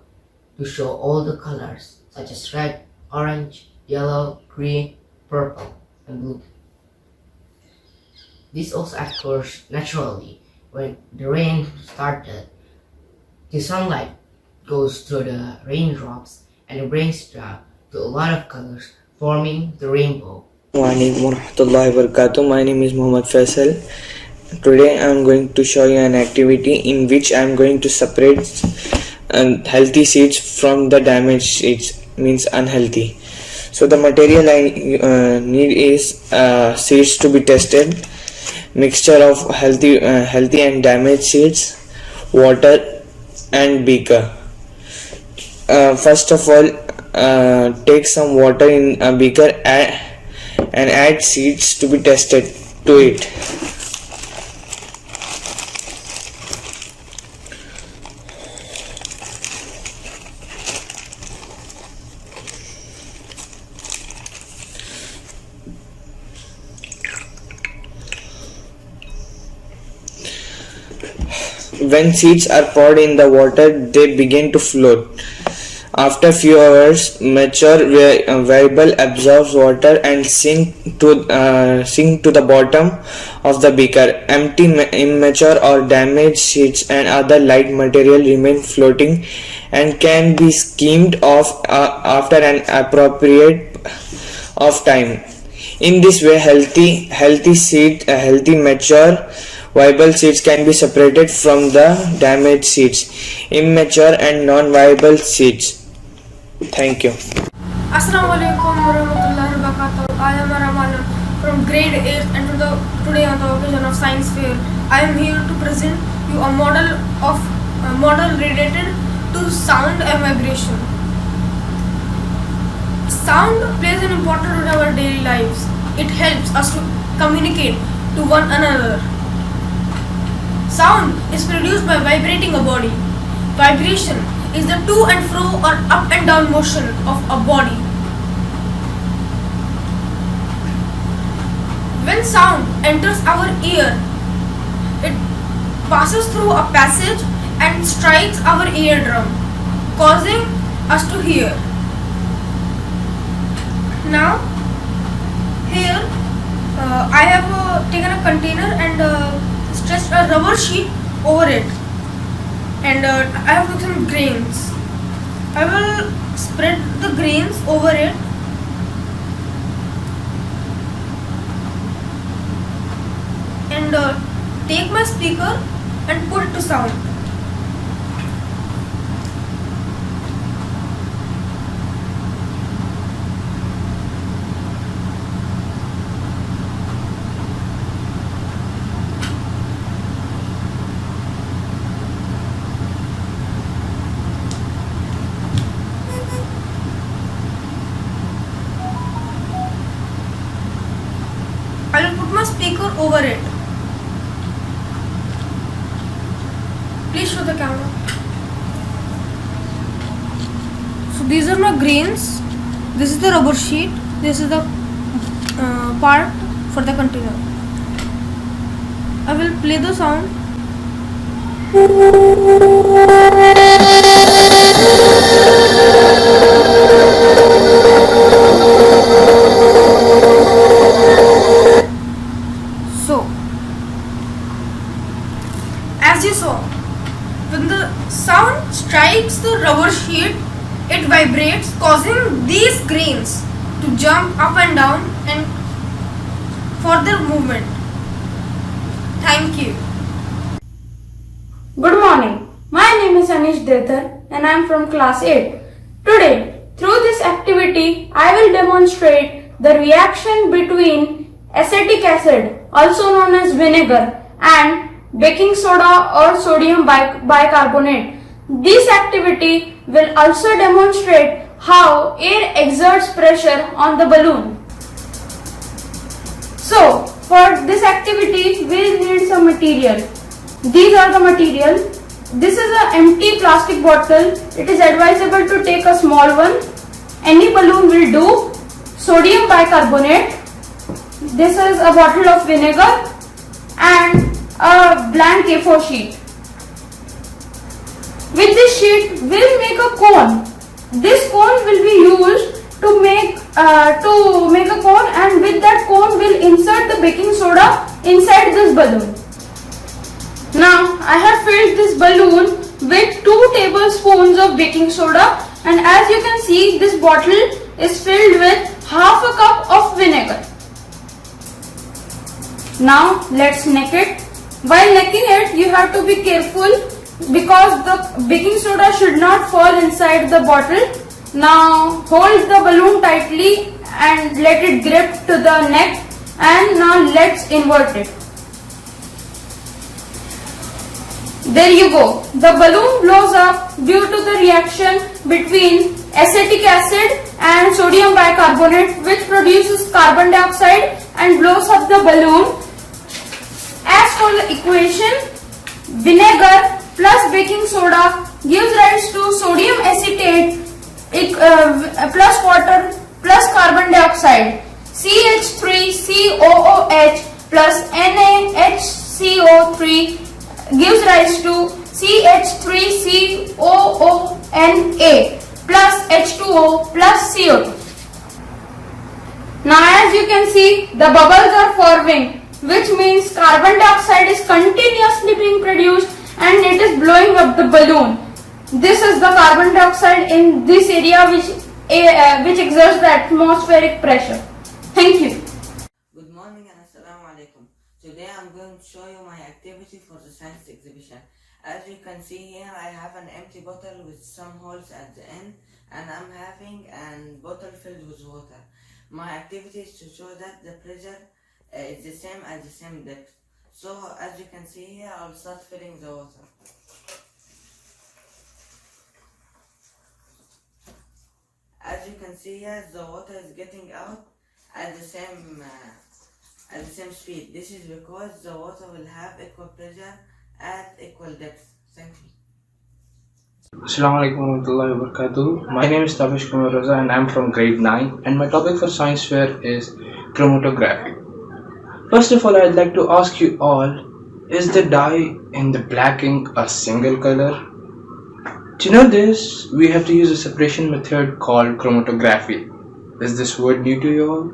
to show all the colors such as red, orange, yellow, green, purple, and blue. This also occurs naturally. When the rain started, the sunlight goes through the raindrops and it brings down to a lot of colors, forming the rainbow. Assalamualaikum warahmatullahi wabarakatuh. My name is Muhammad Faisal. Today I am going to show you an activity in which I am going to separate healthy seeds from the damaged seeds, means unhealthy. So the material I need is seeds to be tested, mixture of healthy and damaged seeds, water and beaker. First of all, take some water in a beaker and add seeds to be tested to it. When seeds are poured in the water, they begin to float. After few hours, mature variable absorbs water and sink to the bottom of the beaker. Empty, immature or damaged seeds and other light material remain floating and can be skimmed off after an appropriate of time. In this way, healthy mature viable seeds can be separated from the damaged seeds, immature and non-viable seeds. Thank you. Assalamualaikum warahmatullahi wabarakatuh. I am Ramalan from grade 8 and today on the occasion of science fair, I am here to present you a model related to sound and vibration. Sound plays an important role in our daily lives. It helps us to communicate, to one another. Sound is produced by vibrating a body. Vibration is the to and fro or up and down motion of a body. When sound enters our ear, it passes through a passage and strikes our eardrum, causing us to hear. Now, here I have taken a container and stretched a rubber sheet over it, and I have took some grains. I will spread the grains over it. And take my speaker and put it to sound. I will put my speaker over it. Please show the camera. So these are my grains. This is the rubber sheet. This is the part for the container. I will play the sound. So, as you saw, when the sound strikes the rubber sheet, it vibrates, causing these grains to jump up and down and further movement. Thank you. Good morning. My name is Anish Detar and I am from class 8. Today, through this activity, I will demonstrate the reaction between acetic acid, also known as vinegar, and baking soda or sodium bicarbonate. This activity will also demonstrate how air exerts pressure on the balloon. So, for this activity, we need some material. These are the material. This is an empty plastic bottle. It is advisable to take a small one. Any balloon will do. Sodium bicarbonate. This is a bottle of vinegar and a blank A4 sheet. With this sheet, we'll make a cone. This cone will be used to make a cone, and with that cone, we'll insert the baking soda inside this balloon. Now, I have filled this balloon with 2 tablespoons of baking soda, and as you can see, this bottle is filled with half a cup of vinegar. Now, let's neck it. While necking it, you have to be careful because the baking soda should not fall inside the bottle. Now, hold the balloon tightly and let it grip to the neck, and now let's invert it. There you go. The balloon blows up due to the reaction between acetic acid and sodium bicarbonate, which produces carbon dioxide and blows up the balloon. As for the equation, vinegar plus baking soda gives rise to sodium acetate plus water plus carbon dioxide. CH3COOH plus NaHCO3 gives rise to CH3COONA plus H2O plus CO2. Now, as you can see, the bubbles are forming, which means carbon dioxide is continuously being produced and it is blowing up the balloon. This is the carbon dioxide in this area which exerts the atmospheric pressure. Thank you. Good morning and assalamu alaikum. Today I am going to show you my activity for the science exhibition. As you can see here, I have an empty bottle with some holes at the end, and I'm having a bottle filled with water. My activity is to show that the pressure is the same at the same depth. So as you can see here, I'll start filling the water. As you can see here, the water is getting out at the same at the same speed. This is because the water will have equal pressure at equal depth. Thank you. Assalamu alaikum warahmatullahi wabarakatuh. My name is Tavish Kumar Raza and I'm from grade 9 and my topic for science fair is chromatography. First of all, I'd like to ask you all, is the dye in the black ink a single color? To know this, we have to use a separation method called chromatography. Is this word new to you all?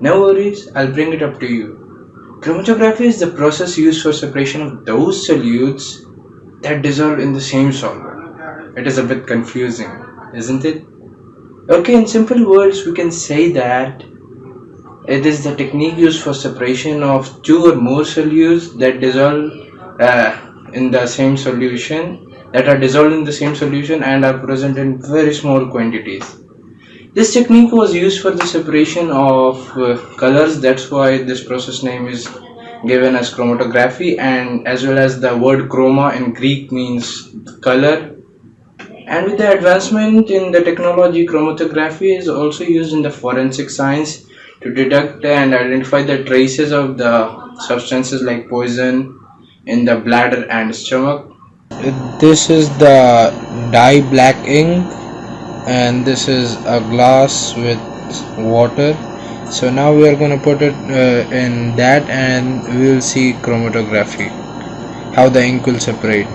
No worries, I'll bring it up to you. Chromatography is the process used for separation of those solutes that dissolve in the same solvent. It is a bit confusing, isn't it? Okay, in simple words, we can say that it is the technique used for separation of two or more solutes that dissolve in the same solution, that are dissolved in the same solution and are present in very small quantities. This technique was used for the separation of colors. That's why this process name is given as chromatography, and as well as the word chroma in Greek means color. And with the advancement in the technology, chromatography is also used in the forensic science to detect and identify the traces of the substances like poison in the bladder and stomach. This is the dye black ink, and this is a glass with water. So now we are going to put it in that, and we will see chromatography, how the ink will separate.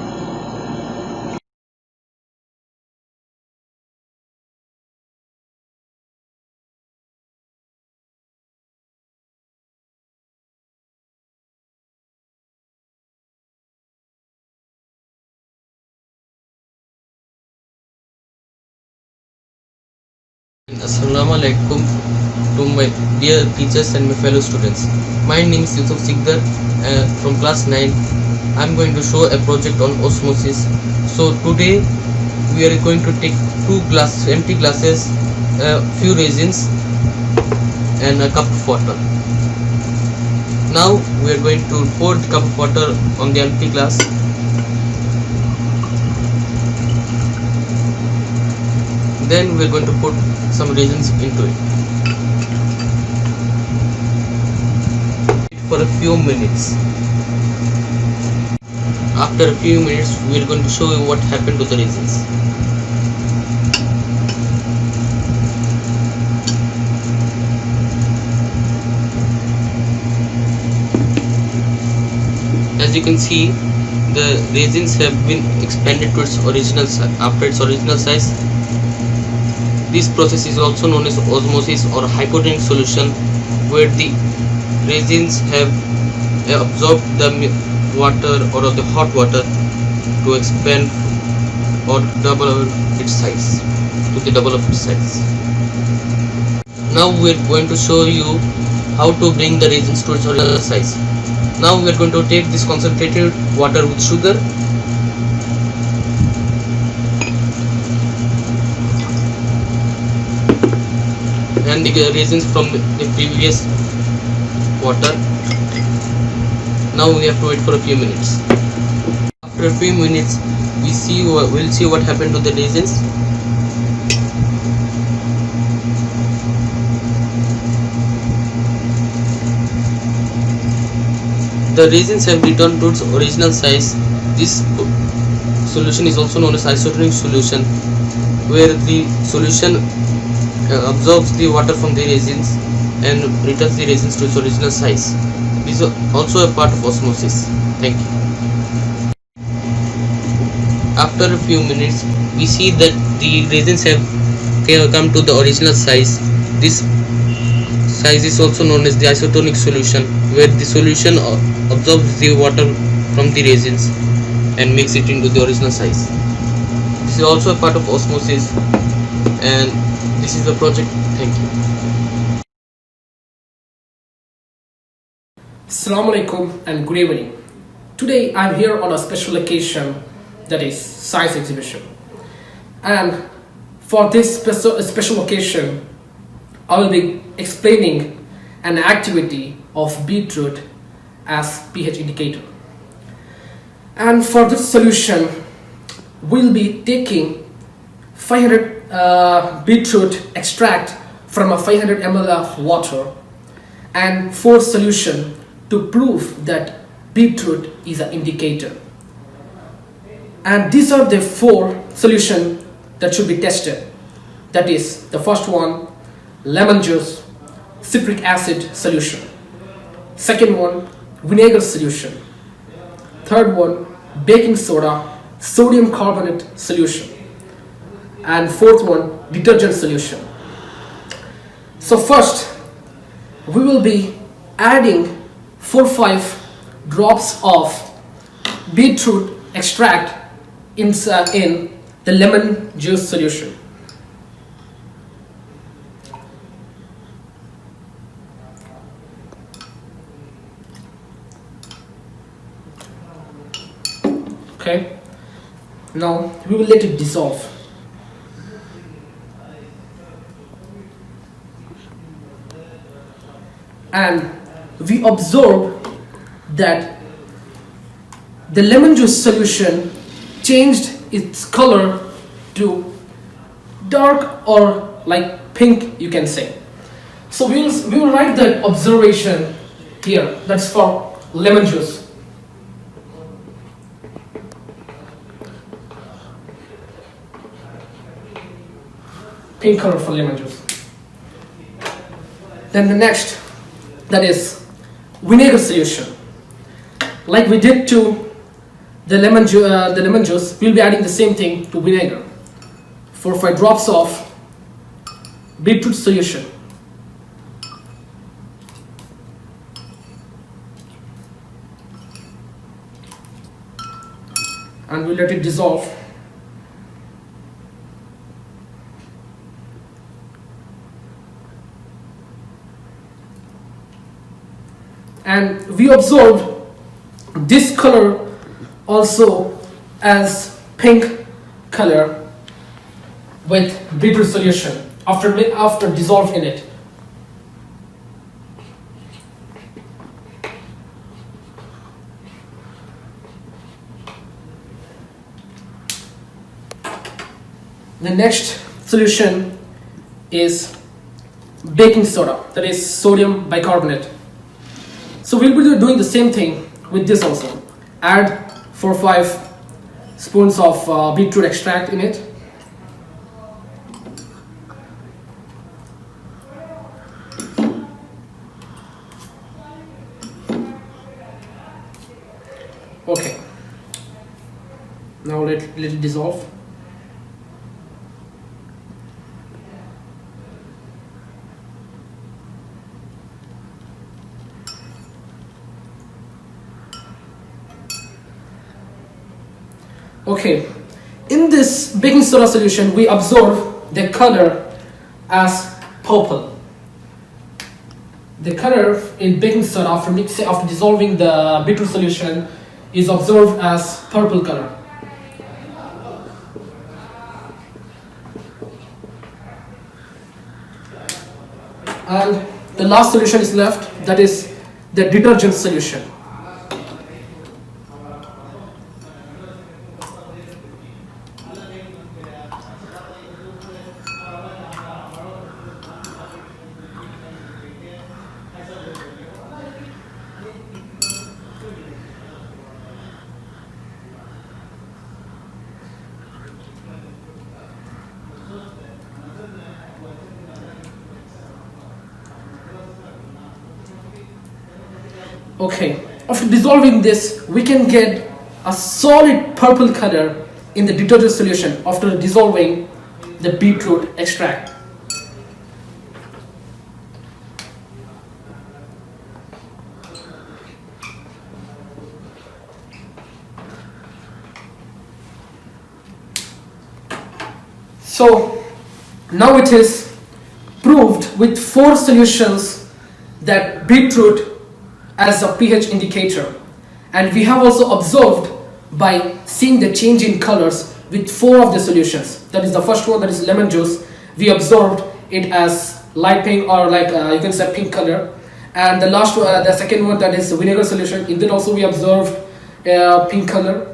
Assalamu alaikum to my dear teachers and my fellow students. My name is Yusuf Sikdar from class 9. I am going to show a project on osmosis. So today we are going to take two empty glasses, a few resins and a cup of water. Now we are going to pour the cup of water on the empty glass. Then we are going to put some resins into it for a few minutes. After a few minutes, we are going to show you what happened to the resins. As you can see, the resins have been expanded to its original after its original size. This process is also known as osmosis or hypotonic solution, where the resins have absorbed the water or the hot water to expand or double its size, to the double of its size. Now we are going to show you how to bring the resins to its original size. Now we are going to take this concentrated water with sugar and the resins from the previous water. Now we have to wait for a few minutes. After a few minutes, we'll see what happened to the resins. The resins have returned to its original size. This solution is also known as isotonic solution, where the solution absorbs the water from the resins and returns the resins to its original size. This is also a part of osmosis. Thank you. After a few minutes, we see that the resins have come to the original size. This size is also known as the isotonic solution, where the solution absorbs the water from the resins and makes it into the original size. This is also a part of osmosis, and this is the project. Thank you. Assalamu alaikum and good evening. Today I'm here on a special occasion, that is science exhibition. And for this special occasion, I will be explaining an activity of beetroot as pH indicator. And for this solution, we'll be taking 500 beetroot extract from a 500 ml of water, and 4 solution to prove that beetroot is an indicator. And these are the 4 solutions that should be tested. That is, the first one, lemon juice, citric acid solution. Second one, vinegar solution. Third one, baking soda, sodium carbonate solution. And fourth one, detergent solution. So first, we will be adding 4-5 drops of beetroot extract in the lemon juice solution. Okay, now we will let it dissolve. And we observe that the lemon juice solution changed its color to dark or like pink, you can say. So we will write the observation here. That's for lemon juice. Pink color for lemon juice. Then the next, that is vinegar solution. Like we did to the lemon juice, we'll be adding the same thing to vinegar. 4-5 drops of beetroot solution. And we'll let it dissolve. And we observed this color also as pink color with beetroot solution after dissolved in it. The next solution is baking soda, that is sodium bicarbonate. So we'll be doing the same thing with this also. Add 4-5 spoons of beetroot extract in it. Okay. Now let it dissolve. Okay, in this baking soda solution, we observe the color as purple. The color in baking soda after dissolving the beetroot solution is observed as purple color. And the last solution is left, that is the detergent solution. Okay, after dissolving this, we can get a solid purple color in the detergent solution after dissolving the beetroot extract. So now it is proved with 4 solutions that beetroot as a pH indicator, and we have also observed by seeing the change in colors with 4 of the solutions. That is the first one, that is lemon juice. We observed it as light pink or like you can say pink color, and the last one, the second one, that is vinegar solution. In that also we observed pink color,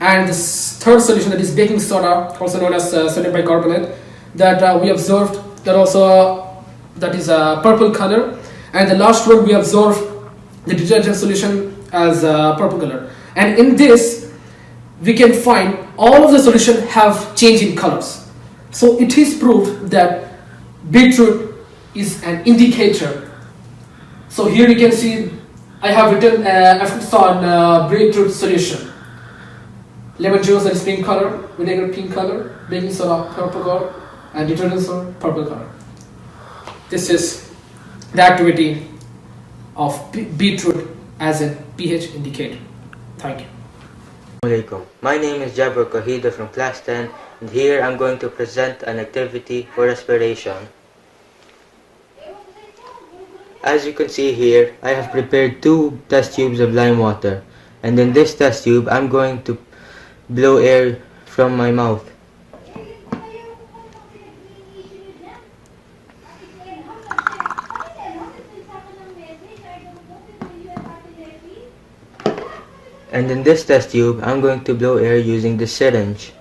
and the third solution, that is baking soda, also known as sodium bicarbonate, that we observed that also that is a purple color. and the last one we observe the detergent solution as purple color. And in this we can find all of the solution have change in colors. So it is proved that beetroot is an indicator. So here you can see I have written effects on beetroot solution. Lemon juice, that is pink color, vinegar pink color, baking soda purple color, and detergent soda purple color. This is the activity of beetroot as a pH indicator. Thank you. Assalamualaikum. My name is Jabir Kahida from class 10, and here I'm going to present an activity for respiration. As you can see here, I have prepared 2 test tubes of lime water, and in this test tube I'm going to blow air from my mouth. And in this test tube, I'm going to blow air using the syringe.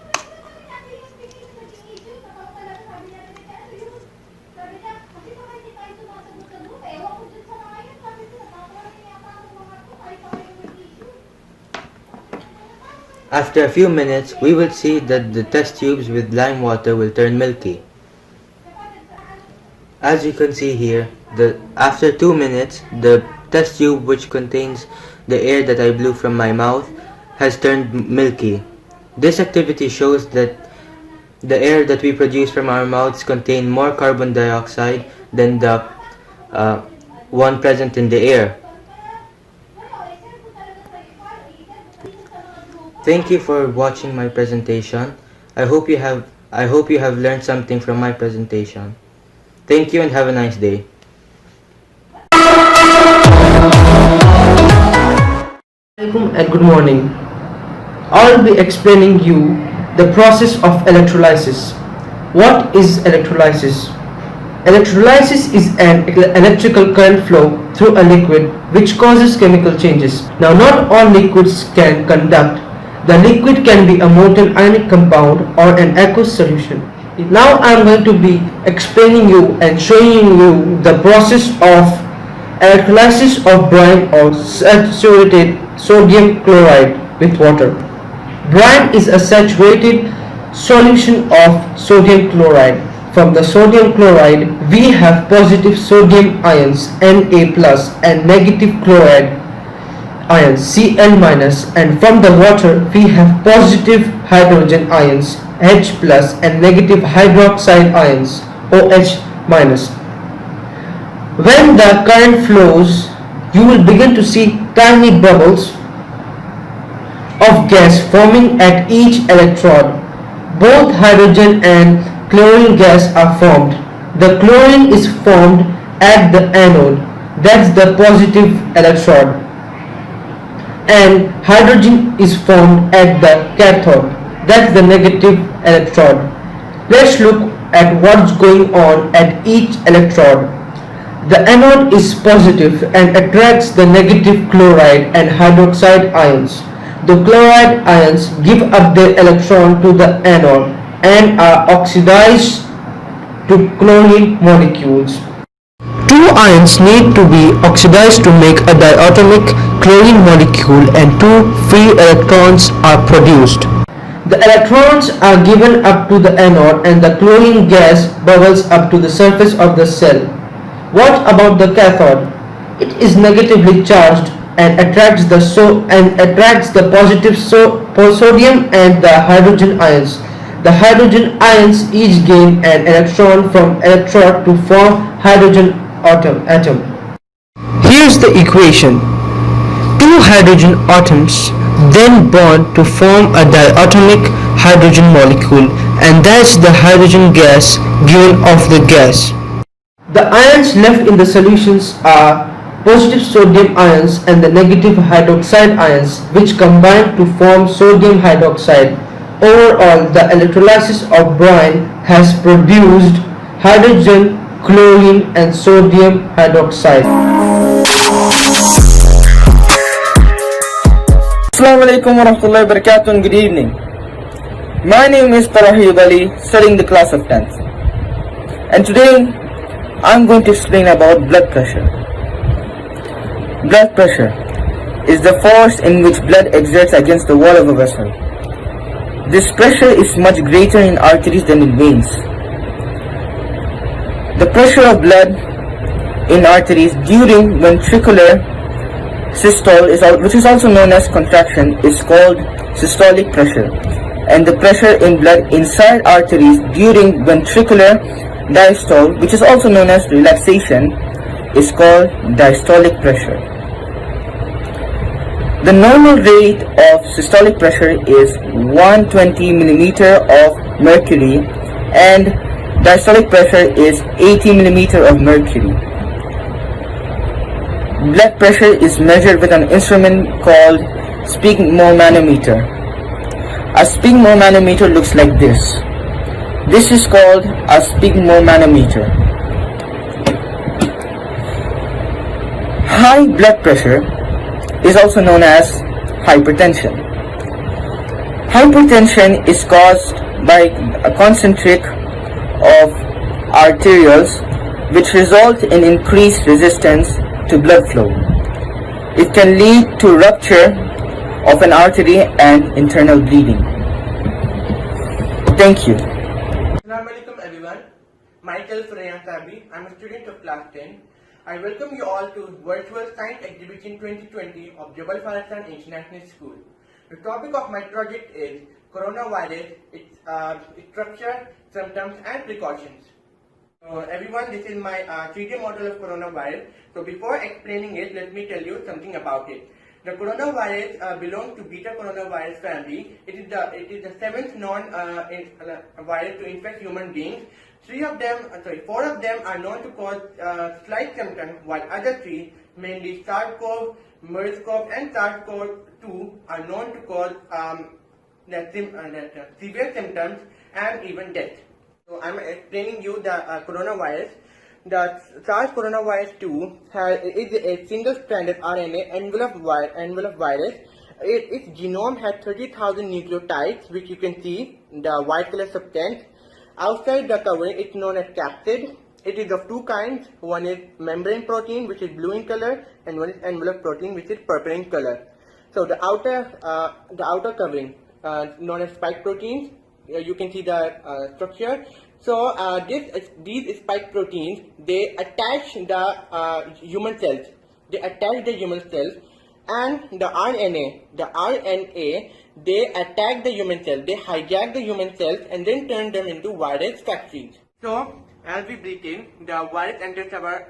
After a few minutes, we will see that the test tubes with lime water will turn milky. As you can see here, after 2 minutes, the test tube which contains the air that I blew from my mouth has turned milky. This activity shows that the air that we produce from our mouths contain more carbon dioxide than the one present in the air. Thank you for watching my presentation. I hope you have learned something from my presentation. Thank you and have a nice day. And good morning. I'll be explaining you the process of electrolysis. What is electrolysis? Electrolysis is an electrical current flow through a liquid which causes chemical changes. Now, not all liquids can conduct. The liquid can be a molten ionic compound or an aqueous solution. Now I am going to be explaining you and showing you the process of electrolysis of brine or saturated sodium chloride with water. Brine is a saturated solution of sodium chloride. From the sodium chloride, we have positive sodium ions Na+ and negative chloride ions Cl-, and from the water we have positive hydrogen ions H+ and negative hydroxide ions OH-. When the current flows, you will begin to see tiny bubbles of gas forming at each electrode. Both hydrogen and chlorine gas are formed. The chlorine is formed at the anode, that's the positive electrode, and hydrogen is formed at the cathode, that's the negative electrode. Let's look at what's going on at each electrode. The anode is positive and attracts the negative chloride and hydroxide ions. The chloride ions give up their electron to the anode and are oxidized to chlorine molecules. 2 ions need to be oxidized to make a diatomic chlorine molecule and 2 free electrons are produced. The electrons are given up to the anode and the chlorine gas bubbles up to the surface of the cell. What about the cathode? It is negatively charged and attracts the positive sodium and the hydrogen ions. The hydrogen ions each gain an electron from electrode to form hydrogen atom. Here's the equation. 2 hydrogen atoms then bond to form a diatomic hydrogen molecule, and that's the hydrogen gas given off the gas. The ions left in the solutions are positive sodium ions and the negative hydroxide ions, which combine to form sodium hydroxide. Overall, the electrolysis of brine has produced hydrogen, chlorine and sodium hydroxide. Assalamualaikum warahmatullahi wabarakatuh and good evening. My name is Farahid Ali, studying the class of 10th. And today I'm going to explain about blood pressure. Blood pressure is the force in which blood exerts against the wall of a vessel. This pressure is much greater in arteries than in veins. The pressure of blood in arteries during ventricular systole, which is also known as contraction, is called systolic pressure, and the pressure in blood inside arteries during ventricular diastole, which is also known as relaxation, is called diastolic pressure. The normal rate of systolic pressure is 120 millimeter of mercury and diastolic pressure is 80 millimeter of mercury. Blood pressure is measured with an instrument called sphygmomanometer. A sphygmomanometer looks like this. This is called a sphygmomanometer. High blood pressure is also known as hypertension. Hypertension is caused by a concentric of arterioles which result in increased resistance to blood flow. It can lead to rupture of an artery and internal bleeding. Thank you. Assalamu alaikum everyone. Myself Rayan Sabi. I'm a student of class 10. I welcome you all to Virtual Science Exhibition 2020 of Jabal Farsan International School. The topic of my project is coronavirus, its structure, symptoms and precautions. Everyone, this is my 3D model of coronavirus. So before explaining it, let me tell you something about it. The coronavirus belongs to beta coronavirus family. It is the seventh virus to infect human beings. Four of them are known to cause slight symptoms, while other three, mainly SARS-CoV, MERS-CoV, and SARS-CoV-2, are known to cause severe symptoms and even death. So I'm explaining you the coronavirus. The SARS coronavirus 2 is a single-stranded RNA envelope virus. Its genome has 30,000 nucleotides, which you can see, the white color substance. Outside the covering, it's known as capsid. It is of two kinds. One is membrane protein, which is blue in color, and one is envelope protein, which is purple in color. So the outer covering, known as spike proteins, you can see the structure. So these spike proteins, they attach the human cells. And the RNA, they attack the human cells. They hijack the human cells and then turn them into virus factories. So as we breathe in, the virus enters our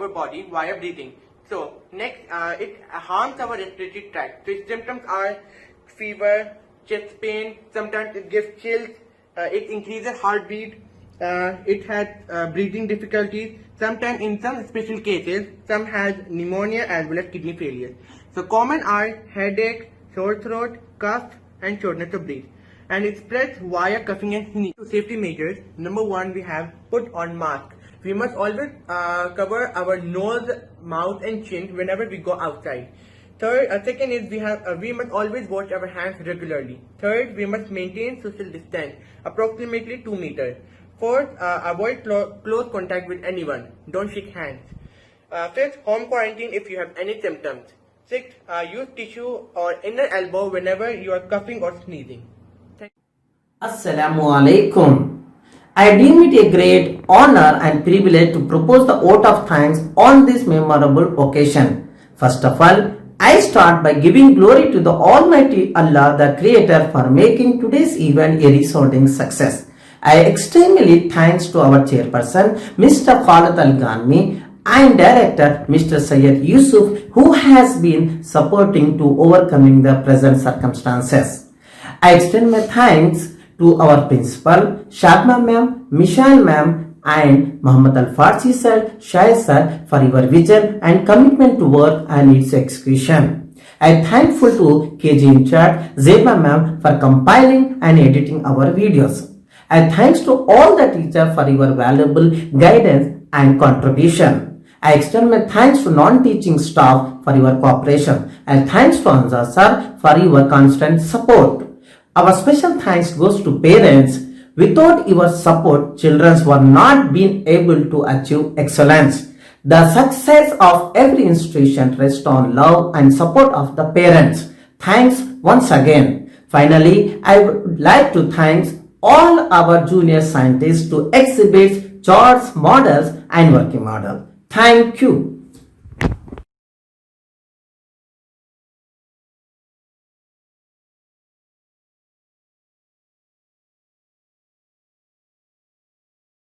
body via breathing. So next, it harms our respiratory tract. So its symptoms are fever, chest pain, sometimes it gives chills, it increases heartbeat, it has breathing difficulties, sometimes in some special cases, some has pneumonia as well as kidney failure. So common are headache, sore throat, cough and shortness of breath. And it spreads via coughing and sneezing. Safety measures, number one, we have put on mask. We must always cover our nose, mouth and chin whenever we go outside. Second is we must always wash our hands regularly. Third, we must maintain social distance, approximately 2 meters. Fourth, avoid close contact with anyone. Don't shake hands. Fifth, home quarantine if you have any symptoms. Sixth, use tissue or inner elbow whenever you are coughing or sneezing. Assalamu alaikum. I deem it a great honor and privilege to propose the vote of thanks on this memorable occasion. First of all, I start by giving glory to the Almighty Allah, the Creator, for making today's event a resounding success. I extremely thanks to our chairperson, Mr. Khalid Al-Ghanmi, and director, Mr. Syed Yusuf, who has been supporting to overcoming the present circumstances. I extend my thanks to our principal, Shadma ma'am, Mishal ma'am, and Muhammad Al-Farsi sir, Shai sir, for your vision and commitment to work and its execution. I am thankful to KG in charge, Zeba ma'am, for compiling and editing our videos. I thanks to all the teachers for your valuable guidance and contribution. I extend my thanks to non-teaching staff for your cooperation, and thanks to Anza sir for your constant support. Our special thanks goes to parents Without your support, children were not been able to achieve excellence. The success of every institution rests on love and support of the parents. Thanks once again. Finally, I would like to thank all our junior scientists to exhibit charts, models and working model. Thank you.